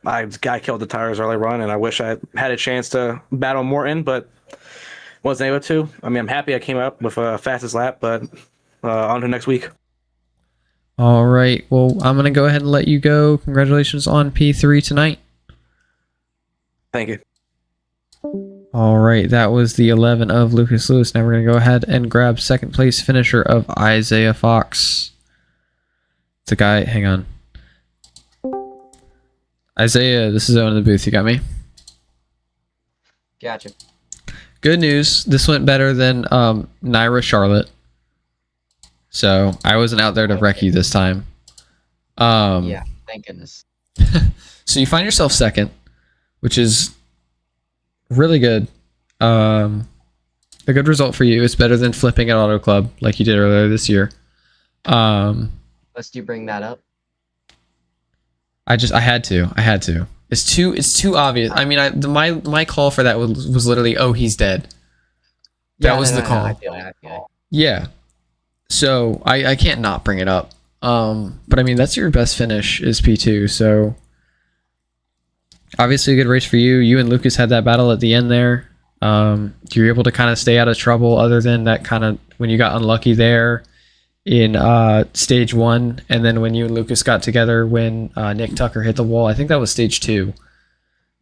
guy killed the tires early run, and I wish I had a chance to battle Morton, but wasn't able to. I mean, I'm happy I came up with a fastest lap, but on to next week. All right. Well, I'm going to go ahead and let you go. Congratulations on P3 tonight. Thank you. All right, that was the 11 of Lucas Lewis. Now we're going to go ahead and grab second place finisher of Isaiah Fox. It's a guy, hang on. Isaiah, this is Owen in the booth. You got me? Gotcha. Good news. This went better than Naira Charlotte. So I wasn't out there to wreck you this time. Yeah, thank goodness. So you find yourself second, which is really good. A good result for you. It's better than flipping at Auto Club like you did earlier this year. Let's do bring that up. I had to. It's too obvious. I mean, my call for that was literally, oh, he's dead. That was the call. I feel it. Yeah. So I can't not bring it up. But I mean, that's your best finish is P2. So obviously a good race for you. You and Lucas had that battle at the end there. You were able to kind of stay out of trouble other than that kind of when you got unlucky there in stage 1, and then when you and Lucas got together when Nick Tucker hit the wall. I think that was stage 2.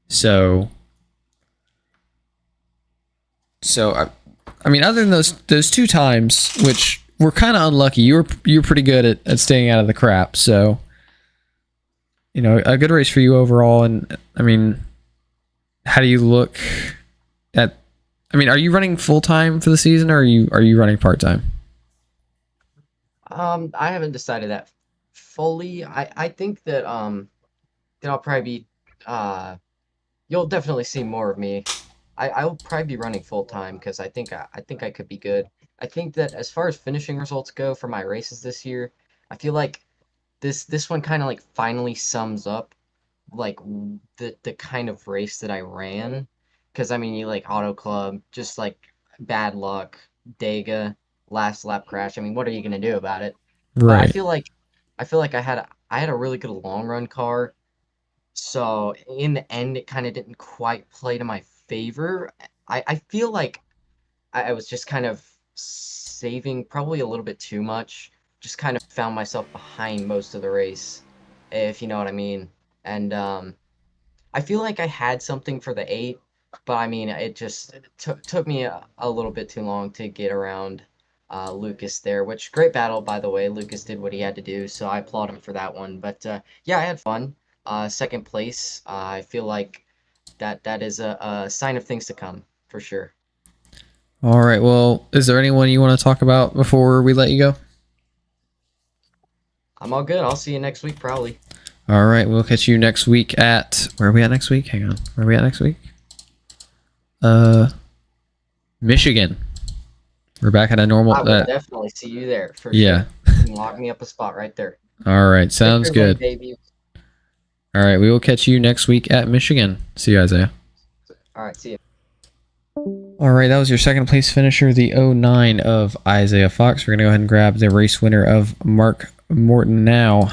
So I mean, other than those 2 times, which were kind of unlucky, you were pretty good at staying out of the crap. So, you know, a good race for you overall. And I mean, how do you look at? I mean, are you running full time for the season, or are you running part time? I haven't decided that fully. I think that that I'll probably be you'll definitely see more of me. I'll probably be running full time because I think I could be good. I think that as far as finishing results go for my races this year, I feel like this one kind of like finally sums up like the kind of race that I ran. Because I mean, you like Auto Club, just like bad luck, Dega, last lap crash. I mean, what are you gonna do about it? But Right. I feel like I had a really good long run car. So in the end, it kind of didn't quite play to my favor. I feel like I was just kind of saving probably a little bit too much. Just kind of found myself behind most of the race, if you know what I mean. And I feel like I had something for the 8, but I mean, it just took me a little bit too long to get around Lucas there, which great battle, by the way. Lucas did what he had to do, so I applaud him for that one. But yeah, I had fun. Second place, I feel like that is a sign of things to come, for sure. All right. Well, is there anyone you want to talk about before we let you go? I'm all good. I'll see you next week, probably. All right. We'll catch you next week at where are we at next week? Hang on. Where are we at next week? Michigan. We're back at a normal. I will definitely see you there, for Yeah. sure. You can lock me up a spot right there. All right. Sounds Take care, good. baby. All right. We will catch you next week at Michigan. See you, Isaiah. All right, see you. All right, that was your second place finisher, the 09 of Isaiah Fox. We're going to go ahead and grab the race winner of Mark Morton now.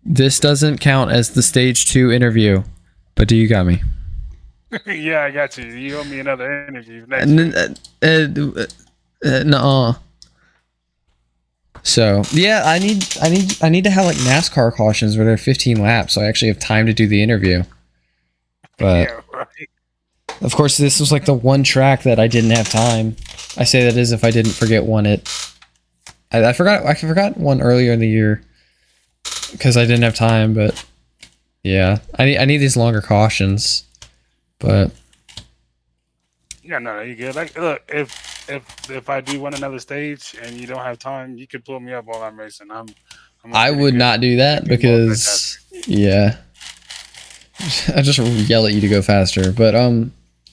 This doesn't count as the stage 2 interview, but do you got me? Yeah, I got you. You owe me another interview next week. Nuh-uh. So yeah, I need to have like NASCAR cautions where they're 15 laps, so I actually have time to do the interview. But Yeah, right. of course, this was like the one track that I didn't have time. I say that as if I didn't forget one. I forgot one earlier in the year because I didn't have time. But yeah, I need these longer cautions. But Yeah, no, you good. Like, look, if I do win another stage and you don't have time, you could pull me up while I'm racing. I would not do that because yeah, I just yell at you to go faster. But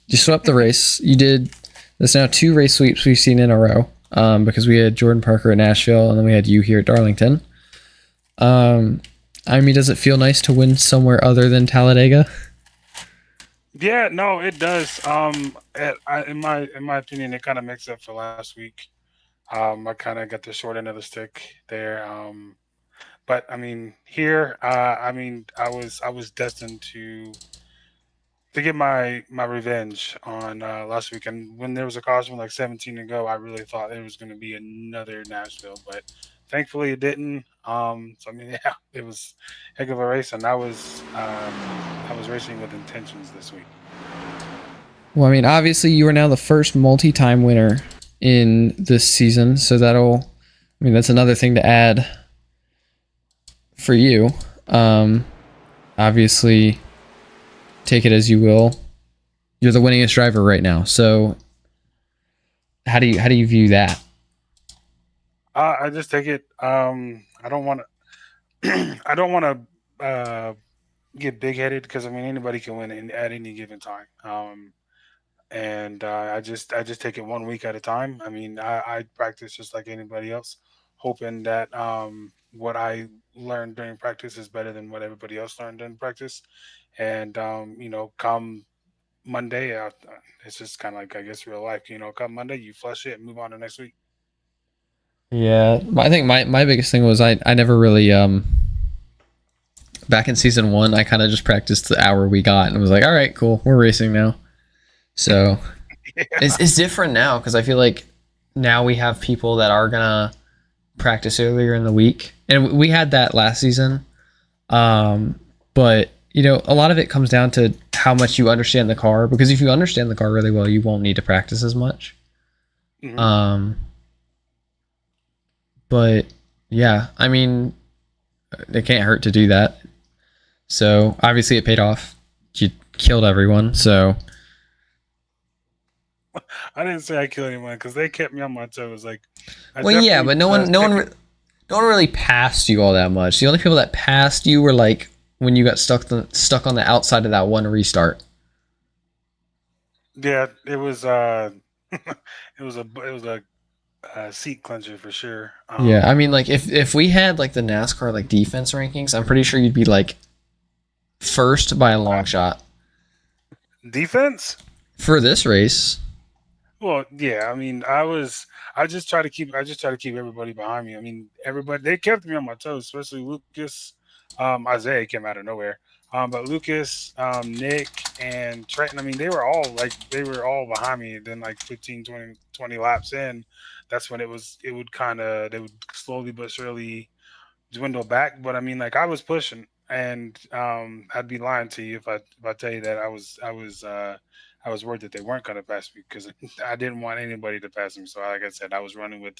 you swept the race. You did. There's now 2 race sweeps we've seen in a row. Because we had Jordan Parker at Nashville and then we had you here at Darlington. I mean, does it feel nice to win somewhere other than Talladega? Yeah, no, it does. In my opinion, it kind of makes up for last week. I kind of got the short end of the stick there. But I mean, here, I mean, I was destined to get my revenge on last week. And when there was a caution with like 17 to go, I really thought it was going to be another Nashville. But thankfully it didn't. So I mean, yeah, it was a heck of a race, and I was racing with intentions this week. Well, I mean, obviously you are now the first multi-time winner in this season, so I mean, that's another thing to add for you. Obviously, take it as you will. You're the winningest driver right now, so how do you view that? I just take it. I don't want to. I don't want to get big headed because I mean anybody can win at any given time. And I just take it 1 week at a time. I mean, I practice just like anybody else, hoping that what I learned during practice is better than what everybody else learned during practice. And you know, come Monday, it's just kind of like I guess real life. You know, come Monday, you flush it and move on to next week. Yeah, I think my biggest thing was I never really back in season 1 I kind of just practiced the hour we got and was like, all right, cool, we're racing now. So Yeah. it's different now because I feel like now we have people that are gonna practice earlier in the week, and we had that last season. But you know, a lot of it comes down to how much you understand the car. Because if you understand the car really well, you won't need to practice as much. Mhm. But yeah, I mean, it can't hurt to do that. So obviously, it paid off. You killed everyone. So I didn't say I killed anyone because they kept me on my toes. Like, I well, yeah, definitely but no one really passed you all that much. The only people that passed you were like when you got stuck on the outside of that one restart. yeah, it was it was a seat cleanser for sure. Yeah, I mean, like if we had like the NASCAR like defense rankings, I'm pretty sure you'd be like first by a long shot Defense. for this race. Well, yeah. I mean, I just try to keep everybody behind me. I mean, everybody they kept me on my toes, especially Lucas. Isaiah came out of nowhere. But Lucas, Nick, and Trenton. I mean, they were all behind me. Then like 15, 20 laps in, that's when it would kind of they would slowly but surely dwindle back. But I mean, like I was pushing, and I'd be lying to you if I tell you that I was worried that they weren't going to pass me because I didn't want anybody to pass me. So like I said, I was running with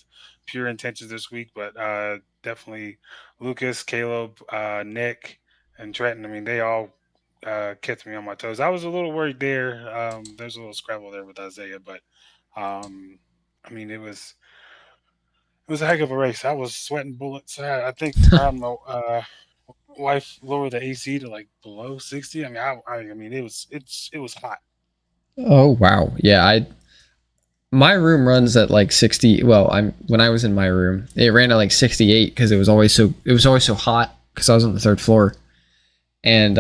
pure intentions this week. But definitely Lucas, Caleb, Nick, and Trenton. I mean, they all kept me on my toes. I was a little worried there. There's a little scrabble there with Isaiah, but um, I mean, it was a heck of a race. I was sweating bullets. I think my wife lowered the AC to like below 60. I mean, I mean, it was hot. Oh wow, yeah. My room runs at like 60. Well, when I was in my room, it ran at like 68 because it was always so hot because I was on the third floor, and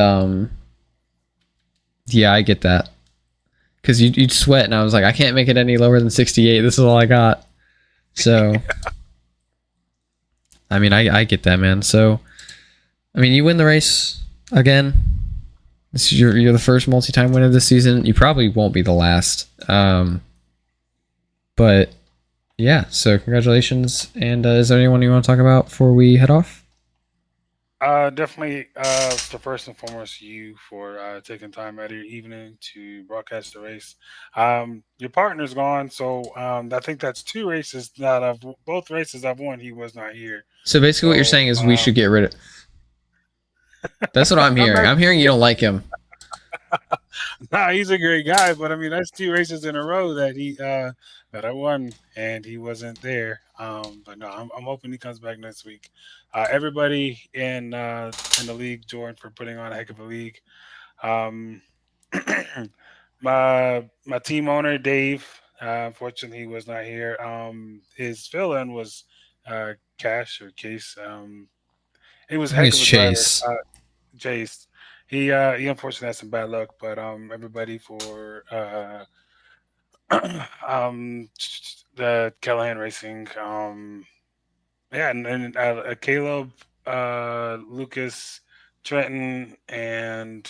yeah, I get that because you'd sweat, and I was like, I can't make it any lower than 68. This is all I got. So, I mean, I get that, man. So, I mean, you win the race again. You're the first multi-time winner this season. You probably won't be the last. But yeah, so congratulations. And is there anyone you want to talk about before we head off? Definitely, the first and foremost, you for taking time out of your evening to broadcast the race. Your partner's gone, so I think that's two races that both races I've won. He was not here. So basically, what you're So saying is we should get rid of. That's what I'm hearing. I'm hearing you don't like him. nah, he's a great guy, but I mean that's two races in a row that that I won and he wasn't there. But no, I'm hoping he comes back next week. Everybody in the league, Jordan, for putting on a heck of a league. Um, my team owner Dave, unfortunately he was not here. His fill-in was Cash or Case. He was I a think heck it's of a driver. Chase. Chase. He unfortunately had some bad luck, but everybody for um the Callahan Racing, yeah, and Caleb, Lucas, Trenton, and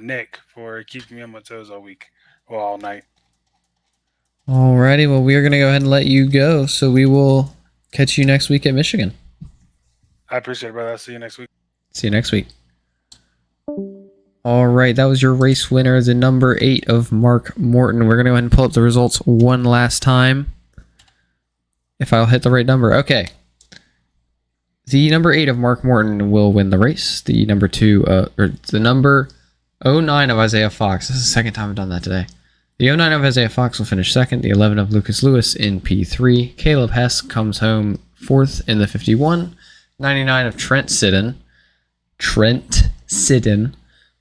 Nick for keeping me on my toes all week, well, all night. Alrighty, well, we are going to go ahead and let you go. So we will catch you next week at Michigan. I appreciate it, brother. I'll see you next week. See you next week. All right, that was your race winner, the number 8 of Mark Morton. We're going to go ahead and pull up the results one last time. If I'll hit the right number. Okay. The number 8 of Mark Morton will win the race. The number 09 of Isaiah Fox. This is the second time I've done that today. The 09 of Isaiah Fox will finish second. The 11 of Lucas Lewis in P3. Caleb Hess comes home fourth in the 51. 99 of Trent Sidden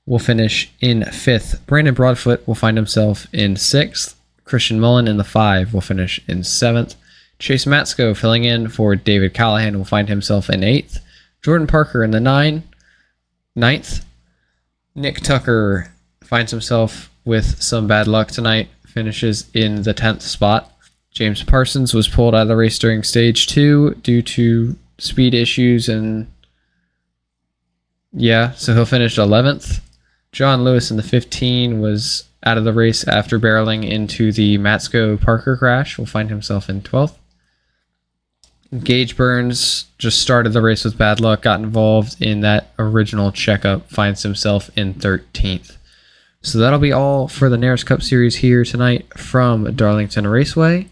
will finish in 5th. Brandon Broadfoot will find himself in 6th. Christian Mullen in the 5 will finish in 7th. Chase Matsko filling in for David Callahan will find himself in 8th. Jordan Parker in the 9th. Nick Tucker finds himself with some bad luck tonight, finishes in the 10th spot. James Parsons was pulled out of the race during stage 2 due to speed issues, and so he'll finish 11th. John Lewis in the 15 was out of the race after barreling into the Matsko-Parker crash. Will find himself in 12th. Gage Burns just started the race with bad luck, got involved in that original checkup, finds himself in 13th. So that'll be all for the NARAS Cup Series here tonight from Darlington Raceway.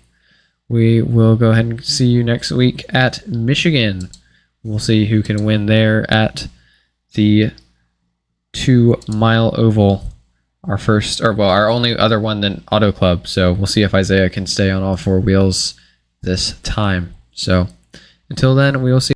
We will go ahead and see you next week at Michigan. We'll see who can win there at the 2 Mile Oval. Our only other one than Auto Club. So we'll see if Isaiah can stay on all 4 wheels this time. So until then, we will see.